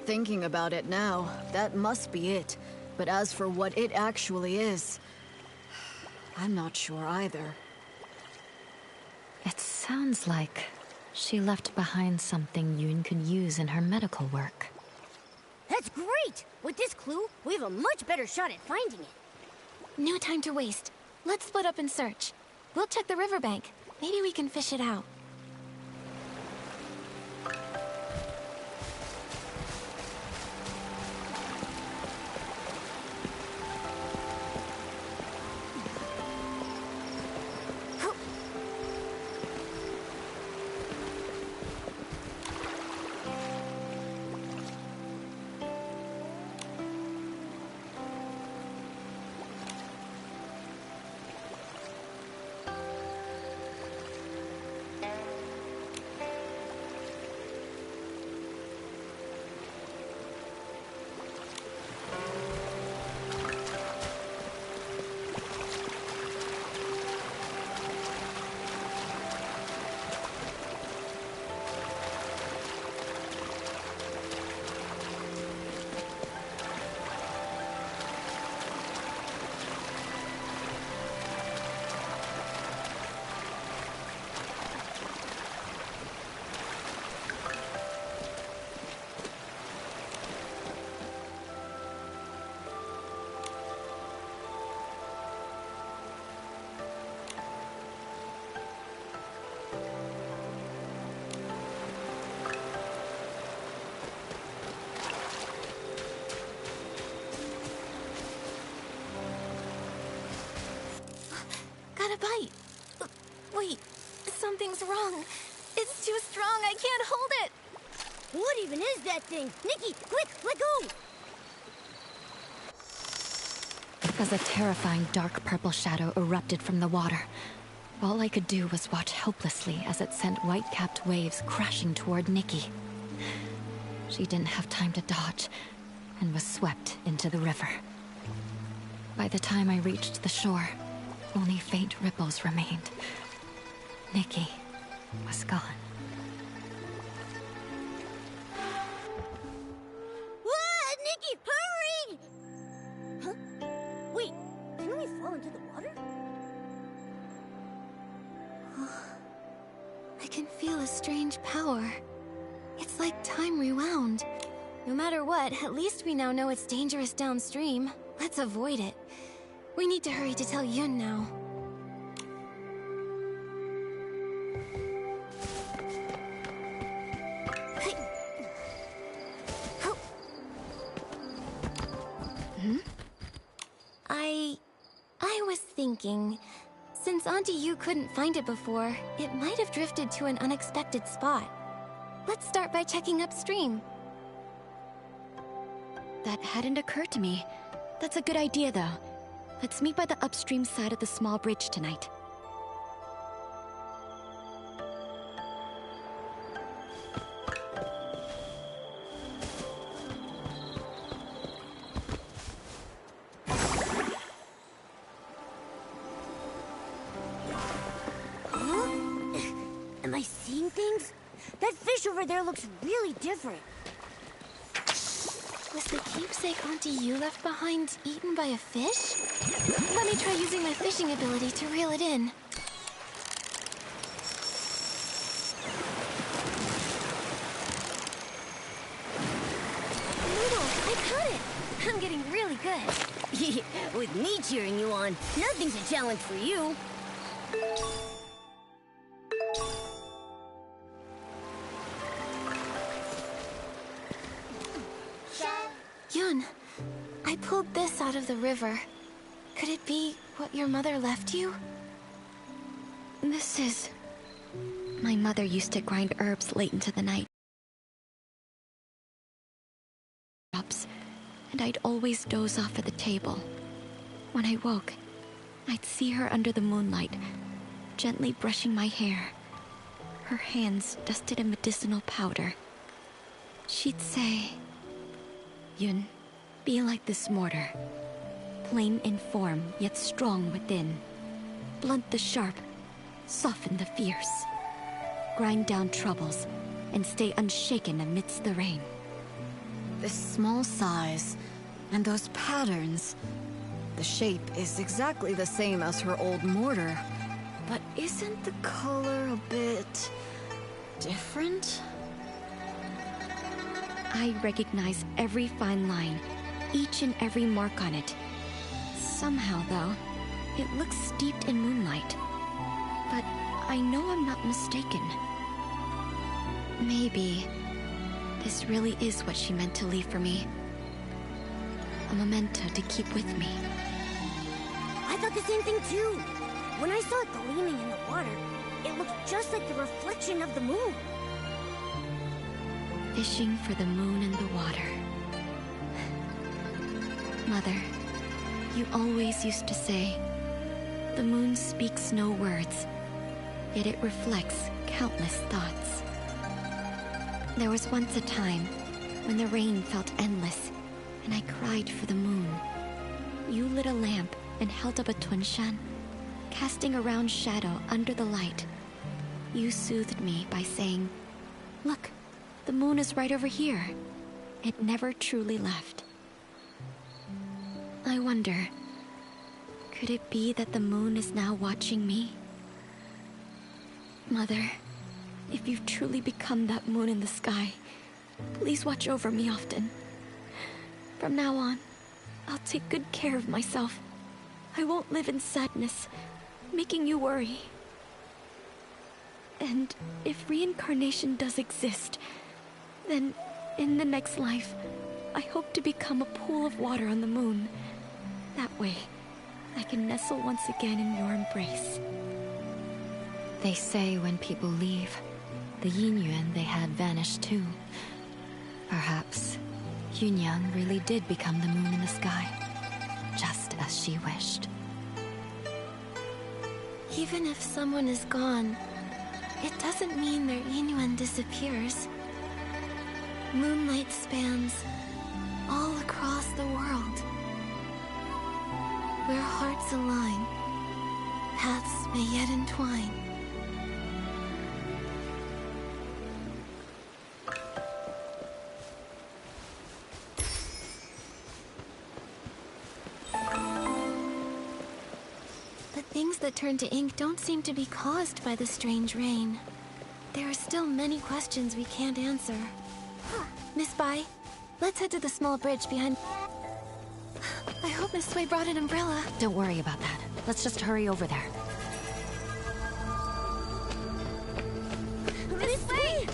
Thinking about it now, that must be it. But as for what it actually is, I'm not sure either. It sounds like she left behind something Yoon could use in her medical work. That's great! With this clue, we have a much better shot at finding it. No time to waste. Let's split up and search. We'll check the riverbank. Maybe we can fish it out. Got a bite. Wait, something's wrong. It's too strong, I can't hold it. What even is that thing? Nikki, quick, let go! As a terrifying dark purple shadow erupted from the water, all I could do was watch helplessly as it sent white-capped waves crashing toward Nikki. She didn't have time to dodge, and was swept into the river. By the time I reached the shore, only faint ripples remained. Nikki was gone. Nikki, hurry! Huh? Wait, didn't we fall into the water? I can feel a strange power. It's like time rewound. No matter what, at least we now know it's dangerous downstream. Let's avoid it. We need to hurry to tell Yun now. I was thinking, since Auntie Yu couldn't find it before, it might have drifted to an unexpected spot. Let's start by checking upstream. That hadn't occurred to me. That's a good idea, though. Let's meet by the upstream side of the small bridge tonight. Am I seeing things? That fish over there looks really different. Was the keepsake Auntie Yu left behind eaten by a fish? Let me try using my fishing ability to reel it in. Noodle, I caught it! I'm getting really good. With me cheering you on, nothing's a challenge for you. Yun, I pulled this out of the river. Could it be what your mother left you? This is... My mother used to grind herbs late into the night. And I'd always doze off at the table. When I woke, I'd see her under the moonlight, gently brushing my hair, her hands dusted in medicinal powder. She'd say, "Yun, be like this mortar, plain in form yet strong within. Blunt the sharp, soften the fierce. Grind down troubles and stay unshaken amidst the rain." This small size and those patterns. The shape is exactly the same as her old mortar. But isn't the color a bit different? I recognize every fine line, each and every mark on it. Somehow, though, it looks steeped in moonlight. But I know I'm not mistaken. Maybe this really is what she meant to leave for me. A memento to keep with me. I thought the same thing too. When I saw it gleaming in the water, it looked just like the reflection of the moon. Fishing for the moon in the water. Mother, you always used to say, the moon speaks no words, yet it reflects countless thoughts. There was once a time when the rain felt endless, and I cried for the moon. You lit a lamp and held up a tunshan, casting a round shadow under the light. You soothed me by saying, "Look, the moon is right over here." It never truly left. I wonder, could it be that the moon is now watching me? Mother, if you've truly become that moon in the sky, please watch over me often. From now on, I'll take good care of myself. I won't live in sadness, making you worry. And if reincarnation does exist, then in the next life, I hope to become a pool of water on the moon. That way, I can nestle once again in your embrace. They say when people leave, the yin-yuan they had vanished too. Perhaps Yunyang really did become the moon in the sky, just as she wished. Even if someone is gone, it doesn't mean their yin-yuan disappears. Moonlight spans all across the world. Where hearts align, paths may yet entwine. The things that turn to ink don't seem to be caused by the strange rain. There are still many questions we can't answer. Miss Bai, Let's head to the small bridge behind... I hope Miss Sway brought an umbrella. Don't worry about that. Let's just hurry over there. This way!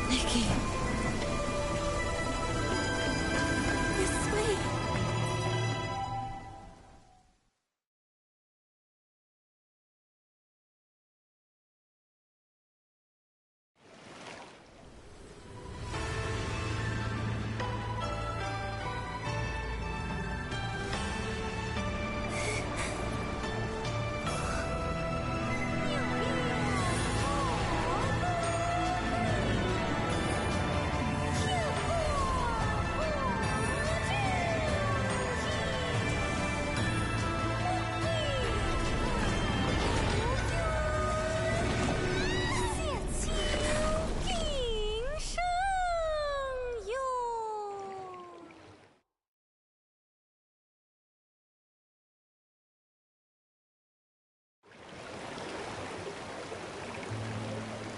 Nikki. Miss Sway.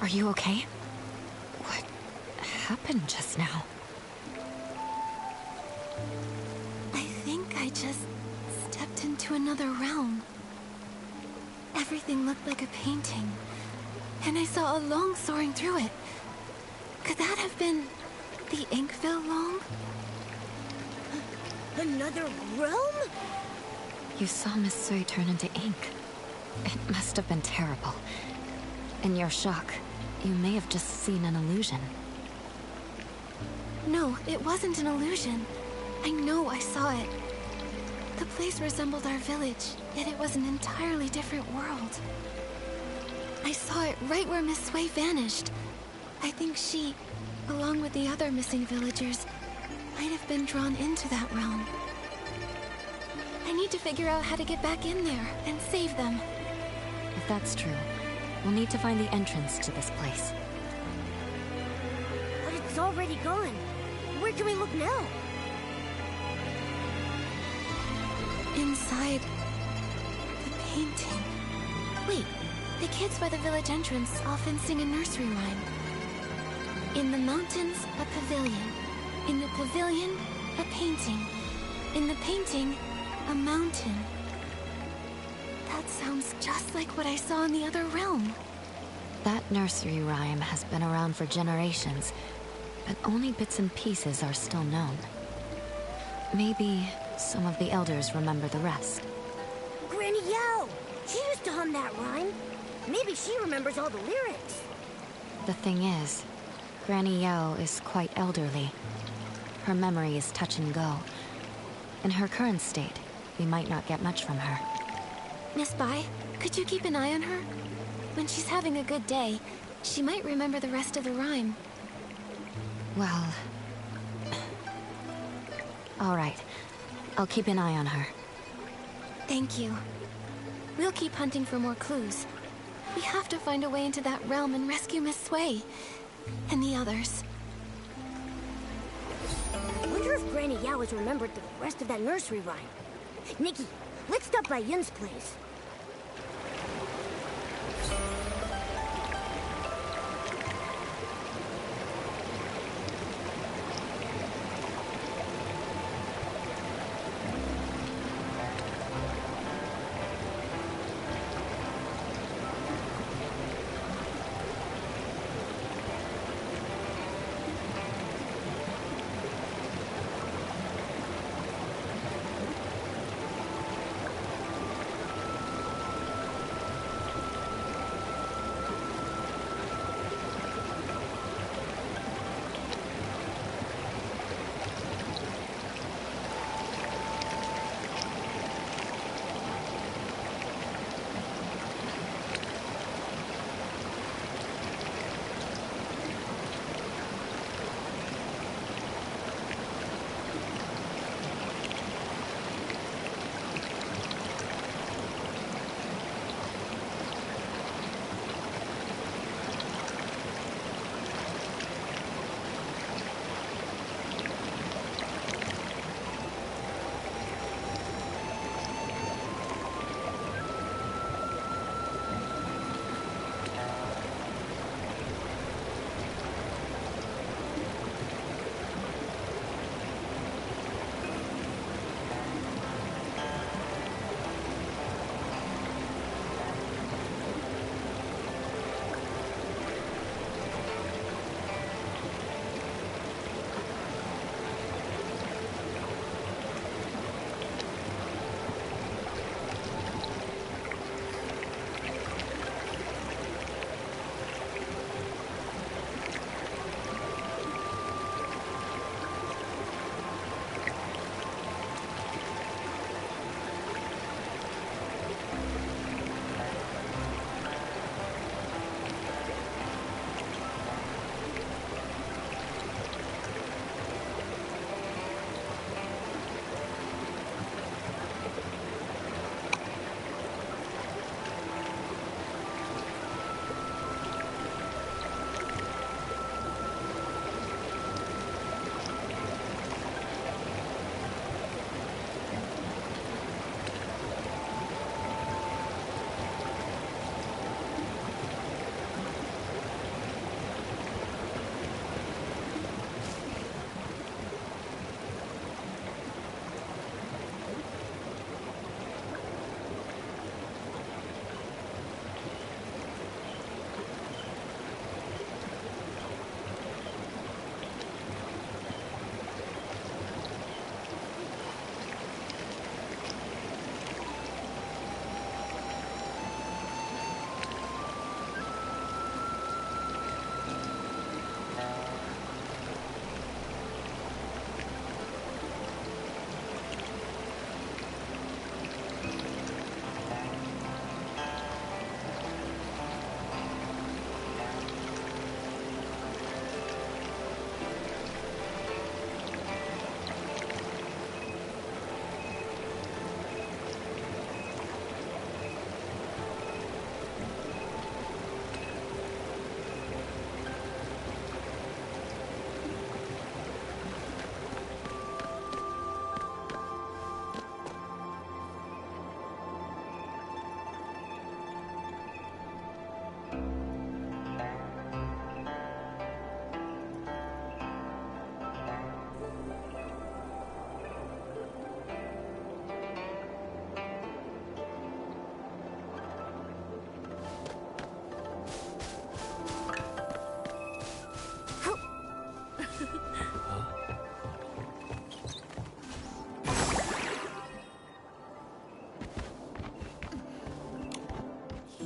Are you okay? What happened just now? I think I just stepped into another realm. Everything looked like a painting, and I saw a long soaring through it. Could that have been the Inkville Long? Another realm? You saw Miss Sui turn into ink. It must have been terrible. In your shock, you may have just seen an illusion. No, it wasn't an illusion. I know I saw it. The place resembled our village, yet it was an entirely different world. I saw it right where Miss Sway vanished. I think she, along with the other missing villagers, might have been drawn into that realm. I need to figure out how to get back in there and save them. If that's true, we'll need to find the entrance to this place. But it's already gone. Where can we look now? Inside the painting. Wait, the kids by the village entrance often sing a nursery rhyme. In the mountains, a pavilion. In the pavilion, a painting. In the painting, a mountain. That sounds just like what I saw in the other realm. That nursery rhyme has been around for generations, but only bits and pieces are still known. Maybe some of the elders remember the rest. Granny Yao! She used to hum that rhyme. Maybe she remembers all the lyrics. The thing is, Granny Yao is quite elderly. Her memory is touch and go. In her current state, we might not get much from her. Miss Bai, could you keep an eye on her? When she's having a good day, she might remember the rest of the rhyme. Well... all right. I'll keep an eye on her. Thank you. We'll keep hunting for more clues. We have to find a way into that realm and rescue Miss Sway. And the others. I wonder if Granny Yao has remembered the rest of that nursery rhyme. Nikki, let's stop by Yun's place.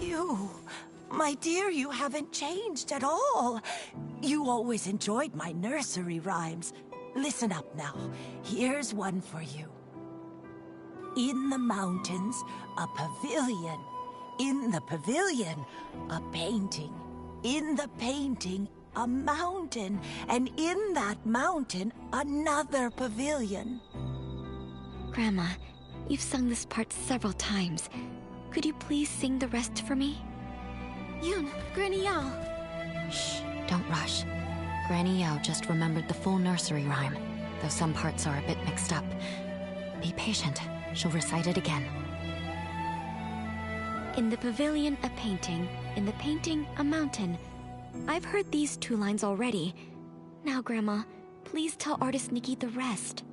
You, my dear, you haven't changed at all. You always enjoyed my nursery rhymes. Listen up now. Here's one for you. In the mountains, a pavilion. In the pavilion, a painting. In the painting, a mountain. And in that mountain, another pavilion. Grandma, you've sung this part several times. Could you please sing the rest for me? Yun, Granny Yao. Shh, don't rush. Granny Yao just remembered the full nursery rhyme, though some parts are a bit mixed up. Be patient. She'll recite it again. In the pavilion, a painting. In the painting, a mountain. I've heard these 2 lines already. Now, Grandma, please tell artist Nikki the rest.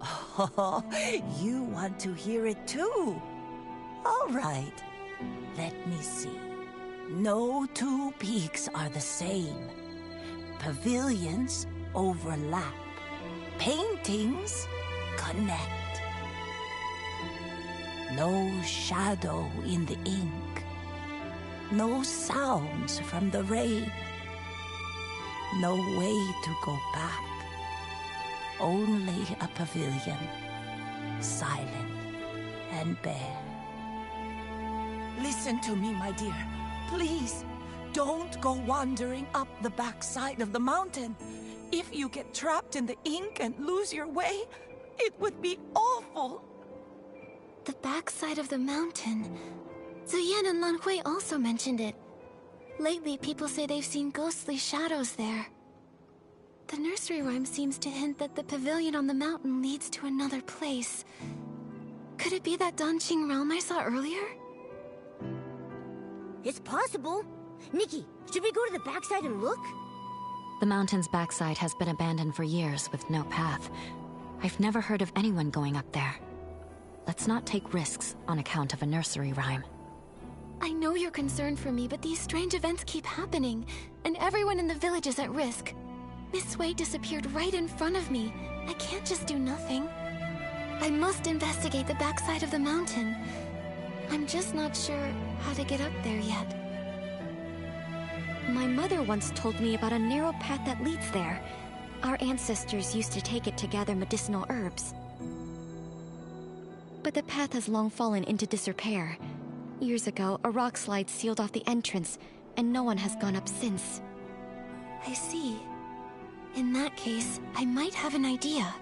Oh, you want to hear it too? All right. Let me see. No 2 peaks are the same. Pavilions overlap. Paintings connect. No shadow in the ink. No sounds from the rain. No way to go back. Only a pavilion, silent and bare. Listen to me, my dear. Please, don't go wandering up the backside of the mountain. If you get trapped in the ink and lose your way, it would be awful. The backside of the mountain. Zuyan and Lan Hui also mentioned it. Lately, people say they've seen ghostly shadows there. The nursery rhyme seems to hint that the pavilion on the mountain leads to another place. Could it be that Danqing realm I saw earlier? It's possible. Nikki, should we go to the backside and look? The mountain's backside has been abandoned for years with no path. I've never heard of anyone going up there. Let's not take risks on account of a nursery rhyme. I know you're concerned for me, but these strange events keep happening, and everyone in the village is at risk. Miss Wei disappeared right in front of me. I can't just do nothing. I must investigate the backside of the mountain. I'm just not sure how to get up there yet. My mother once told me about a narrow path that leads there. Our ancestors used to take it to gather medicinal herbs. But the path has long fallen into disrepair. Years ago, a rock slide sealed off the entrance, and no one has gone up since. I see. In that case, I might have an idea.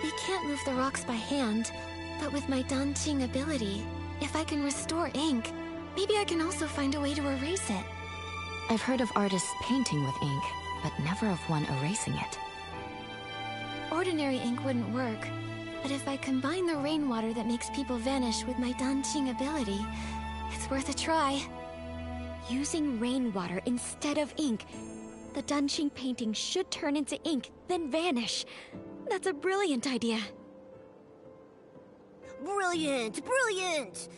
We can't move the rocks by hand, but with my Danqing ability, if I can restore ink, maybe I can also find a way to erase it. I've heard of artists painting with ink, but never of one erasing it. Ordinary ink wouldn't work, but if I combine the rainwater that makes people vanish with my Danqing ability, it's worth a try. Using rainwater instead of ink, the Danqing painting should turn into ink, then vanish. That's a brilliant idea. Brilliant, brilliant!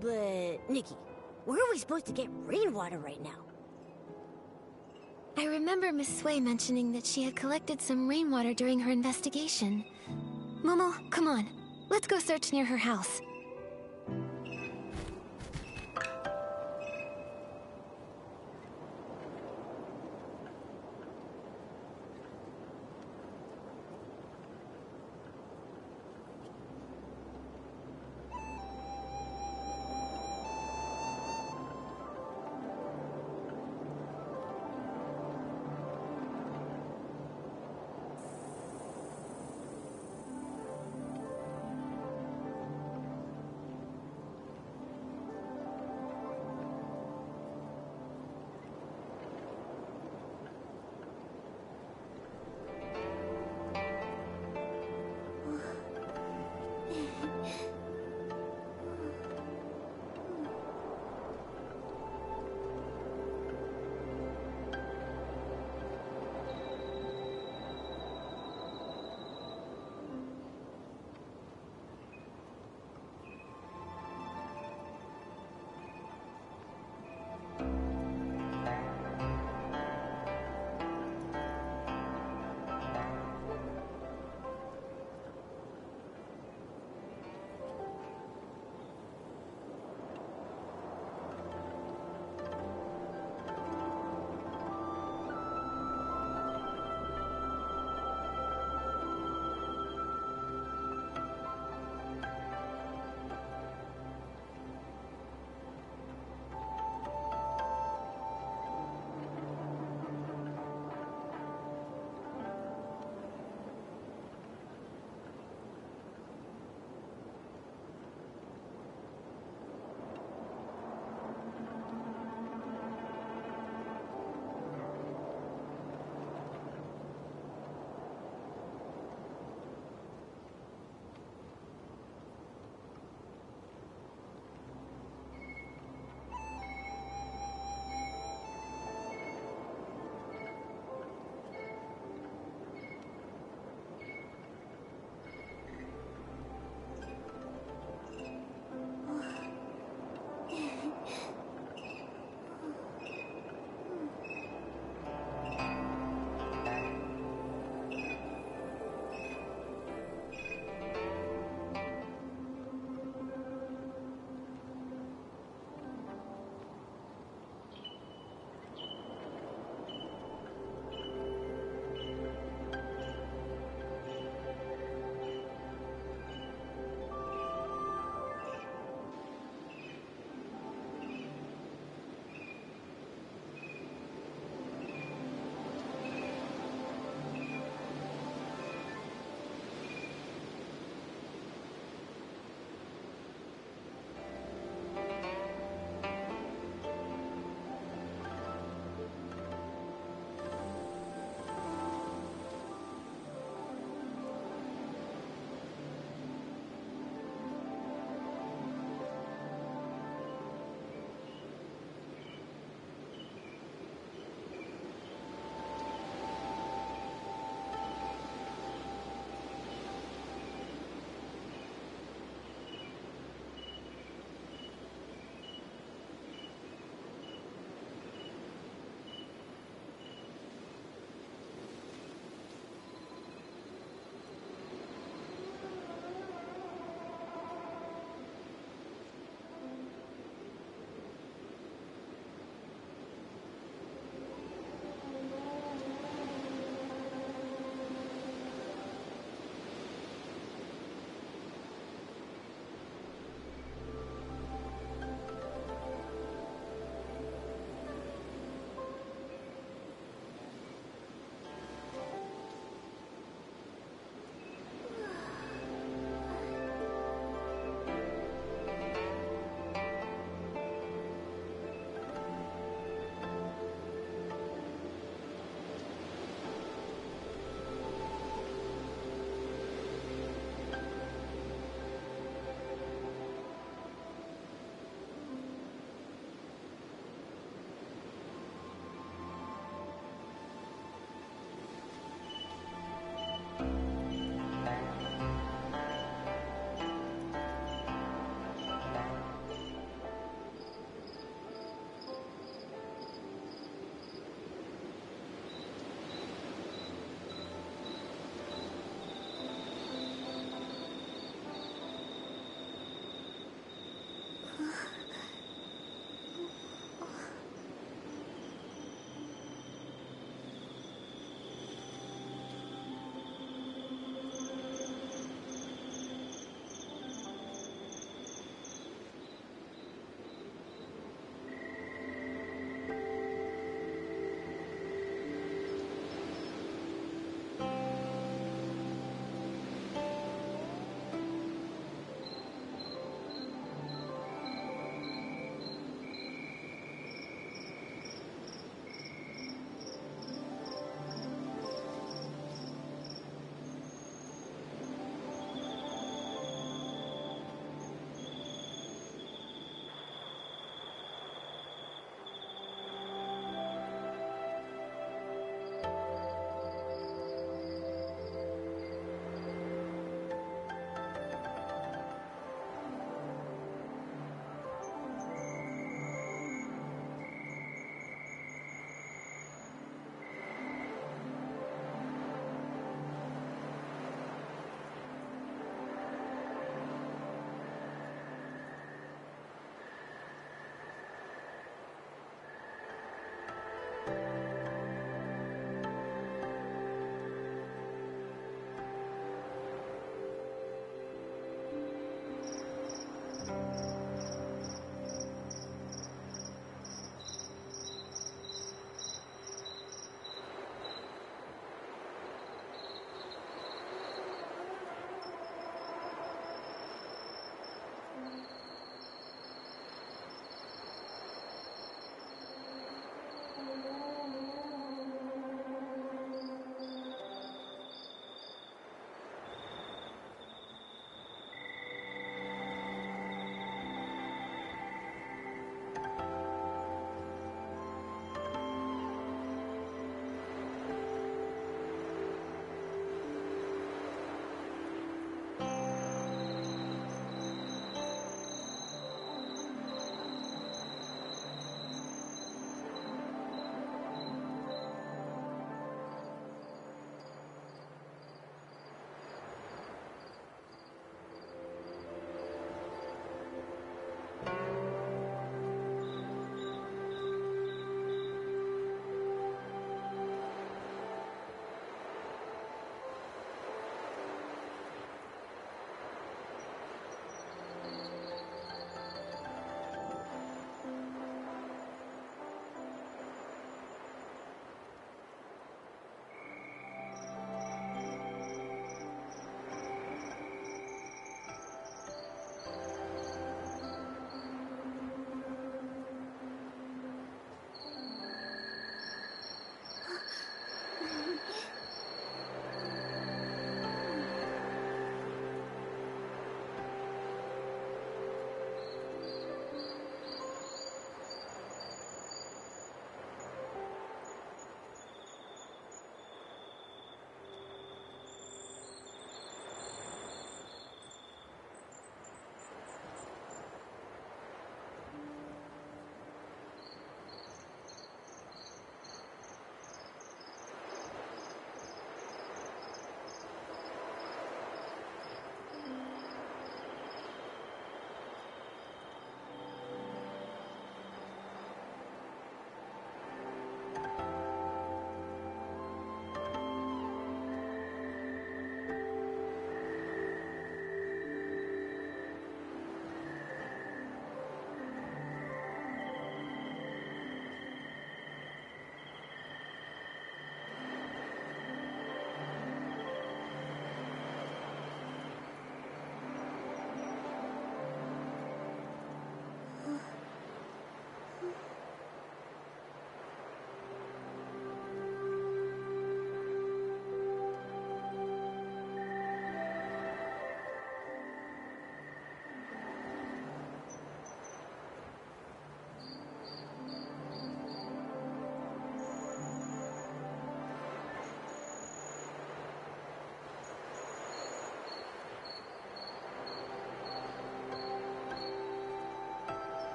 But, Nikki, where are we supposed to get rainwater right now? I remember Miss Sui mentioning that she had collected some rainwater during her investigation. Momo, come on. Let's go search near her house.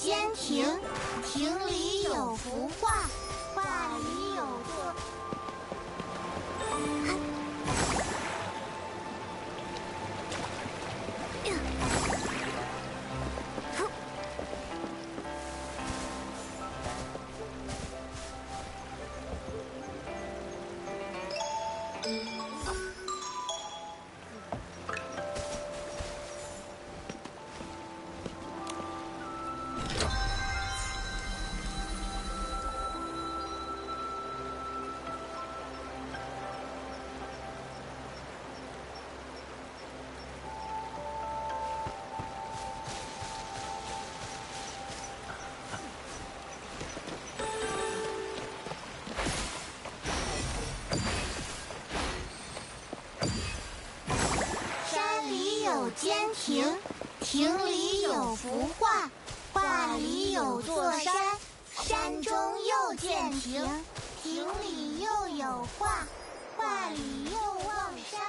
坚亭，亭里有幅画，画里有座。坚亭，亭里有幅画，画里有座山，山中又见亭，亭里又有画，画里又望山，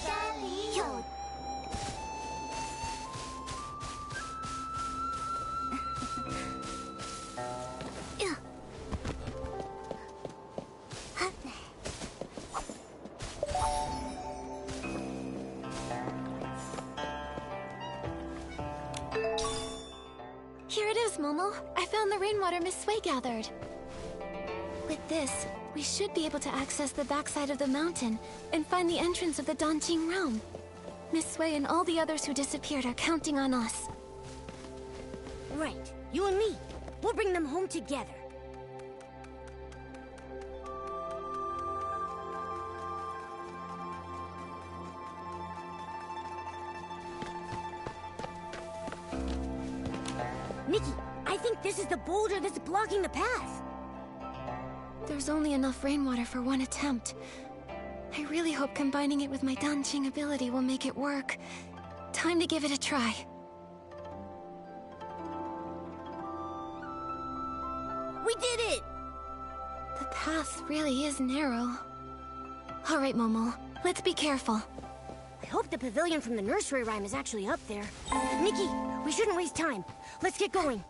山里有。Here it is, Momo. I found the rainwater Miss Sway gathered. With this, we should be able to access the backside of the mountain and find the entrance of the Danjing realm. Miss Sway and all the others who disappeared are counting on us. Right. You and me. We'll bring them home together. Nikki, I think this is the boulder that's blocking the path. There's only enough rainwater for one attempt. I really hope combining it with my Danjing ability will make it work. Time to give it a try. We did it! The path really is narrow. All right, Momo. Let's be careful. I hope the pavilion from the nursery rhyme is actually up there. Nikki, we shouldn't waste time. Let's get going.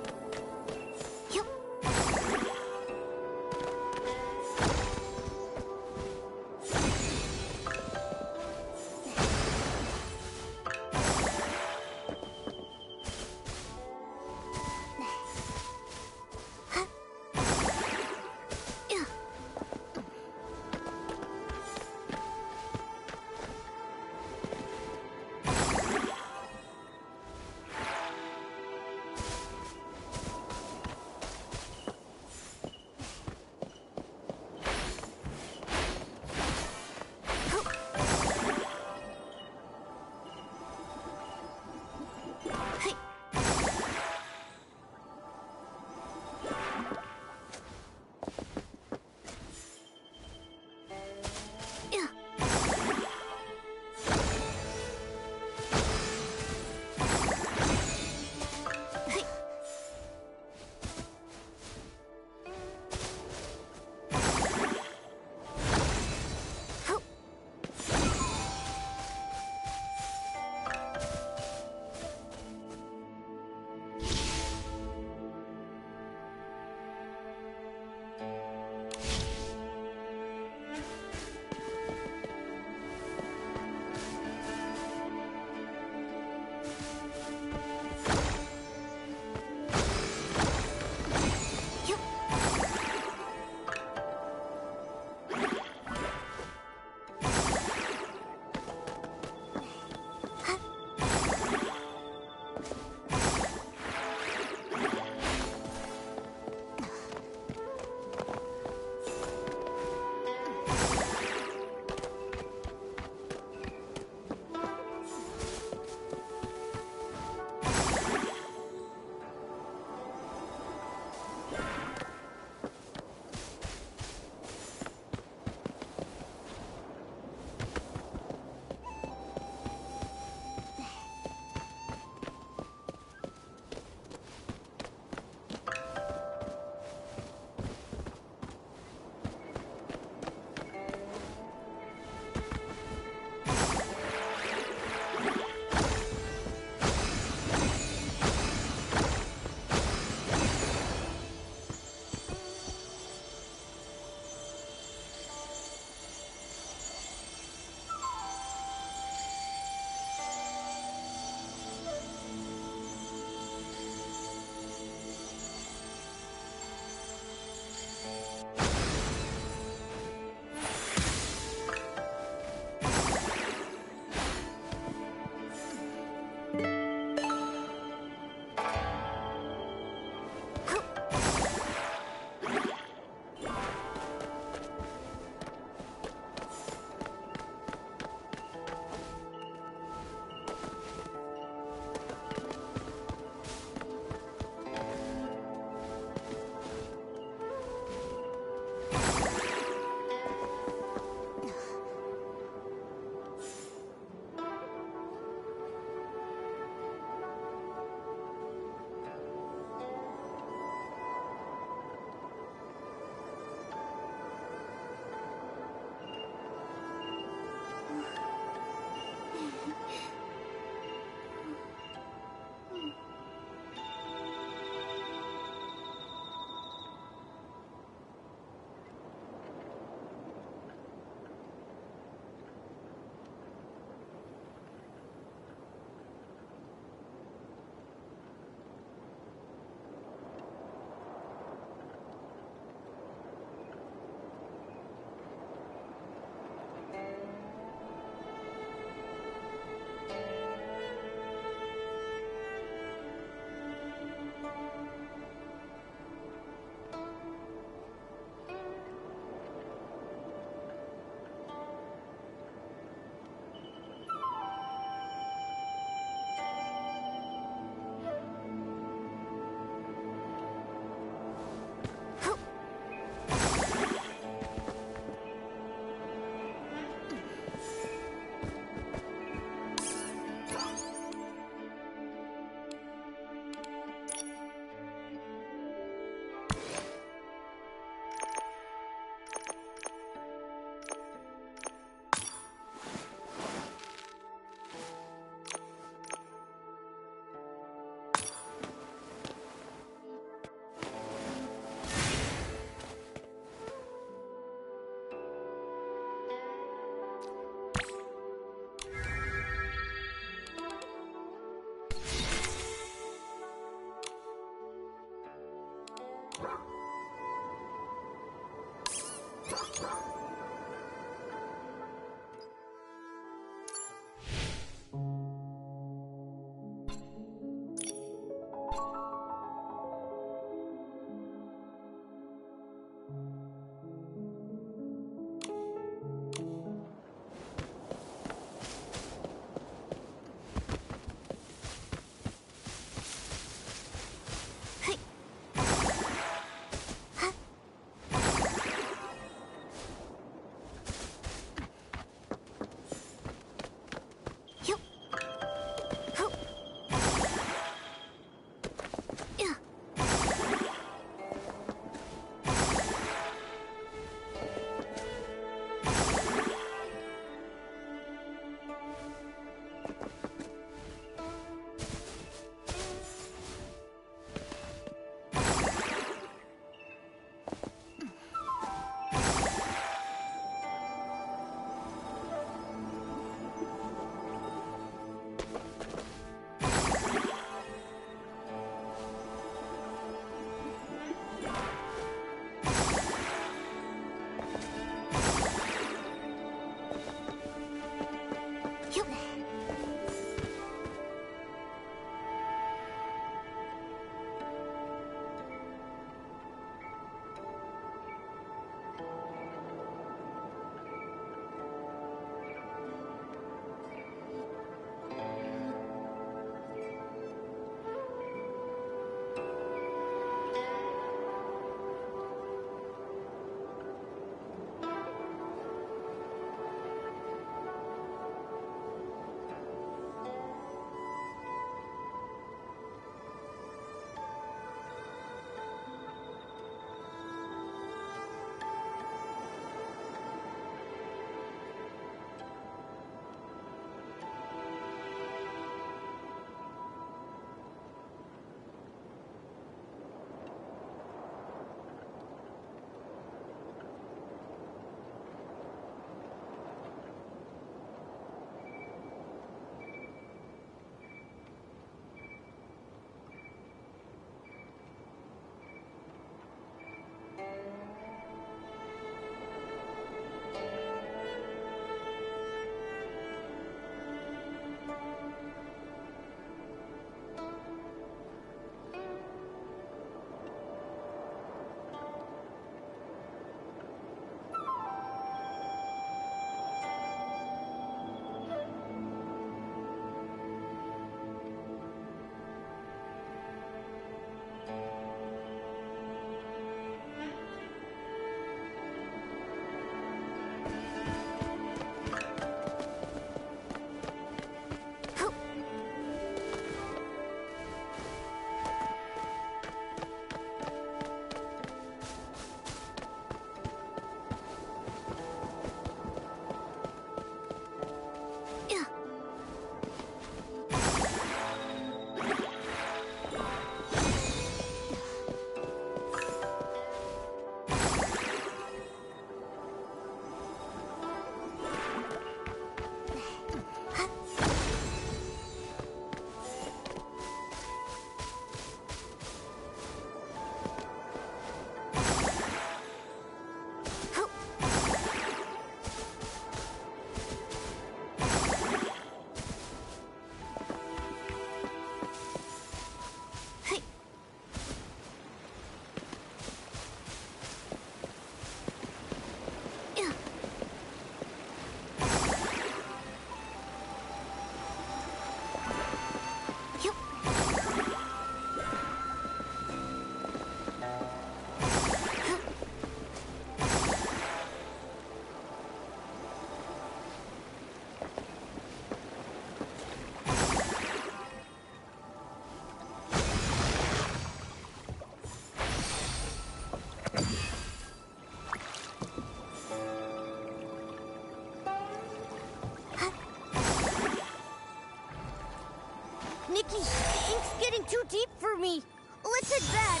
Nikki, the ink's getting too deep for me. Let's head back.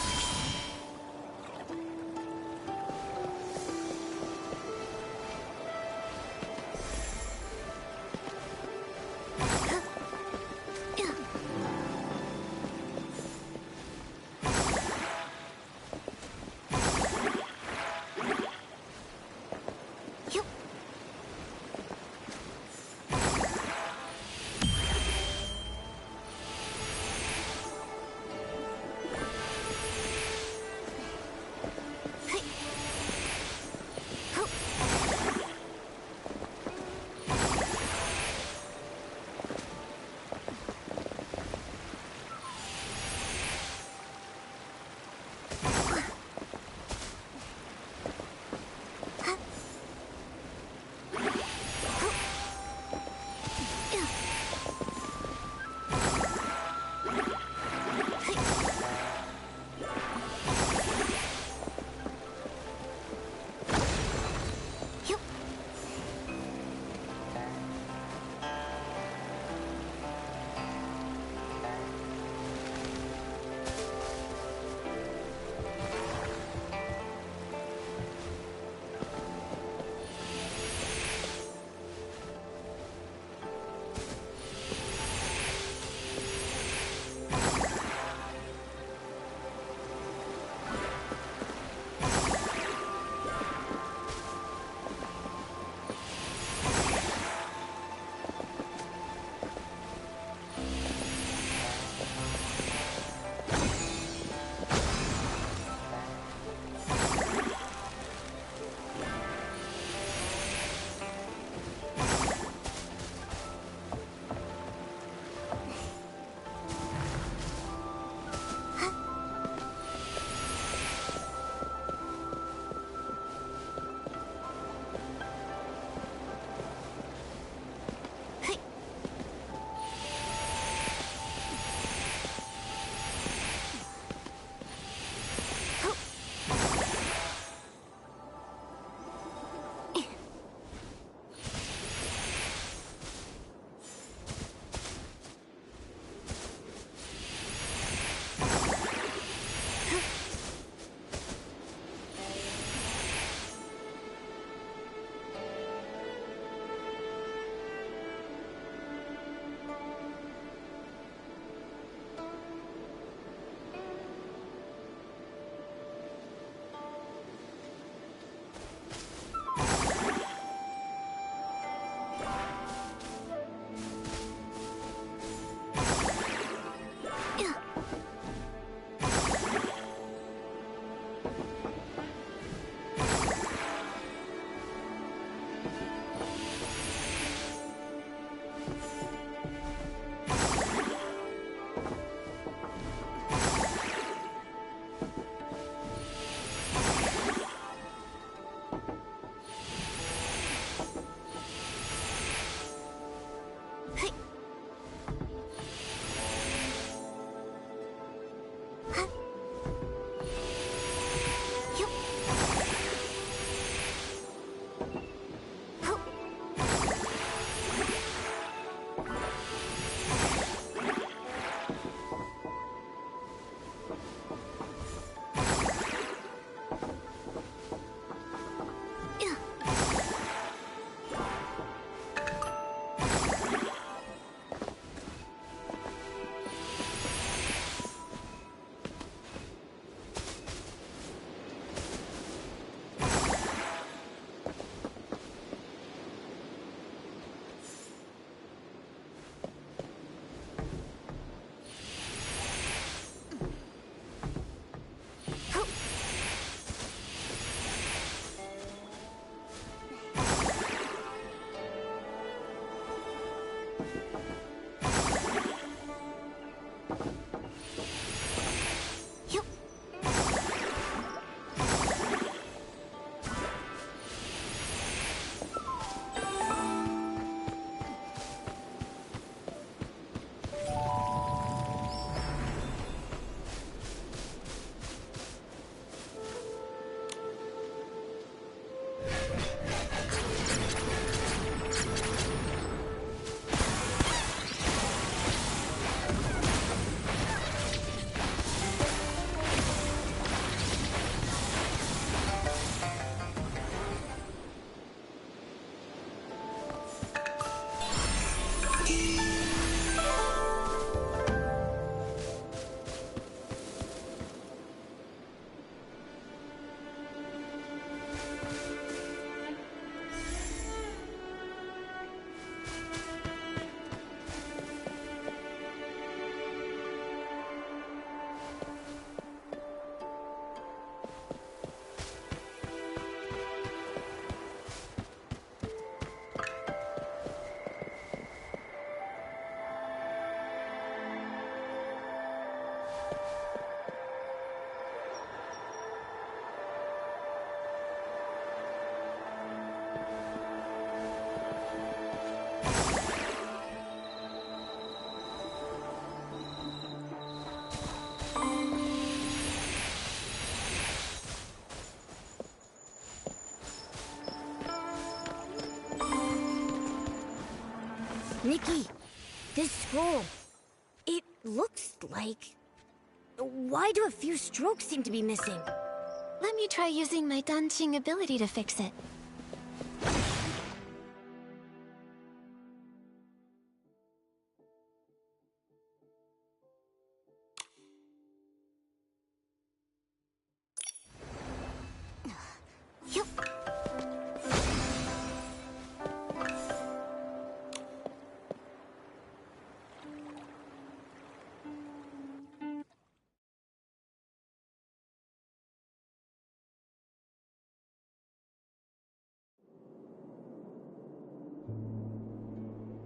Nikki, this scroll, it looks like... Why do a few strokes seem to be missing? Let me try using my dancing ability to fix it.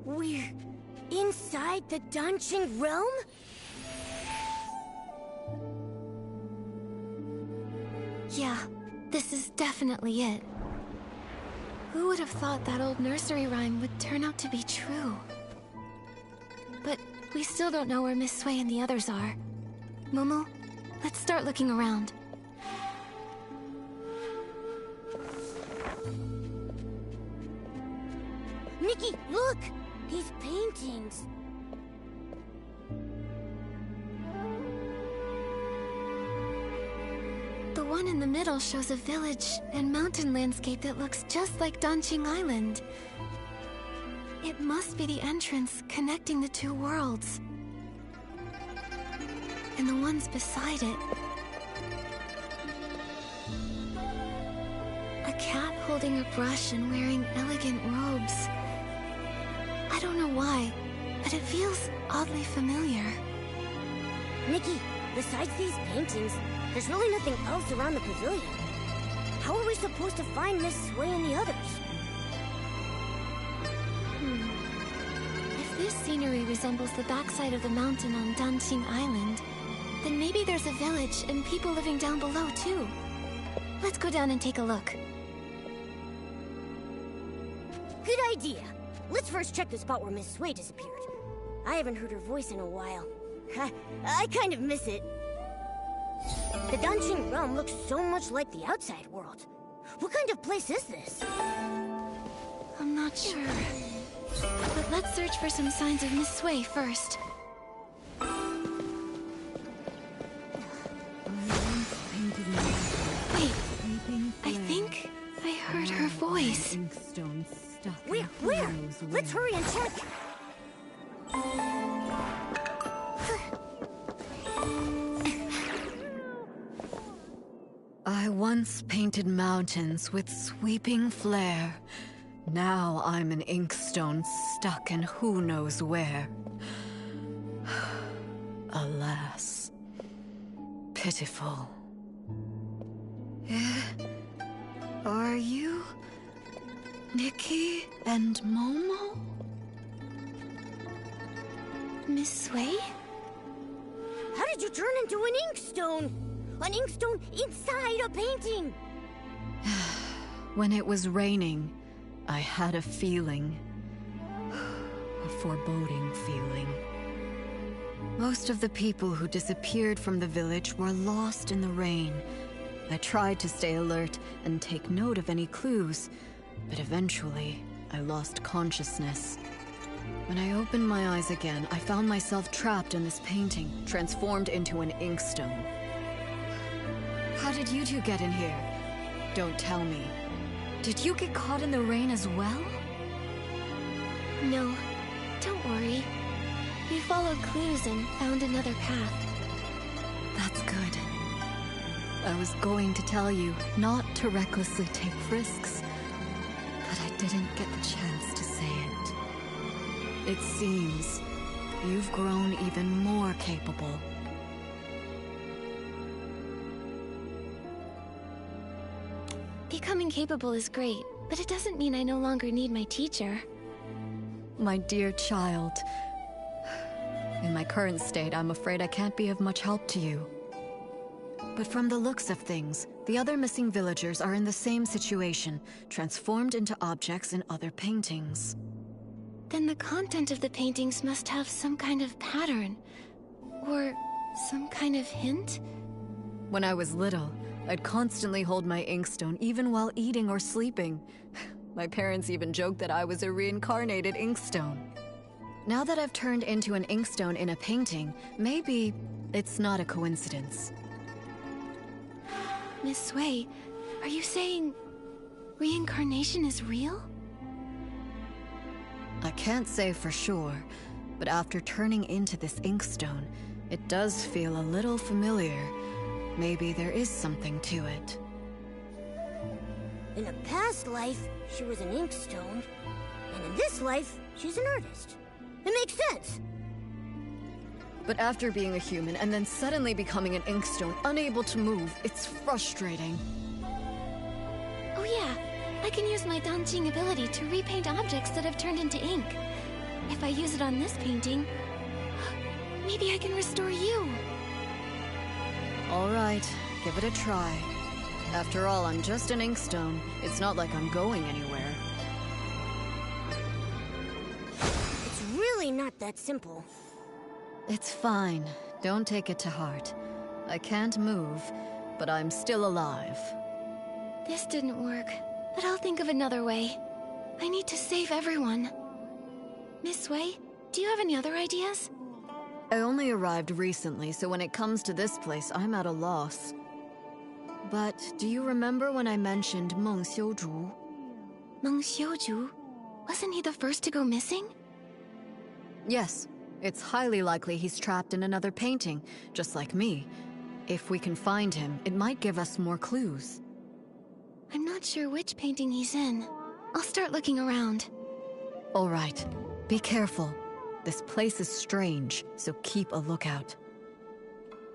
We're inside the Dancing Realm? Yeah, this is definitely it. Who would have thought that old nursery rhyme would turn out to be true? But we still don't know where Miss Sui and the others are. Momo, let's start looking around. Nikki, look! These paintings. The one in the middle shows a village and mountain landscape that looks just like Danqing Island. It must be the entrance connecting the two worlds. And the ones beside it. A cat holding a brush and wearing elegant robes. I don't know why, but it feels oddly familiar. Nikki, besides these paintings, there's really nothing else around the pavilion. How are we supposed to find Miss Sui and the others? If this scenery resembles the backside of the mountain on Danqing Island, then maybe there's a village and people living down below too. Let's go down and take a look. Good idea. Let's first check the spot where Miss Sui disappeared. I haven't heard her voice in a while. I kind of miss it. The Dancing Realm looks so much like the outside world. What kind of place is this? I'm not sure. But let's search for some signs of Miss Sui first. Wait, I think I heard her voice. Where? Let's hurry and check. I once painted mountains with sweeping flair. Now I'm an inkstone stuck in who knows where. Alas, pitiful. Are you Nikki and Momo? Miss Sui? How did you turn into an inkstone? An inkstone inside a painting! When it was raining, I had a feeling. A foreboding feeling. Most of the people who disappeared from the village were lost in the rain. I tried to stay alert and take note of any clues, but eventually I lost consciousness. When I opened my eyes again, I found myself trapped in this painting, transformed into an inkstone. How did you two get in here? Don't tell me. Did you get caught in the rain as well? No, don't worry. We followed clues and found another path. That's good. I was going to tell you not to recklessly take risks, but I didn't get the chance to say it. It seems you've grown even more capable. Becoming capable is great, but it doesn't mean I no longer need my teacher. My dear child, in my current state, I'm afraid I can't be of much help to you. But from the looks of things, the other missing villagers are in the same situation, transformed into objects in other paintings. Then the content of the paintings must have some kind of pattern, or some kind of hint? When I was little, I'd constantly hold my inkstone even while eating or sleeping. My parents even joked that I was a reincarnated inkstone. Now that I've turned into an inkstone in a painting, maybe it's not a coincidence. Miss Sui, are you saying reincarnation is real? I can't say for sure, but after turning into this inkstone, it does feel a little familiar. Maybe there is something to it. In a past life, she was an inkstone, and in this life, she's an artist. It makes sense. But after being a human and then suddenly becoming an inkstone, unable to move, it's frustrating. Oh yeah, I can use my Danjing ability to repaint objects that have turned into ink. If I use it on this painting, maybe I can restore you. All right, give it a try. After all, I'm just an inkstone. It's not like I'm going anywhere. It's really not that simple. It's fine. Don't take it to heart. I can't move, but I'm still alive. This didn't work, but I'll think of another way. I need to save everyone. Miss Sui, do you have any other ideas? I only arrived recently, so when it comes to this place, I'm at a loss. But do you remember when I mentioned Meng Xiuzhu? Meng Xiuzhu? Wasn't he the first to go missing? Yes. It's highly likely he's trapped in another painting, just like me. If we can find him, it might give us more clues. I'm not sure which painting he's in. I'll start looking around. All right. Be careful. This place is strange, so keep a lookout.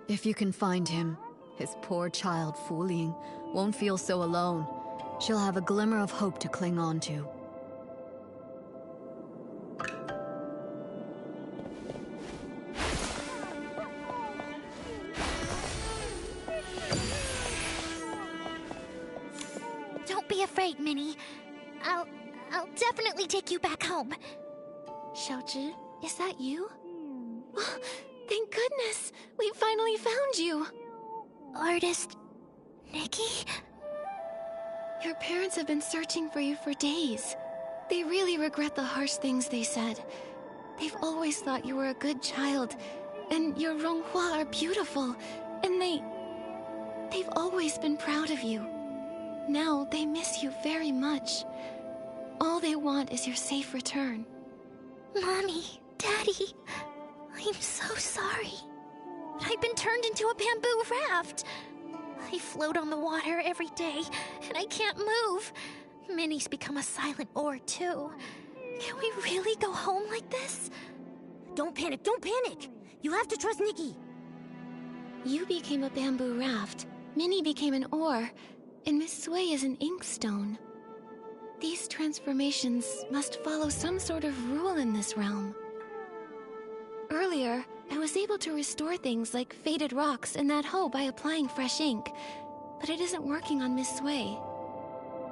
If you can find him, his poor child Fu Ling won't feel so alone. She'll have a glimmer of hope to cling on to. Don't be afraid, Minnie. I'll definitely take you back home. Xiaozhi, is that you? Oh, thank goodness! We finally found you! Artist... Nikki? Your parents have been searching for you for days. They really regret the harsh things they said. They've always thought you were a good child, and your Ronghua are beautiful, and they've always been proud of you. Now they miss you very much. All they want is your safe return. Mommy, Daddy, I'm so sorry. I've been turned into a bamboo raft. I float on the water every day, and I can't move. Minnie's become a silent oar, too. Can we really go home like this? Don't panic, don't panic! You have to trust Nikki. You became a bamboo raft, Minnie became an oar, and Miss Sui is an inkstone. These transformations must follow some sort of rule in this realm. Earlier, I was able to restore things like faded rocks and that hoe by applying fresh ink, but it isn't working on Miss Sui.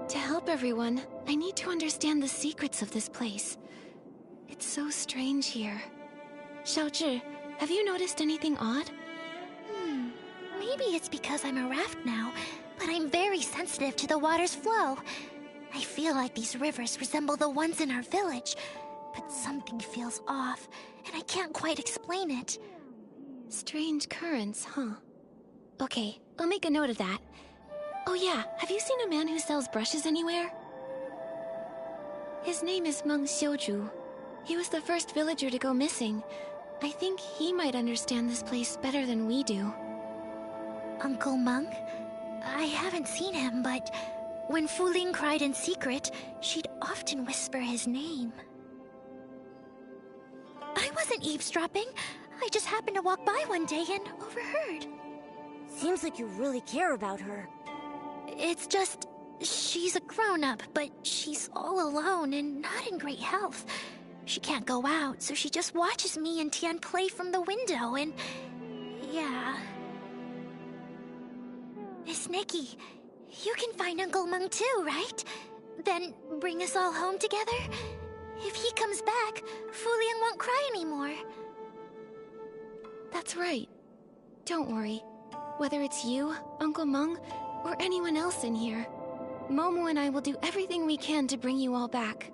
To help everyone, I need to understand the secrets of this place. It's so strange here. Xiaozhi, have you noticed anything odd? Maybe it's because I'm a raft now, but I'm very sensitive to the water's flow. I feel like these rivers resemble the ones in our village, but something feels off, and I can't quite explain it. Strange currents, huh? Okay, I'll make a note of that. Oh yeah, have you seen a man who sells brushes anywhere? His name is Meng Xiuzhu. He was the first villager to go missing. I think he might understand this place better than we do. Uncle Meng? I haven't seen him, but when Fu Ling cried in secret, she'd often whisper his name. I wasn't eavesdropping. I just happened to walk by one day and overheard. Seems like you really care about her. It's just... she's a grown-up, but she's all alone and not in great health. She can't go out, so she just watches me and Tian play from the window, and... yeah... Miss Nikki, you can find Uncle Meng too, right? Then bring us all home together? If he comes back, Fu Ling won't cry anymore. That's right. Don't worry. Whether it's you, Uncle Meng, or anyone else in here, Momo and I will do everything we can to bring you all back.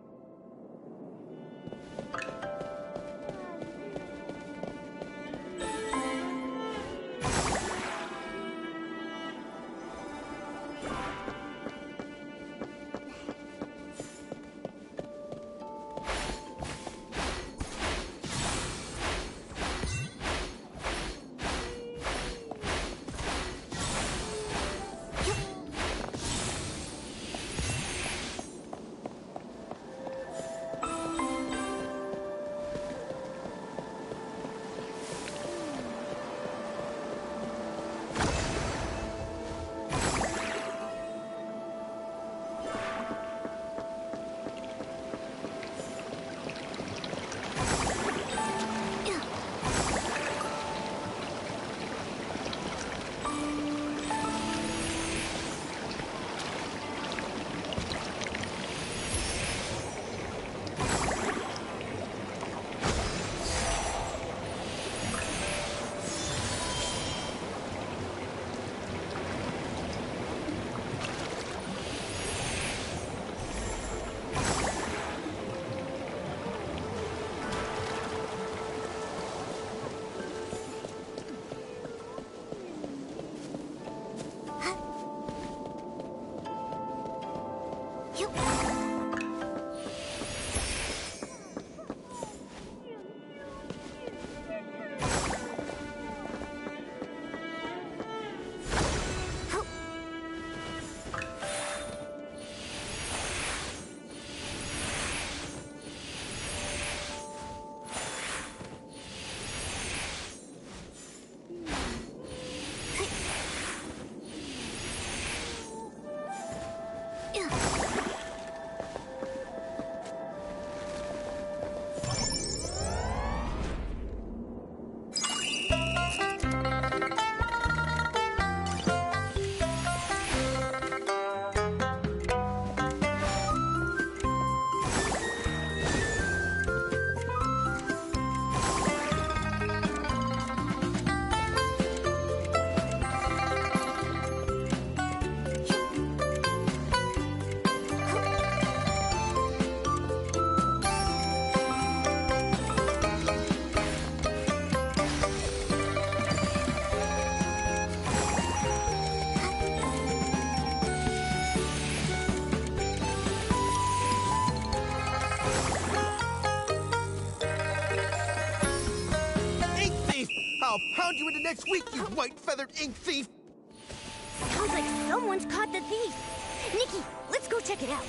I'll pound you into next week, you white-feathered ink thief! Sounds like someone's caught the thief. Nikki, let's go check it out.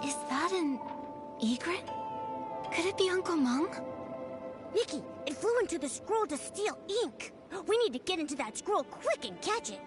Is that an egret? Could it be Uncle Mung? Nikki, it flew into the scroll to steal ink. We need to get into that scroll quick and catch it.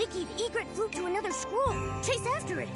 Nikki, the egret flew to another scroll. Chase after it.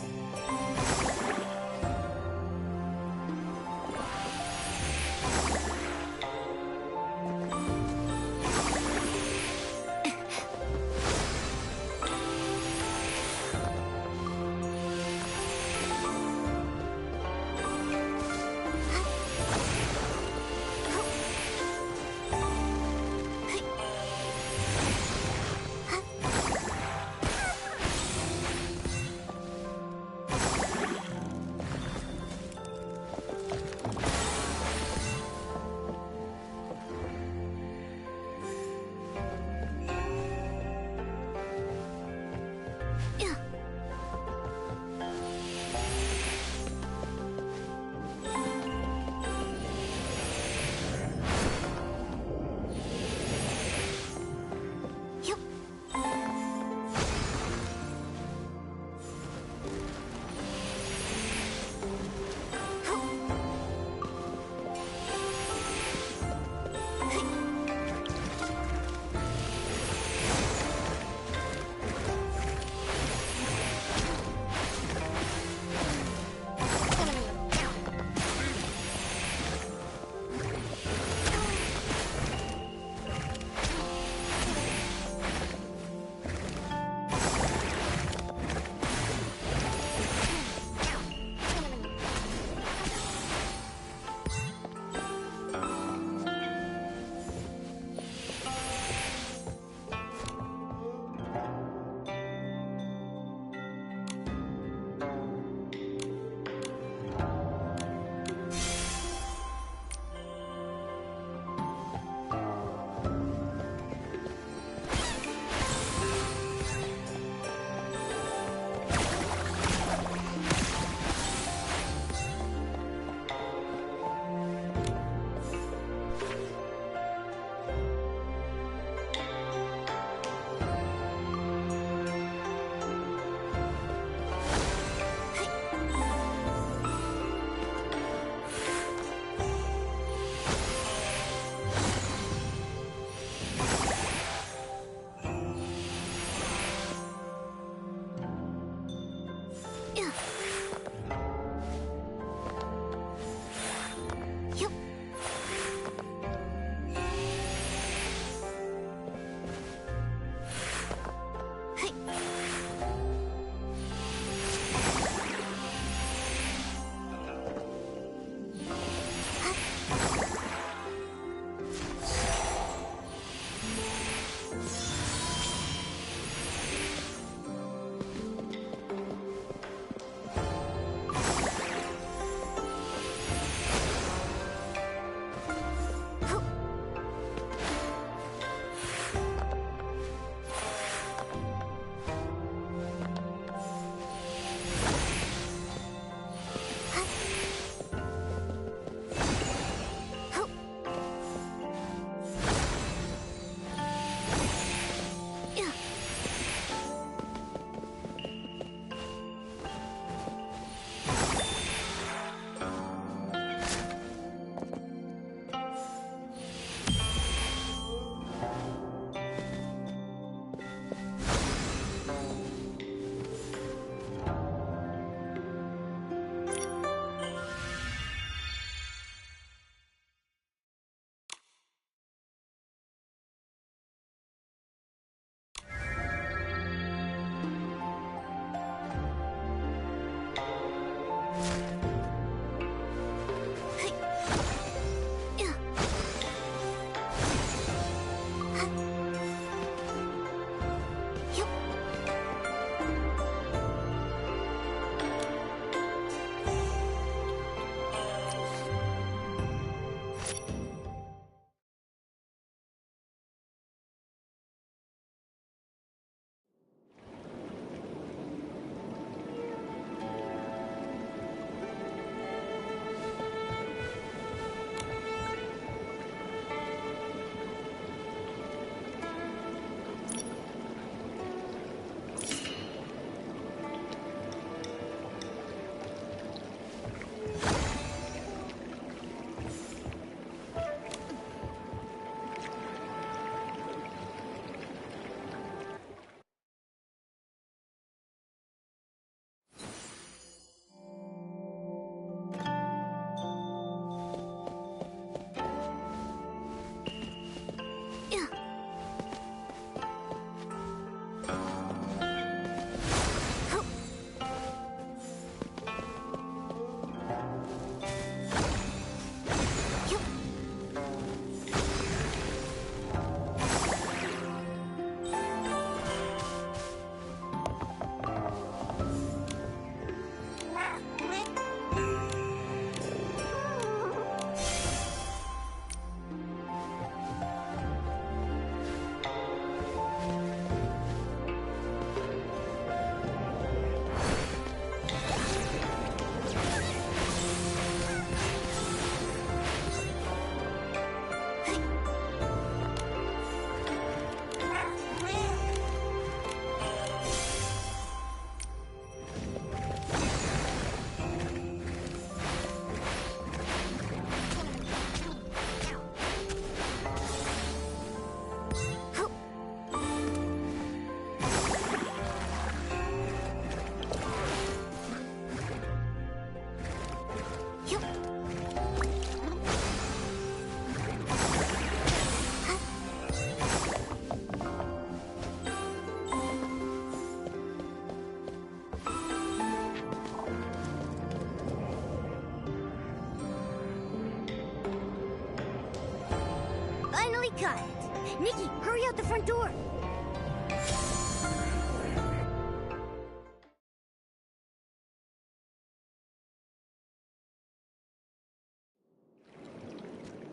Nikki, hurry out the front door!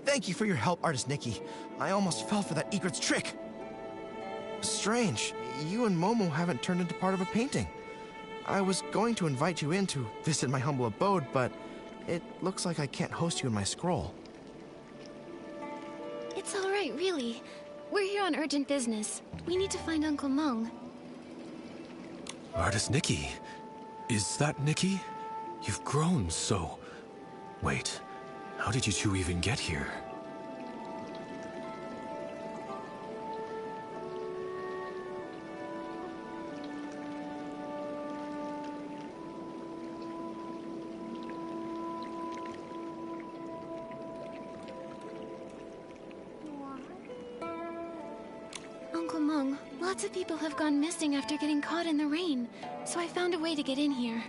Thank you for your help, Artist Nikki. I almost fell for that egret's trick. Strange, you and Momo haven't turned into part of a painting. I was going to invite you in to visit my humble abode, but it looks like I can't host you in my scroll. It's all right, really. We're here on urgent business. We need to find Uncle Mung. Artist Nikki. Is that Nikki? You've grown so... Wait, how did you two even get here? Uncle Mung, lots of people have gone missing after getting caught in the rain, so I found a way to get in here.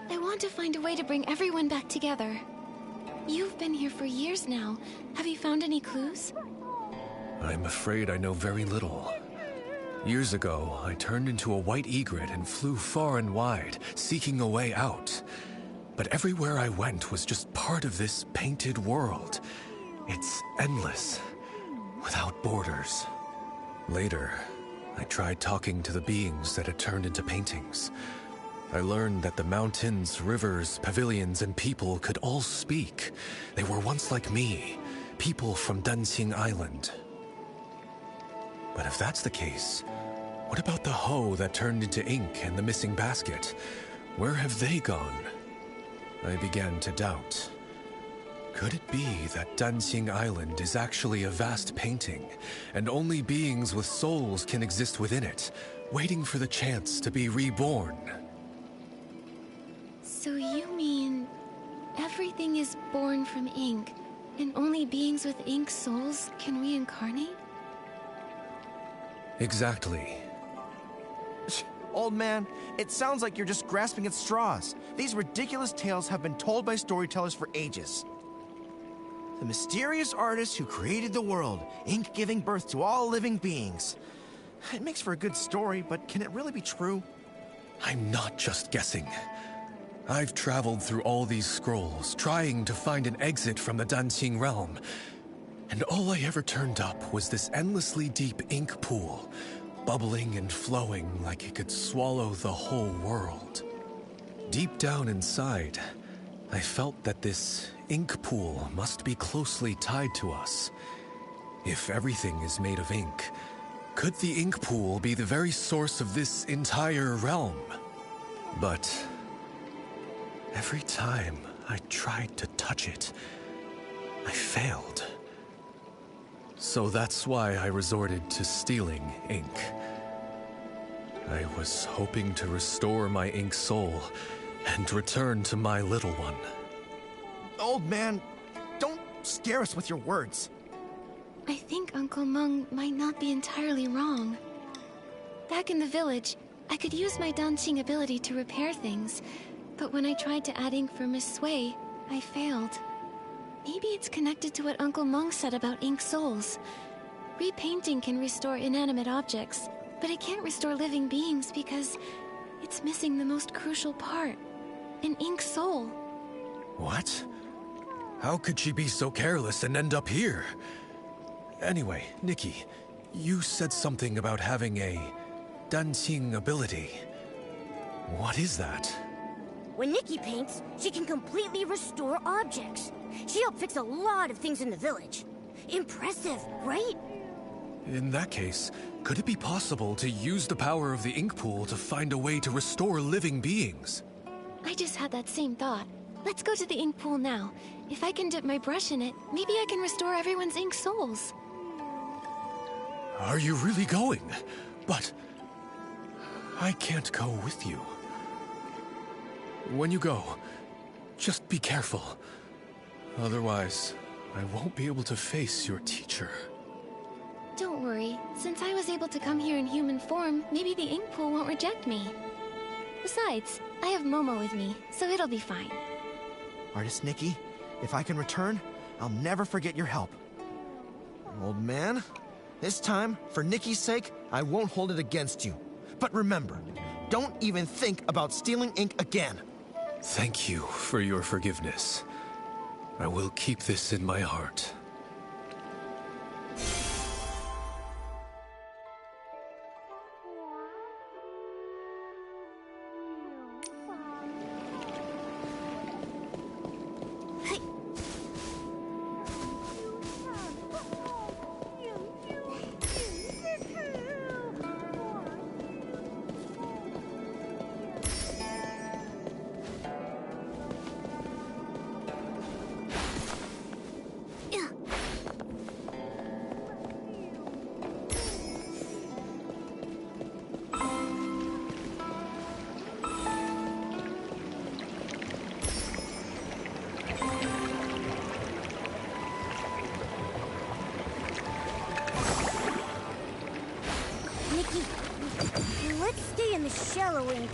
I want to find a way to bring everyone back together. You've been here for years now. Have you found any clues? I'm afraid I know very little. Years ago, I turned into a white egret and flew far and wide, seeking a way out. But everywhere I went was just part of this painted world. It's endless, without borders. Later, I tried talking to the beings that had turned into paintings. I learned that the mountains, rivers, pavilions, and people could all speak. They were once like me, people from Dancing Island. But if that's the case, what about the hoe that turned into ink and the missing basket? Where have they gone? I began to doubt. Could it be that Dancing Island is actually a vast painting, and only beings with souls can exist within it, waiting for the chance to be reborn? So you mean everything is born from ink, and only beings with ink souls can reincarnate? Exactly. Old man, it sounds like you're just grasping at straws. These ridiculous tales have been told by storytellers for ages. The mysterious artist who created the world, ink giving birth to all living beings. It makes for a good story, but can it really be true? I'm not just guessing. I've traveled through all these scrolls, trying to find an exit from the Dancing realm. And all I ever turned up was this endlessly deep ink pool, bubbling and flowing like it could swallow the whole world. Deep down inside, I felt that this ink pool must be closely tied to us. If everything is made of ink, could the ink pool be the very source of this entire realm? But every time I tried to touch it, I failed. So that's why I resorted to stealing ink. I was hoping to restore my ink soul and return to my little one. Old man, don't scare us with your words. I think Uncle Mung might not be entirely wrong. Back in the village, I could use my dancing ability to repair things, but when I tried to add ink for Miss Sway, I failed. Maybe it's connected to what Uncle Monk said about ink souls. Repainting can restore inanimate objects, but it can't restore living beings because it's missing the most crucial part, an ink soul. What? How could she be so careless and end up here? Anyway, Nikki, you said something about having a dancing ability. What is that? When Nikki paints, she can completely restore objects. She helped fix a lot of things in the village. Impressive, right? In that case, could it be possible to use the power of the ink pool to find a way to restore living beings? I just had that same thought. Let's go to the ink pool now. If I can dip my brush in it, maybe I can restore everyone's ink souls. Are you really going? But I can't go with you. When you go, just be careful. Otherwise, I won't be able to face your teacher. Don't worry. Since I was able to come here in human form, maybe the ink pool won't reject me. Besides, I have Momo with me, so it'll be fine. Artist Nikki, if I can return, I'll never forget your help. Old man, this time, for Nikki's sake, I won't hold it against you. But remember, don't even think about stealing ink again. Thank you for your forgiveness. I will keep this in my heart. Nikki, let's stay in the shallow ink.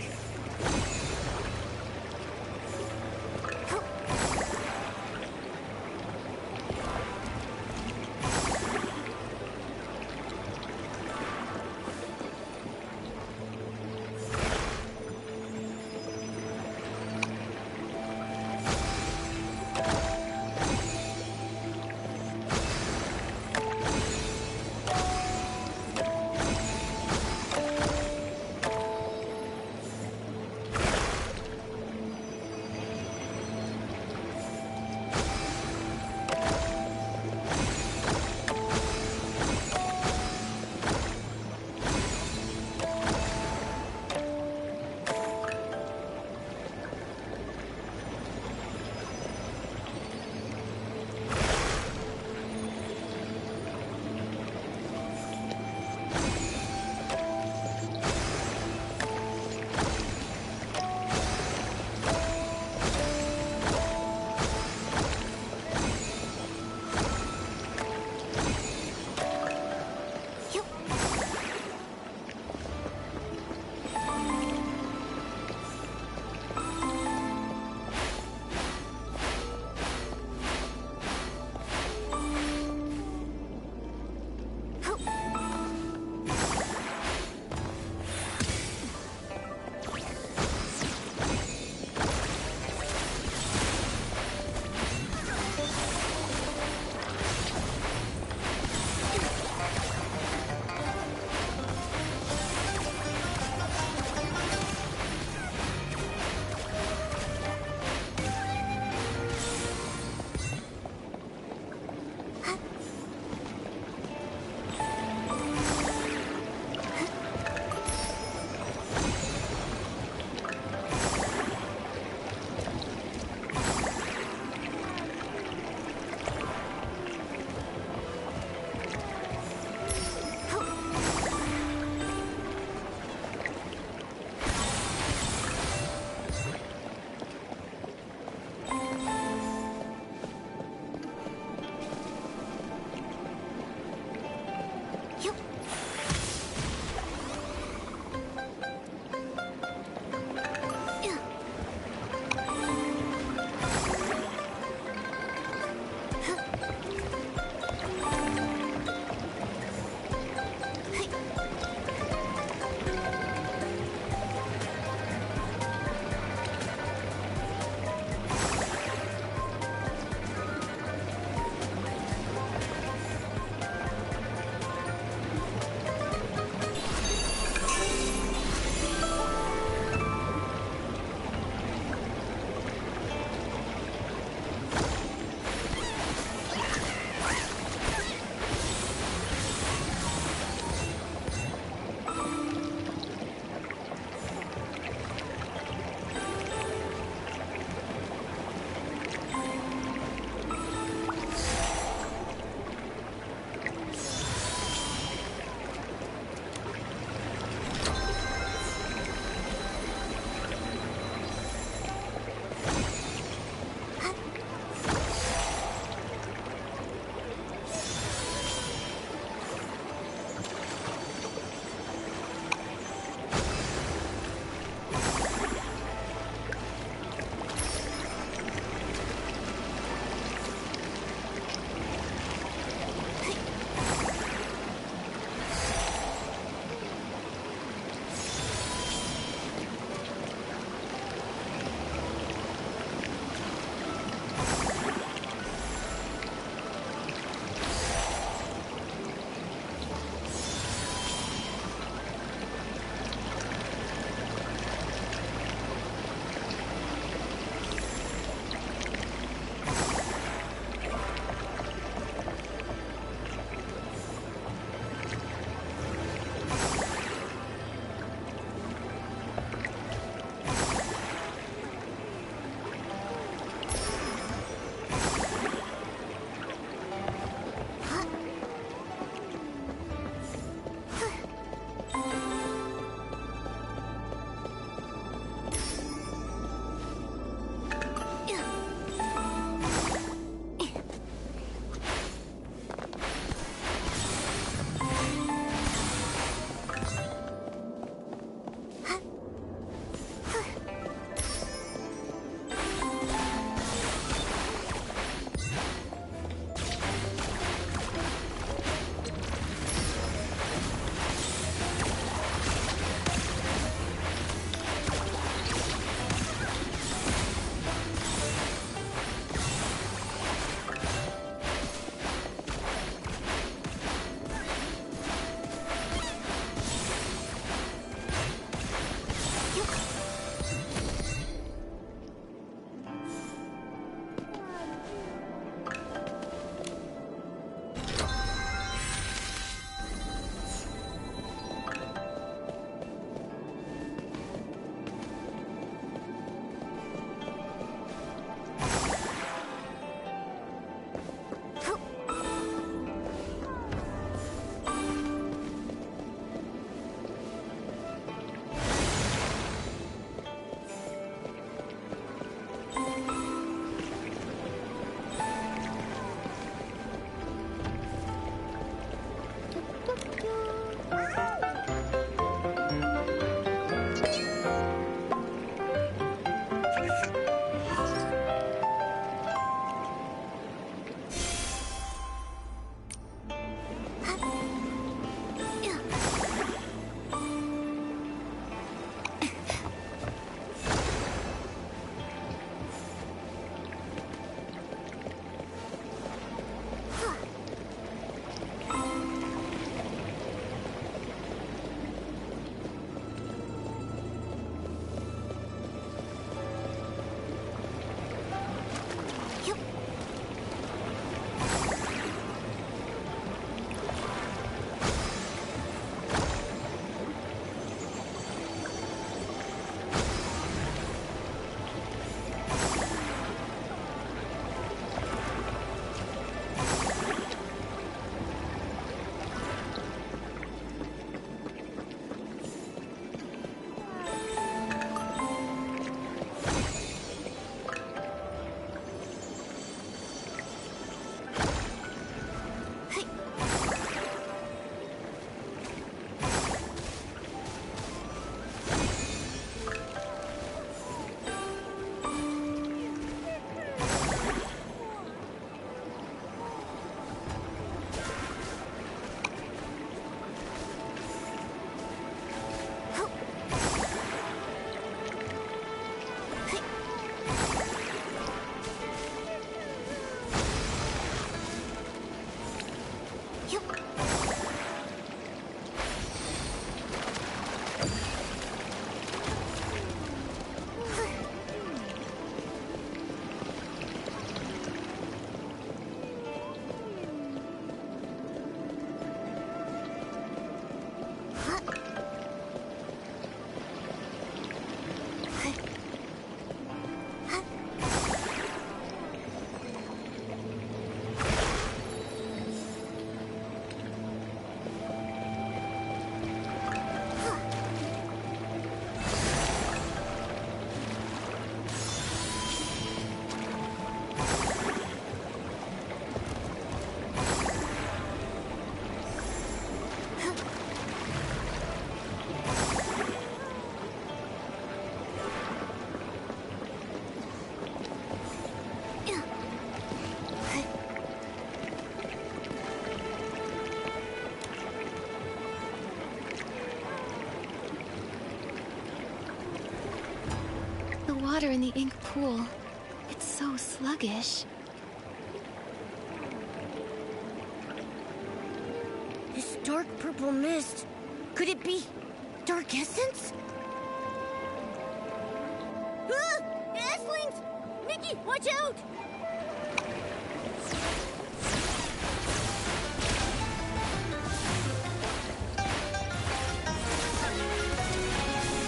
water in the ink pool. It's so sluggish. This dark purple mist. Could it be dark essence? Ah! Esslings! Nikki, watch out!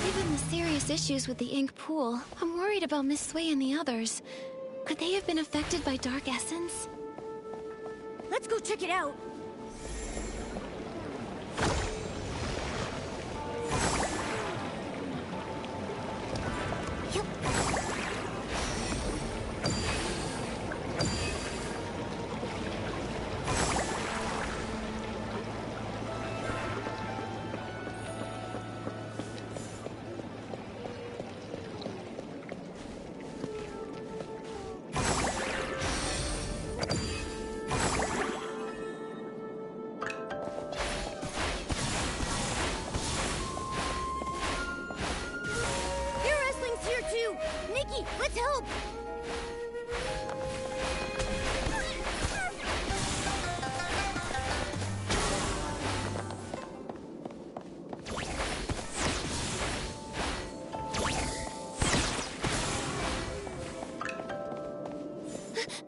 Given the serious issues with the ink pool, I'm worried about Miss Sui and the others. Could they have been affected by dark essence? Let's go check it out. Nikki, let's help!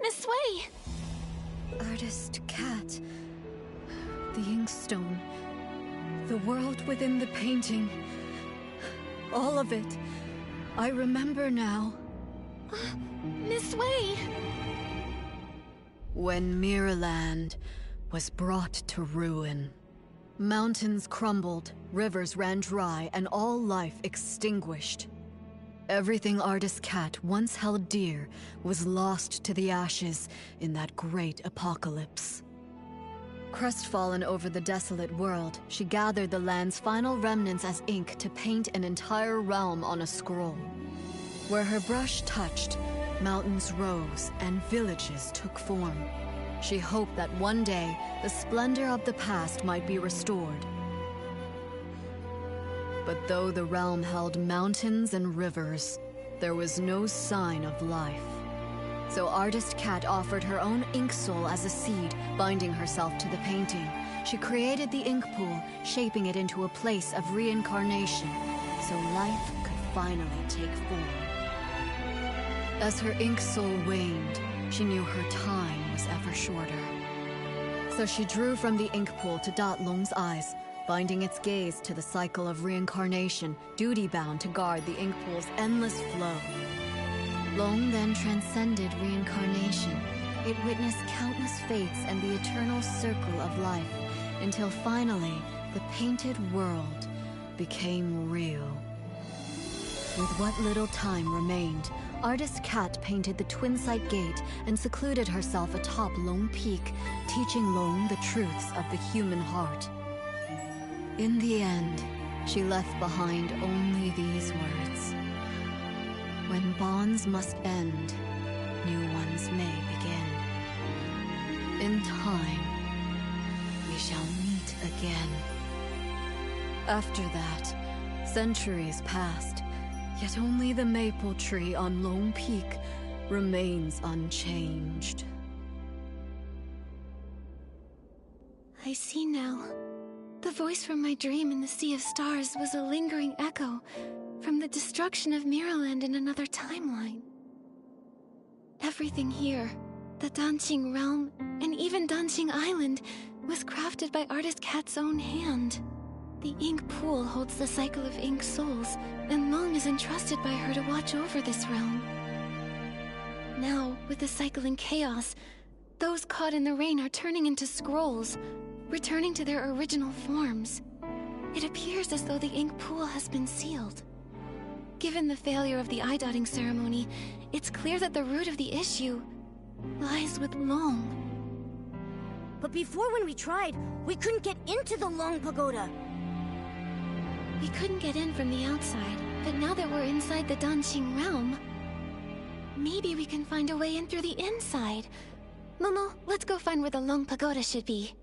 Miss Sui! Artist Cat. The inkstone. The world within the painting. All of it. I remember now. Miss Sui! When Mirrorland was brought to ruin, mountains crumbled, rivers ran dry, and all life extinguished. Everything Artist Cat once held dear was lost to the ashes in that great apocalypse. Crestfallen over the desolate world, she gathered the land's final remnants as ink to paint an entire realm on a scroll. Where her brush touched, mountains rose and villages took form. She hoped that one day, the splendor of the past might be restored. But though the realm held mountains and rivers, there was no sign of life. So Artist Cat offered her own ink soul as a seed, binding herself to the painting. She created the ink pool, shaping it into a place of reincarnation, so life could finally take form. As her ink soul waned, she knew her time was ever shorter. So she drew from the ink pool to dot Long's eyes, binding its gaze to the cycle of reincarnation, duty-bound to guard the ink pool's endless flow. Long then transcended reincarnation. It witnessed countless fates and the eternal circle of life, until finally, the painted world became real. With what little time remained, Artist Cat painted the Twin-Sight Gate and secluded herself atop Long Peak, teaching Long the truths of the human heart. In the end, she left behind only these words. When bonds must end, new ones may begin. In time, we shall meet again. After that, centuries passed, yet only the maple tree on Long Peak remains unchanged. I see now. The voice from my dream in the Sea of Stars was a lingering echo from the destruction of Mirrorland in another timeline. Everything here, the Danqing realm, and even Danqing Island, was crafted by Artist Cat's own hand. The ink pool holds the cycle of ink souls, and Long is entrusted by her to watch over this realm. Now, with the cycle in chaos, those caught in the rain are turning into scrolls, returning to their original forms. It appears as though the ink pool has been sealed. Given the failure of the eye-dotting ceremony, it's clear that the root of the issue lies with Long. But before, when we tried, we couldn't get into the Long Pagoda. We couldn't get in from the outside, but now that we're inside the Danqing realm, maybe we can find a way in through the inside. Momo, let's go find where the Long Pagoda should be.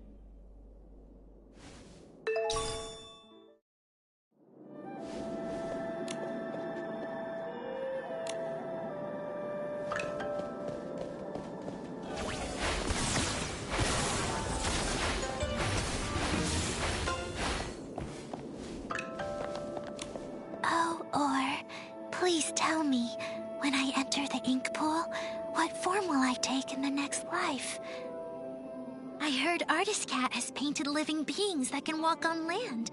tell me, when I enter the ink pool, what form will I take in the next life? I heard Artist Cat has painted living beings that can walk on land.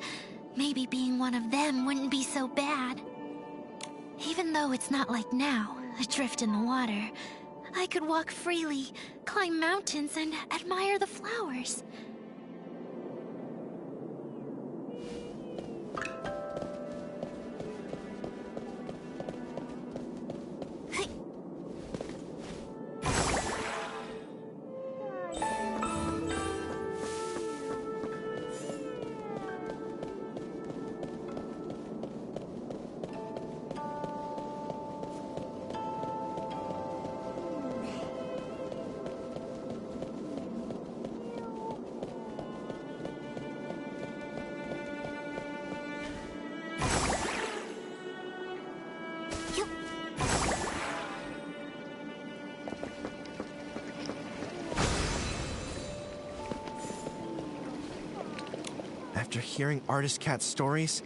Maybe being one of them wouldn't be so bad. Even though it's not like now, adrift in the water, I could walk freely, climb mountains, and admire the flowers. After hearing Artist Cat's stories,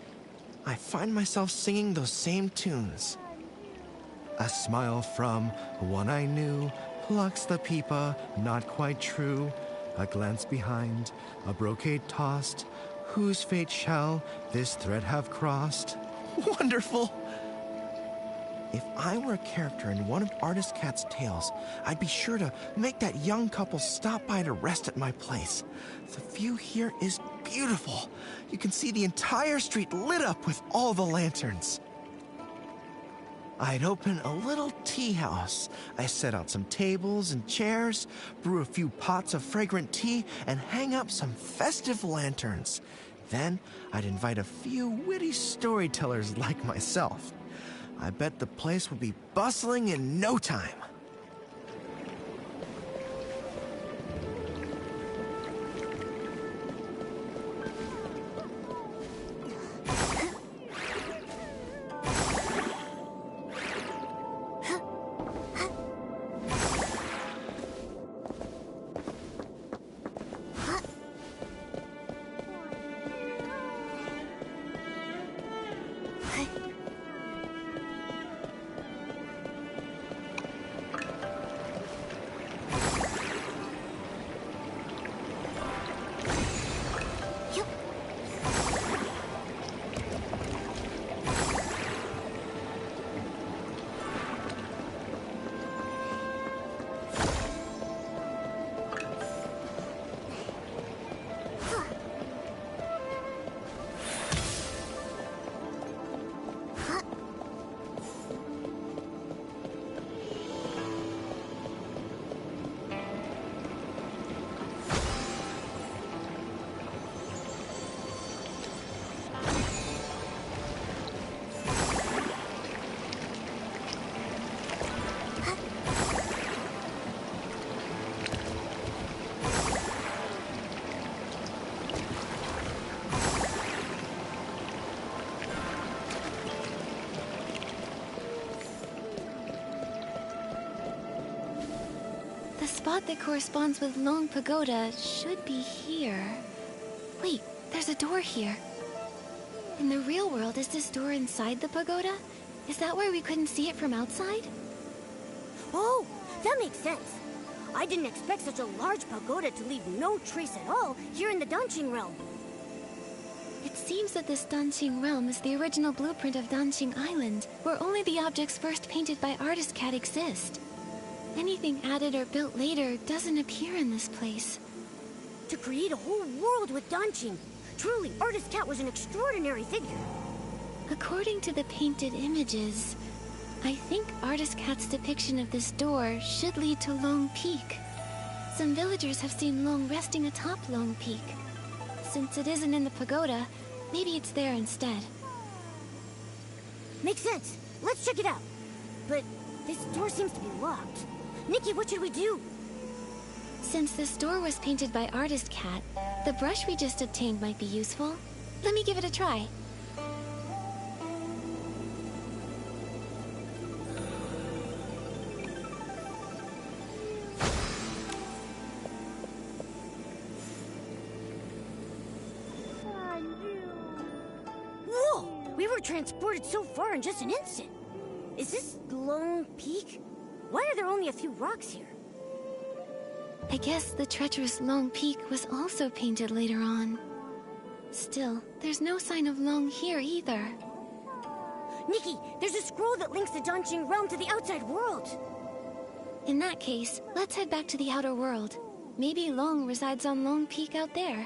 I find myself singing those same tunes. A smile from one I knew plucks the peepa, not quite true. A glance behind, a brocade tossed. Whose fate shall this thread have crossed? Wonderful! If I were a character in one of Artist Cat's tales, I'd be sure to make that young couple stop by to rest at my place. The view here is beautiful. You can see the entire street lit up with all the lanterns. I'd open a little tea house. I set out some tables and chairs, brew a few pots of fragrant tea, and hang up some festive lanterns. Then I'd invite a few witty storytellers like myself. I bet the place would be bustling in no time. The spot that corresponds with Lone Pagoda should be here. Wait, there's a door here. In the real world, is this door inside the pagoda? Is that why we couldn't see it from outside? Oh, that makes sense. I didn't expect such a large pagoda to leave no trace at all here in the Danqing realm. It seems that this Danqing realm is the original blueprint of Danqing Island, where only the objects first painted by Artist Cat exist. Anything added or built later doesn't appear in this place. To create a whole world with Danqing, truly, Artist Cat was an extraordinary figure. According to the painted images, I think Artist Cat's depiction of this door should lead to Long Peak. Some villagers have seen Long resting atop Long Peak. Since it isn't in the pagoda, maybe it's there instead. Makes sense. Let's check it out. But this door seems to be locked. Nikki, what should we do? Since this door was painted by Artist Cat, the brush we just obtained might be useful. Let me give it a try. Whoa! We were transported so far in just an instant. Is Long Peak? Why are there only a few rocks here? I guess the treacherous Long Peak was also painted later on. Still, there's no sign of Long here either. Nikki, there's a scroll that links the Danjing realm to the outside world. In that case, let's head back to the outer world. Maybe Long resides on Long Peak out there.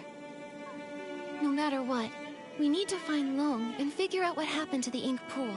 No matter what, we need to find Long and figure out what happened to the ink pool.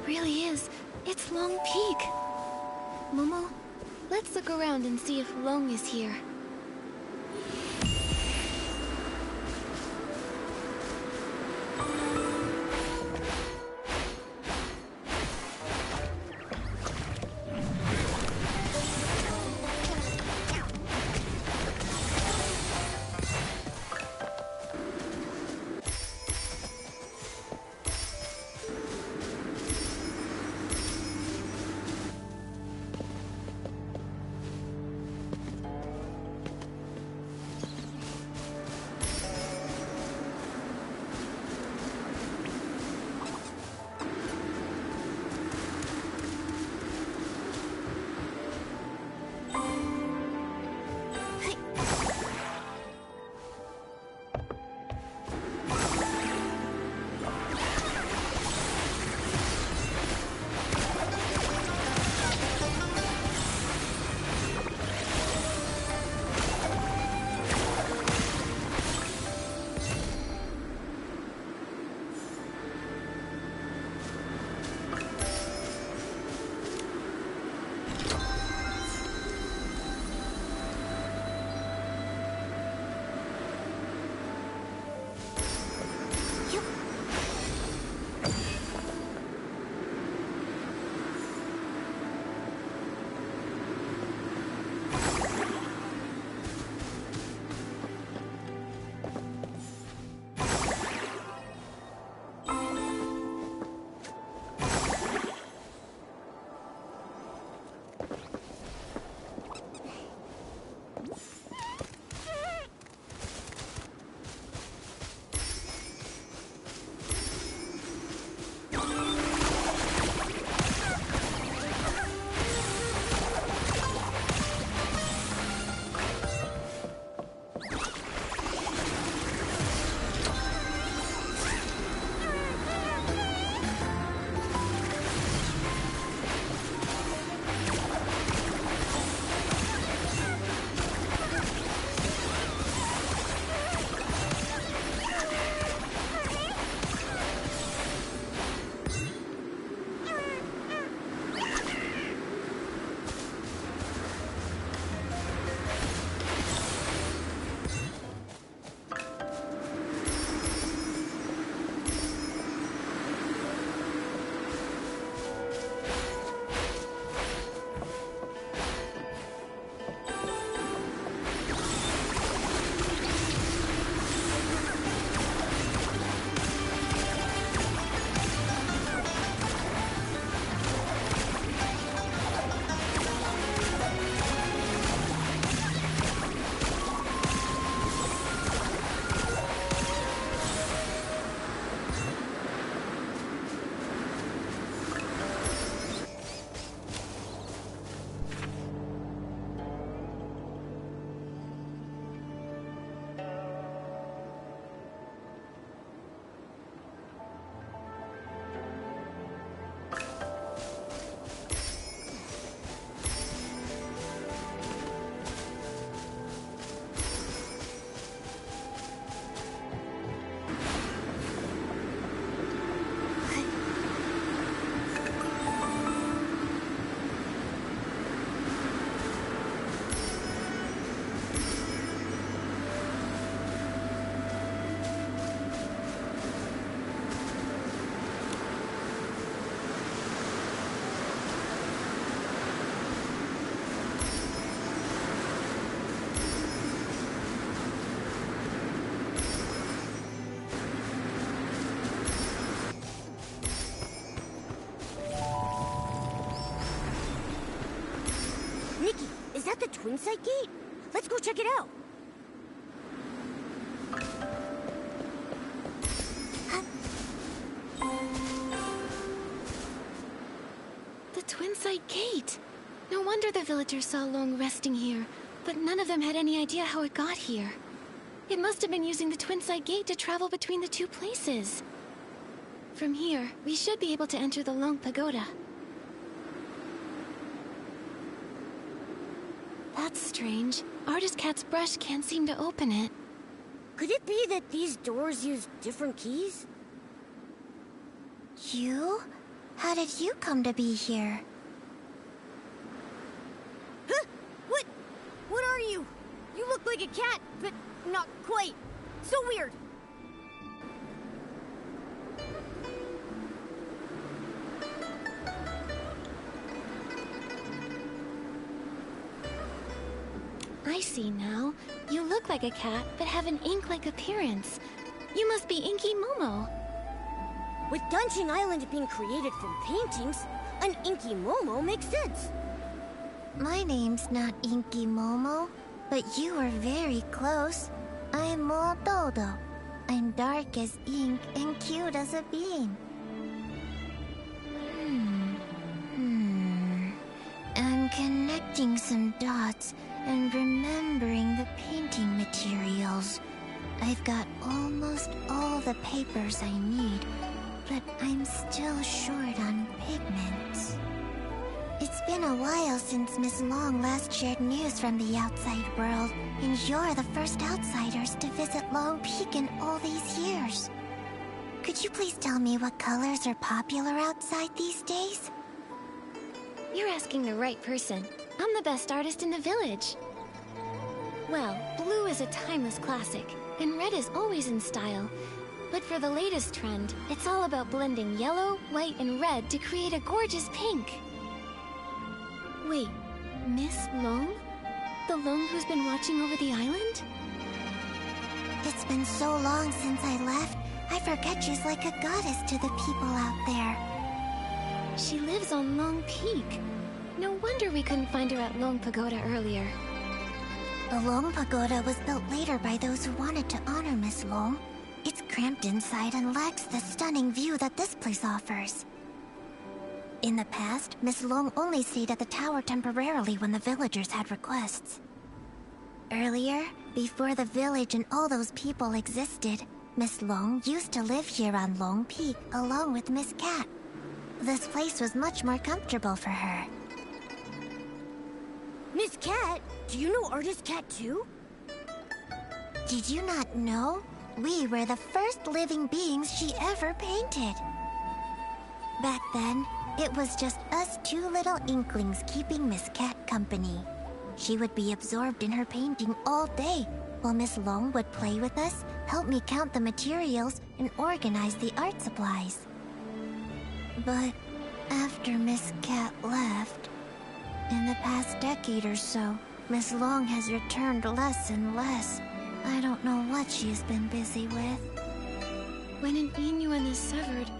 Really is. It's Long Peak. Momo, let's look around and see if Long is here. Twin Sight Gate? Let's go check it out. The Twin Sight Gate! No wonder the villagers saw Long resting here, but none of them had any idea how it got here. It must have been using the Twin Sight Gate to travel between the two places. From here, we should be able to enter the Long Pagoda. That's strange. Artist Cat's brush can't seem to open it. Could it be that these doors use different keys? You? How did you come to be here? Huh? What? What are you? You look like a cat, but not quite. So weird. I see now. You look like a cat, but have an ink-like appearance. You must be Inky Momo. With Dungeon Island being created from paintings, an Inky Momo makes sense. My name's not Inky Momo, but you were very close. I'm Mo Dodo. I'm dark as ink and cute as a bean. I'm connecting some dots and remembering the painting materials. I've got almost all the papers I need, but I'm still short on pigments. It's been a while since Miss Long last shared news from the outside world, and you're the first outsiders to visit Long Peak in all these years. Could you please tell me what colors are popular outside these days? You're asking the right person. I'm the best artist in the village. Well, blue is a timeless classic, and red is always in style. But for the latest trend, it's all about blending yellow, white, and red to create a gorgeous pink. Wait, Miss Long? The Long who's been watching over the island? It's been so long since I left, I forget she's like a goddess to the people out there. She lives on Long Peak. No wonder we couldn't find her at Long Pagoda earlier. The Long Pagoda was built later by those who wanted to honor Miss Long. It's cramped inside and lacks the stunning view that this place offers. In the past, Miss Long only stayed at the tower temporarily when the villagers had requests. Earlier, before the village and all those people existed, Miss Long used to live here on Long Peak along with Miss Cat. This place was much more comfortable for her. Miss Cat? Do you know Artist Cat too? Did you not know? We were the first living beings she ever painted. Back then, it was just us two little inklings keeping Miss Cat company. She would be absorbed in her painting all day, while Miss Long would play with us, help me count the materials, and organize the art supplies. But after Miss Cat left, in the past decade or so, Miss Long has returned less and less. I don't know what she's been busy with. When an Inuan is severed,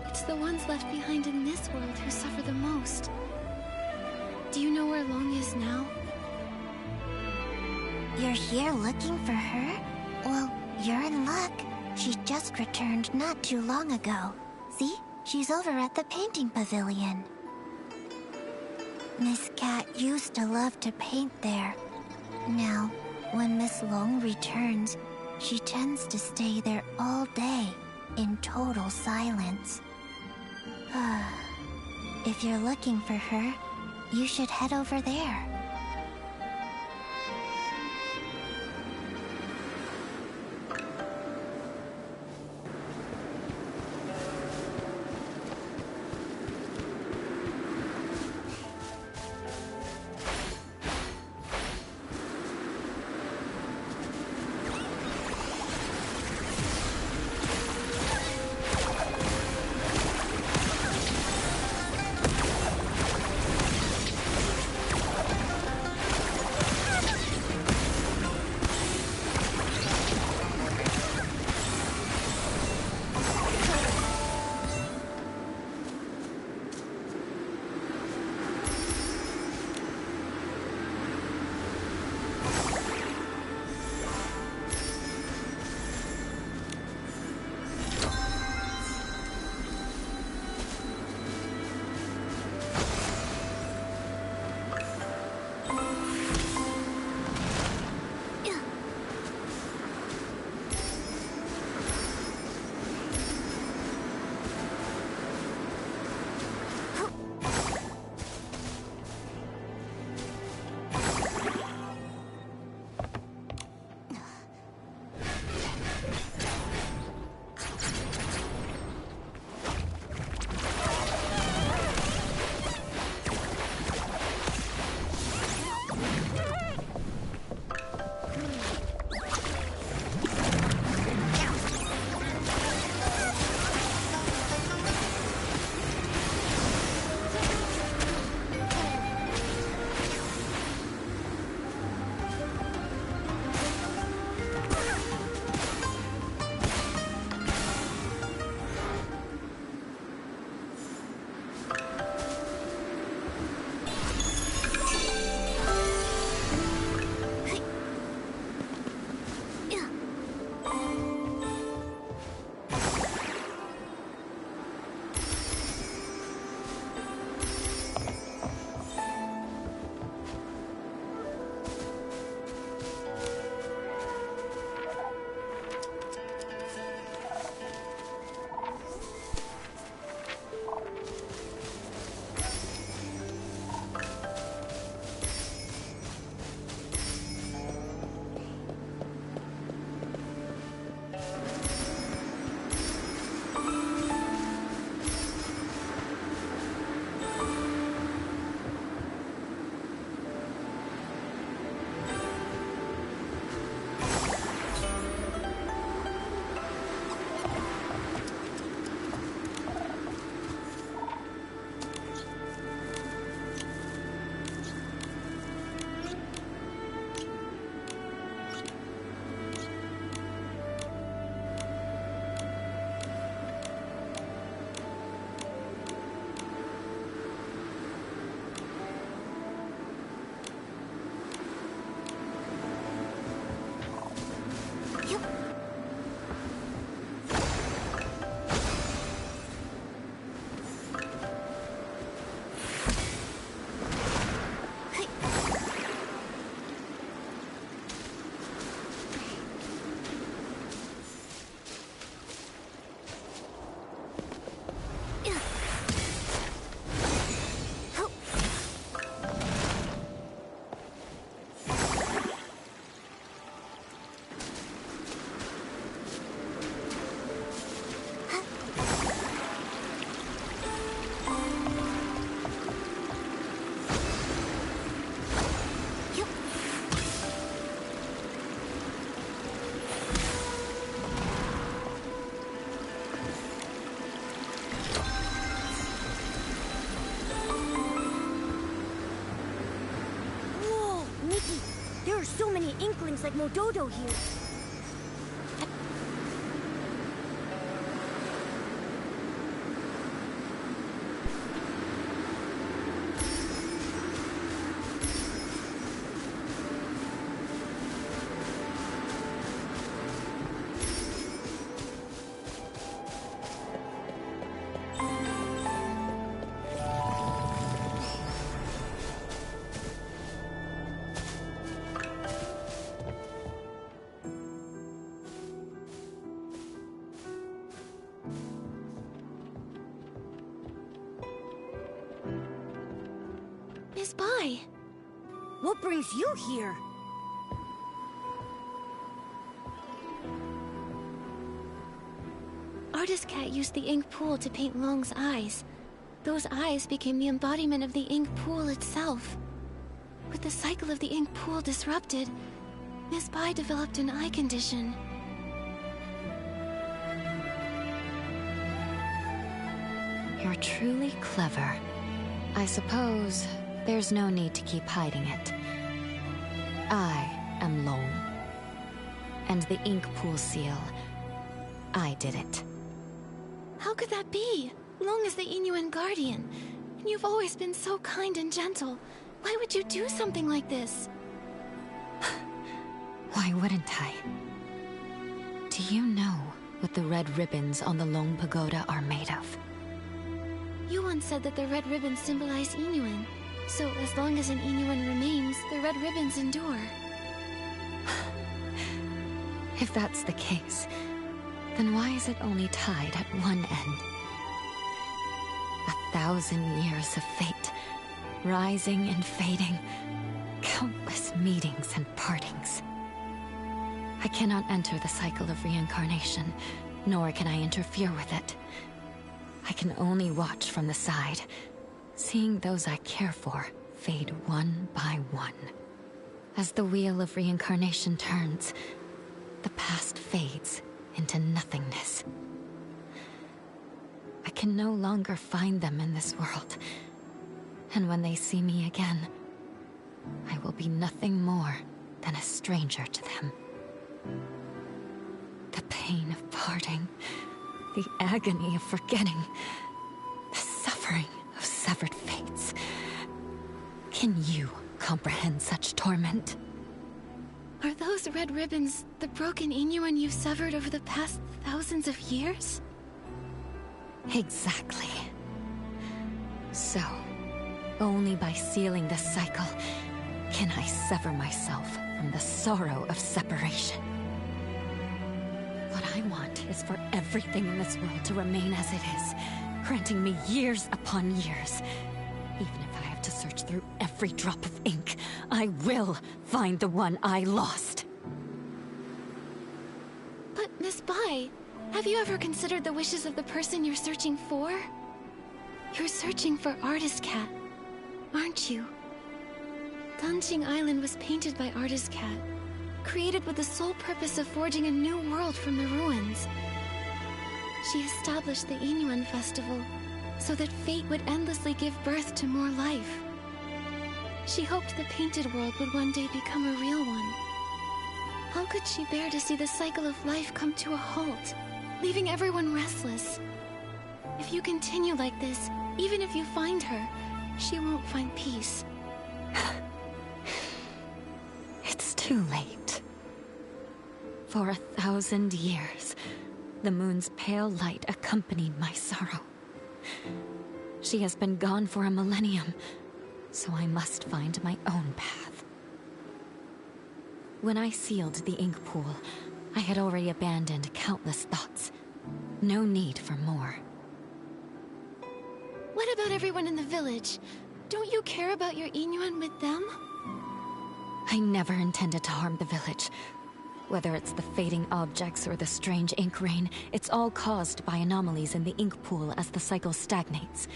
it's the ones left behind in this world who suffer the most. Do you know where Long is now? You're here looking for her? Well, you're in luck. She just returned not too long ago. See? She's over at the painting pavilion. Miss Cat used to love to paint there. Now, when Miss Long returns, she tends to stay there all day, in total silence. If you're looking for her, you should head over there. inklings like Mododo here. Miss Bai! What brings you here? Artist Cat used the ink pool to paint Long's eyes. Those eyes became the embodiment of the ink pool itself. With the cycle of the ink pool disrupted, Miss Bai developed an eye condition. You're truly clever. I suppose there's no need to keep hiding it. I am Long. And the ink pool seal, I did it. How could that be? Long is the Inuan guardian, and you've always been so kind and gentle. Why would you do something like this? Why wouldn't I? Do you know what the red ribbons on the Long Pagoda are made of? You once said that the red ribbons symbolize Inuan. So as long as an Inuan remains, the red ribbons endure. If that's the case, then why is it only tied at one end? 1,000 years of fate, rising and fading, countless meetings and partings. I cannot enter the cycle of reincarnation, nor can I interfere with it. I can only watch from the side, seeing those I care for fade one by one. As the wheel of reincarnation turns, the past fades into nothingness. I can no longer find them in this world, and when they see me again, I will be nothing more than a stranger to them. The pain of parting, the agony of forgetting, the suffering of severed fates. Can you comprehend such torment? Are those red ribbons the broken Inuan you've severed over the past thousands of years? Exactly. So, only by sealing the cycle can I sever myself from the sorrow of separation. What I want is for everything in this world to remain as it is, granting me years upon years. Even if I have to search through every drop of ink, I will find the one I lost. But Miss Bai, have you ever considered the wishes of the person you're searching for? You're searching for Artist Cat, aren't you? Danqing Island was painted by Artist Cat, created with the sole purpose of forging a new world from the ruins. She established the Inuan Festival so that fate would endlessly give birth to more life. She hoped the painted world would one day become a real one. How could she bear to see the cycle of life come to a halt, leaving everyone restless? If you continue like this, even if you find her, she won't find peace. It's too late. For 1,000 years, the moon's pale light accompanied my sorrow. She has been gone for a millennium, so I must find my own path. When I sealed the ink pool, I had already abandoned countless thoughts. No need for more. What about everyone in the village? Don't you care about your Inuan with them? I never intended to harm the village. Whether it's the fading objects or the strange ink rain, it's all caused by anomalies in the ink pool as the cycle stagnates.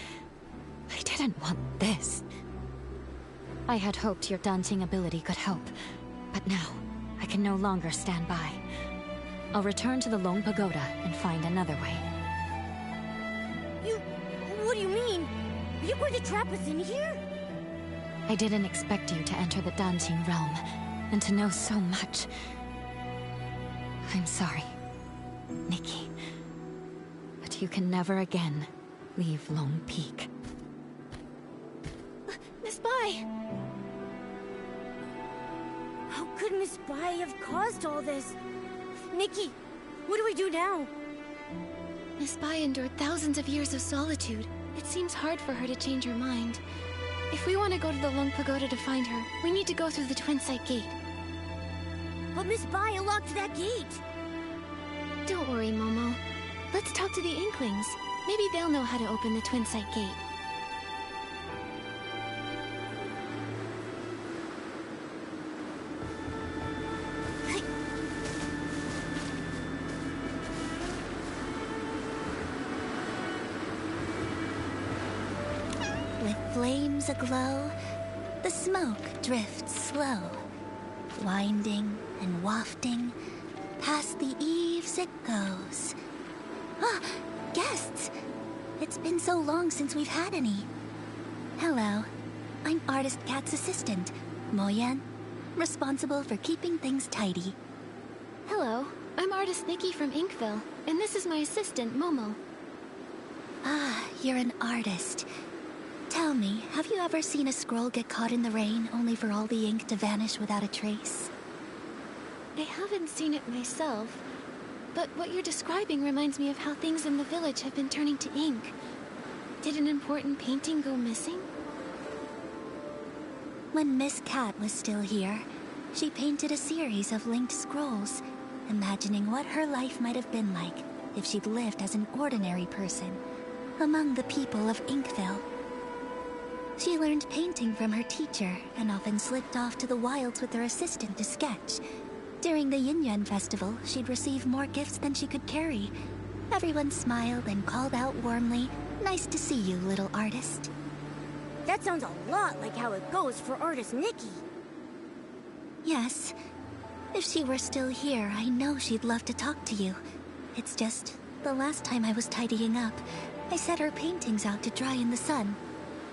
I didn't want this. I had hoped your daunting ability could help, but now I can no longer stand by. I'll return to the Long Pagoda and find another way. What do you mean? Are you going to trap us in here? I didn't expect you to enter the dancing realm, and to know so much. I'm sorry, Nikki. But you can never again leave Lone Peak. Miss Bai! How could Miss Bai have caused all this? Nikki, what do we do now? Miss Bai endured thousands of years of solitude. It seems hard for her to change her mind. If we want to go to the Long Pagoda to find her, we need to go through the Twin Sight Gate. But Miss Bai unlocked that gate! Don't worry, Momo. Let's talk to the Inklings. Maybe they'll know how to open the Twin Sight Gate. With flames aglow, the smoke drifts slow, winding and wafting, past the eaves it goes. Ah, guests! It's been so long since we've had any. Hello, I'm Artist Cat's assistant, Moyen, responsible for keeping things tidy. Hello, I'm Artist Nikki from Inkville, and this is my assistant, Momo. Ah, you're an artist. Tell me, have you ever seen a scroll get caught in the rain only for all the ink to vanish without a trace? I haven't seen it myself, but what you're describing reminds me of how things in the village have been turning to ink. Did an important painting go missing? When Miss Cat was still here, she painted a series of linked scrolls, imagining what her life might have been like if she'd lived as an ordinary person among the people of Inkville. She learned painting from her teacher and often slipped off to the wilds with her assistant to sketch. During the Yin festival, she'd receive more gifts than she could carry. Everyone smiled and called out warmly, "Nice to see you, little artist." That sounds a lot like how it goes for Artist Nikki. Yes. If she were still here, I know she'd love to talk to you. It's just, the last time I was tidying up, I set her paintings out to dry in the sun.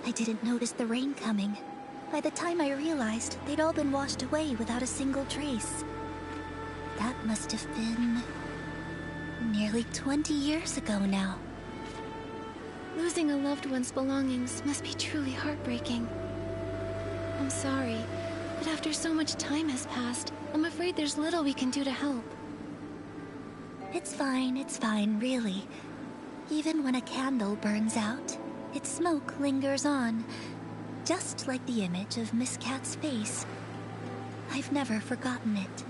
I didn't notice the rain coming. By the time I realized, they'd all been washed away without a single trace. That must have been nearly 20 years ago now. Losing a loved one's belongings must be truly heartbreaking. I'm sorry, but after so much time has passed, I'm afraid there's little we can do to help. It's fine, really. Even when a candle burns out, its smoke lingers on, just like the image of Miss Cat's face. I've never forgotten it.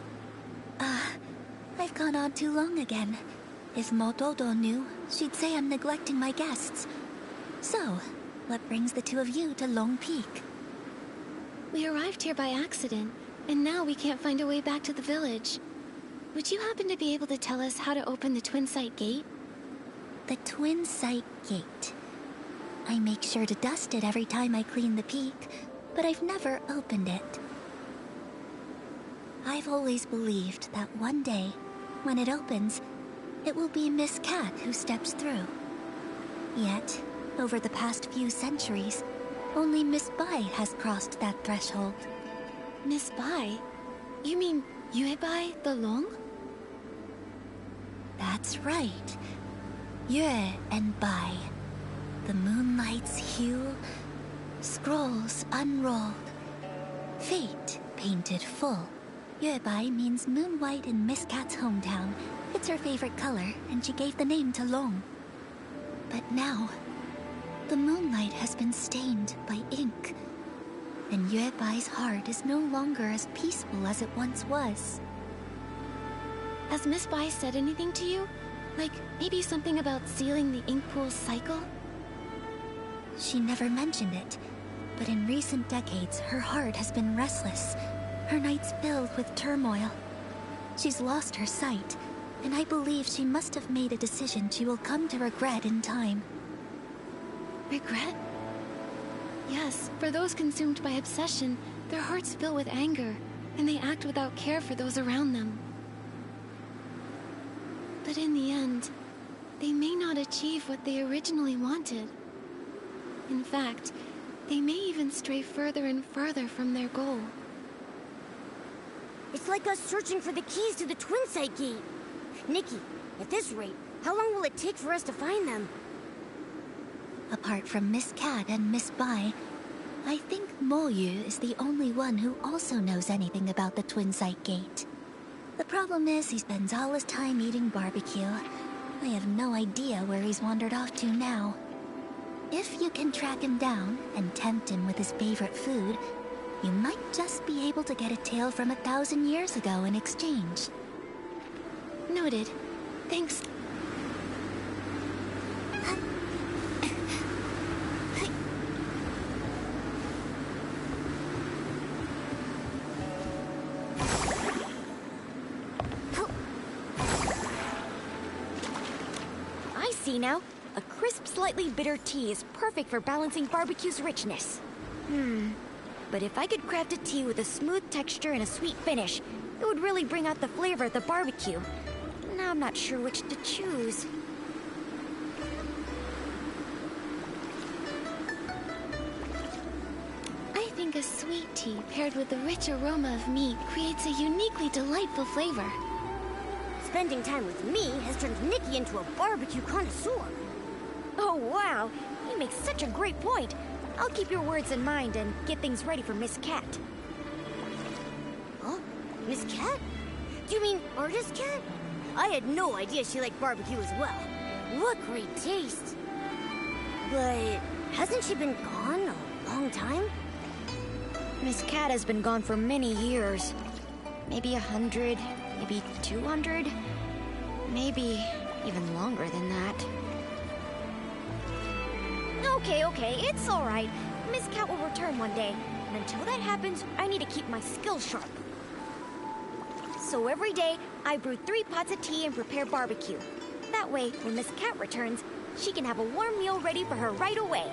I've gone on too long again. If Motodo knew, she'd say I'm neglecting my guests. So, what brings the two of you to Long Peak? We arrived here by accident, and now we can't find a way back to the village. Would you happen to be able to tell us how to open the Twin Sight Gate? The Twin Sight Gate. I make sure to dust it every time I clean the peak, but I've never opened it. I've always believed that one day, when it opens, it will be Miss Cat who steps through. Yet, over the past few centuries, only Miss Bai has crossed that threshold. Miss Bai? You mean Yue Bai the Long? That's right. Yue and Bai. The moonlight's hue, scrolls unrolled, fate painted full. Yue Bai means moon white in Miss Cat's hometown. It's her favorite color, and she gave the name to Long. But now, the moonlight has been stained by ink, and Yue Bai's heart is no longer as peaceful as it once was. Has Miss Bai said anything to you? Like, maybe something about sealing the ink pool's cycle? She never mentioned it, but in recent decades, her heart has been restless, her nights filled with turmoil. She's lost her sight, and I believe she must have made a decision she will come to regret in time. Regret? Yes, for those consumed by obsession, their hearts fill with anger, and they act without care for those around them. But in the end, they may not achieve what they originally wanted. In fact, they may even stray further and further from their goal. It's like us searching for the keys to the Twin Site Gate. Nikki, at this rate, how long will it take for us to find them? Apart from Miss Cat and Miss Bai, I think Mo Yu is the only one who also knows anything about the Twin Site Gate. The problem is he spends all his time eating barbecue. I have no idea where he's wandered off to now. If you can track him down and tempt him with his favorite food, you might just be able to get a tale from 1,000 years ago in exchange. Noted. Thanks. I see now. A crisp, slightly bitter tea is perfect for balancing barbecue's richness. But if I could craft a tea with a smooth texture and a sweet finish, it would really bring out the flavor of the barbecue. Now I'm not sure which to choose. I think a sweet tea paired with the rich aroma of meat creates a uniquely delightful flavor. Spending time with me has turned Nikki into a barbecue connoisseur. Oh, wow. You make such a great point. I'll keep your words in mind and get things ready for Miss Cat. Huh? Miss Cat? Do you mean Artist Cat? I had no idea she liked barbecue as well. What great taste. But hasn't she been gone a long time? Miss Cat has been gone for many years. Maybe 100, maybe 200, maybe even longer than that. Okay, it's all right. Miss Cat will return one day, and until that happens, I need to keep my skills sharp. So every day, I brew 3 pots of tea and prepare barbecue. That way, when Miss Cat returns, she can have a warm meal ready for her right away.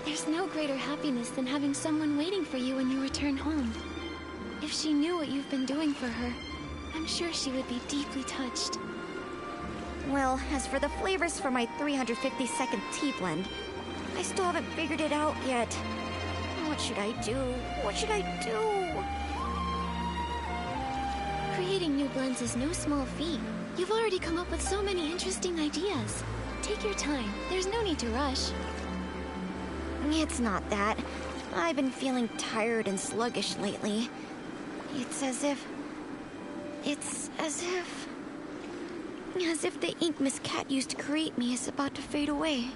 There's no greater happiness than having someone waiting for you when you return home. If she knew what you've been doing for her, I'm sure she would be deeply touched. Well, as for the flavors for my 352nd tea blend, I still haven't figured it out yet. What should I do? What should I do? Creating new blends is no small feat. You've already come up with so many interesting ideas. Take your time. There's no need to rush. It's not that. I've been feeling tired and sluggish lately. It's as if the ink Miss Cat used to create me is about to fade away.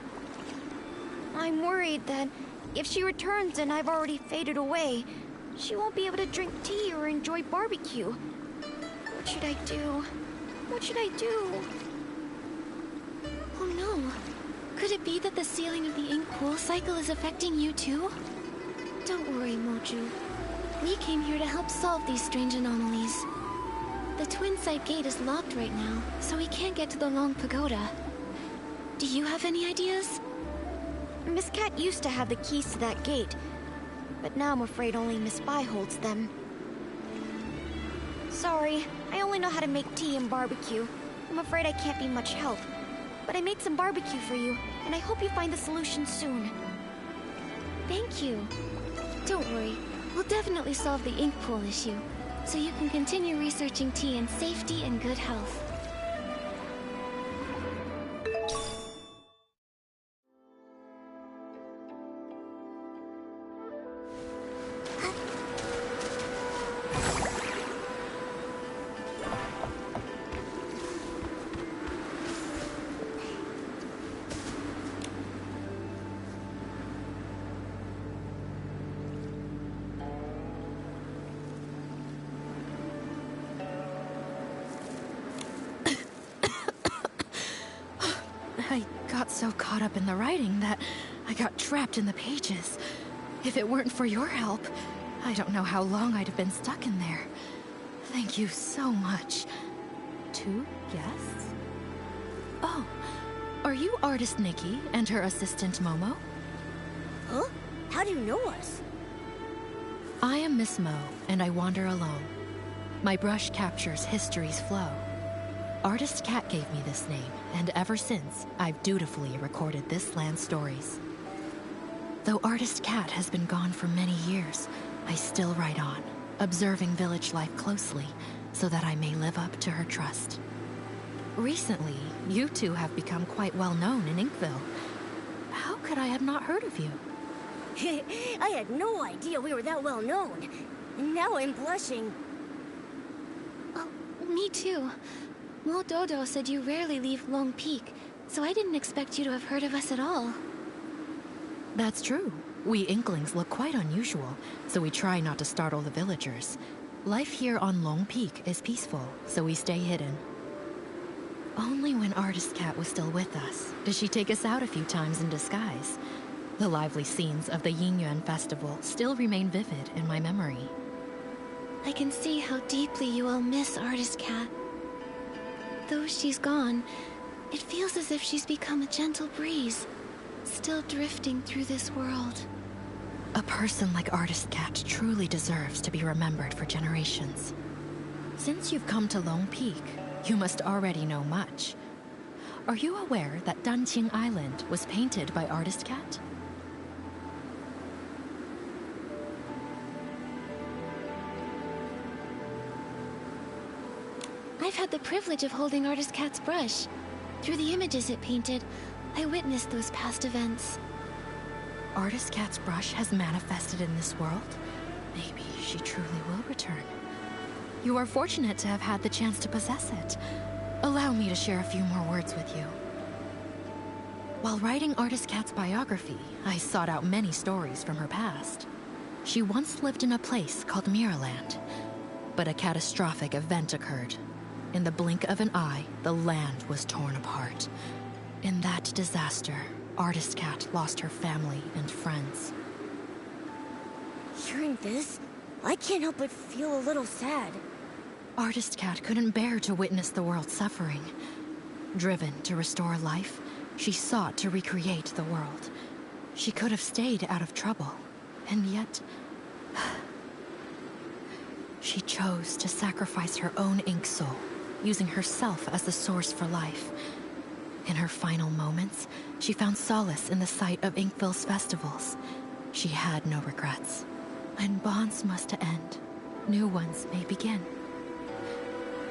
I'm worried that if she returns and I've already faded away, she won't be able to drink tea or enjoy barbecue. What should I do? What should I do? Oh no. Could it be that the sealing of the ink pool cycle is affecting you too? Don't worry, Moju. We came here to help solve these strange anomalies. The Twin Site Gate is locked right now, so we can't get to the Long Pagoda. Do you have any ideas? Miss Cat used to have the keys to that gate, but now I'm afraid only Miss Bai holds them. Sorry, I only know how to make tea and barbecue. I'm afraid I can't be much help. But I made some barbecue for you, and I hope you find the solution soon. Thank you. Don't worry, we'll definitely solve the ink pool issue, so you can continue researching tea in safety and good health. I got so caught up in the writing that I got trapped in the pages. If it weren't for your help, I don't know how long I'd have been stuck in there. Thank you so much. 2 guests? Oh, are you artist Nikki and her assistant Momo? Huh? How do you know us? I am Miss Mo, and I wander alone. My brush captures history's flow. Artist Cat gave me this name, and ever since, I've dutifully recorded this land's stories. Though Artist Cat has been gone for many years, I still write on. observing village life closely so that I may live up to her trust. Recently, you two have become quite well known in Inkville. How could I have not heard of you? I had no idea we were that well known. Now I'm blushing. Oh, me too. Mo Dodo said you rarely leave Long Peak, so I didn't expect you to have heard of us at all. That's true. We Inklings look quite unusual, so we try not to startle the villagers. Life here on Long Peak is peaceful, so we stay hidden. Only when Artist Cat was still with us did she take us out a few times in disguise. The lively scenes of the Yingyuan festival still remain vivid in my memory. I can see how deeply you all miss Artist Cat. Though she's gone, it feels as if she's become a gentle breeze, still drifting through this world. A person like Artist Cat truly deserves to be remembered for generations. Since you've come to Lone Peak, you must already know much. Are you aware that Danqing Island was painted by Artist Cat? I've had the privilege of holding Artist Cat's brush. Through the images it painted, I witnessed those past events. Artist Cat's brush has manifested in this world. Maybe she truly will return. You are fortunate to have had the chance to possess it. Allow me to share a few more words with you. While writing Artist Cat's biography, I sought out many stories from her past. She once lived in a place called Mirrorland, but a catastrophic event occurred. In the blink of an eye, the land was torn apart. In that disaster, Artist Cat lost her family and friends. Hearing this, I can't help but feel a little sad. Artist Cat couldn't bear to witness the world suffering. Driven to restore life, she sought to recreate the world. She could have stayed out of trouble, and yet... she chose to sacrifice her own ink soul, using herself as the source for life. In her final moments, she found solace in the sight of Inkville's festivals. She had no regrets. When bonds must end, new ones may begin.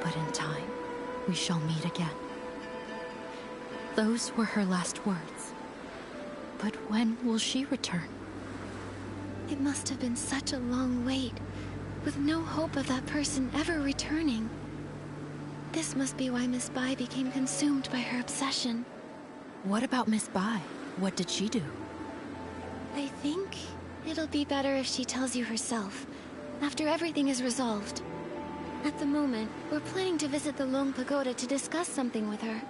But in time, we shall meet again. Those were her last words. But when will she return? It must have been such a long wait, with no hope of that person ever returning. This must be why Miss Bai became consumed by her obsession. What about Miss Bai? What did she do? I think it'll be better if she tells you herself, after everything is resolved. At the moment, we're planning to visit the Long Pagoda to discuss something with her.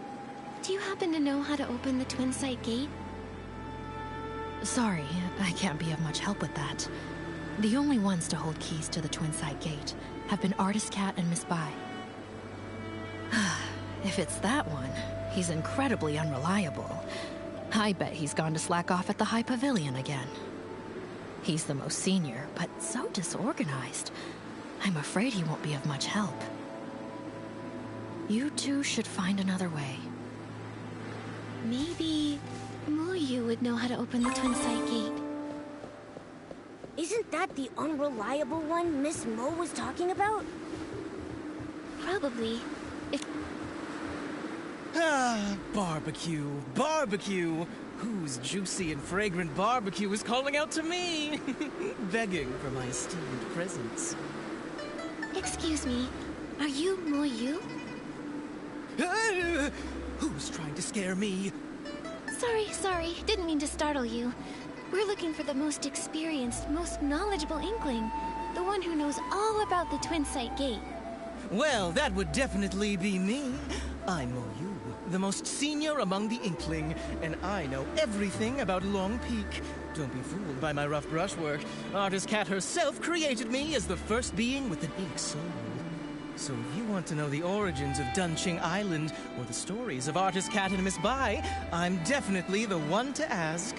Do you happen to know how to open the Twin Sight Gate? Sorry, I can't be of much help with that. The only ones to hold keys to the Twin Sight Gate have been Artist Cat and Miss Bai. If it's that one, he's incredibly unreliable. I bet he's gone to slack off at the High Pavilion again. He's the most senior, but so disorganized. I'm afraid he won't be of much help. You two should find another way. Maybe Muyu would know how to open the Twin Sight Gate. Isn't that the unreliable one Miss Mo was talking about? Probably. Barbecue, barbecue! Whose juicy and fragrant barbecue is calling out to me? Begging for my esteemed presence. Excuse me, are you Muyu? Who's trying to scare me? Sorry, didn't mean to startle you. We're looking for the most experienced, most knowledgeable Inkling. The one who knows all about the Twin Sight Gate. Well, that would definitely be me. I'm Moyu, the most senior among the Inkling, and I know everything about Long Peak. Don't be fooled by my rough brushwork. Artist Cat herself created me as the first being with an ink soul. So if you want to know the origins of Danqing Island, or the stories of Artist Cat and Miss Bai, I'm definitely the one to ask.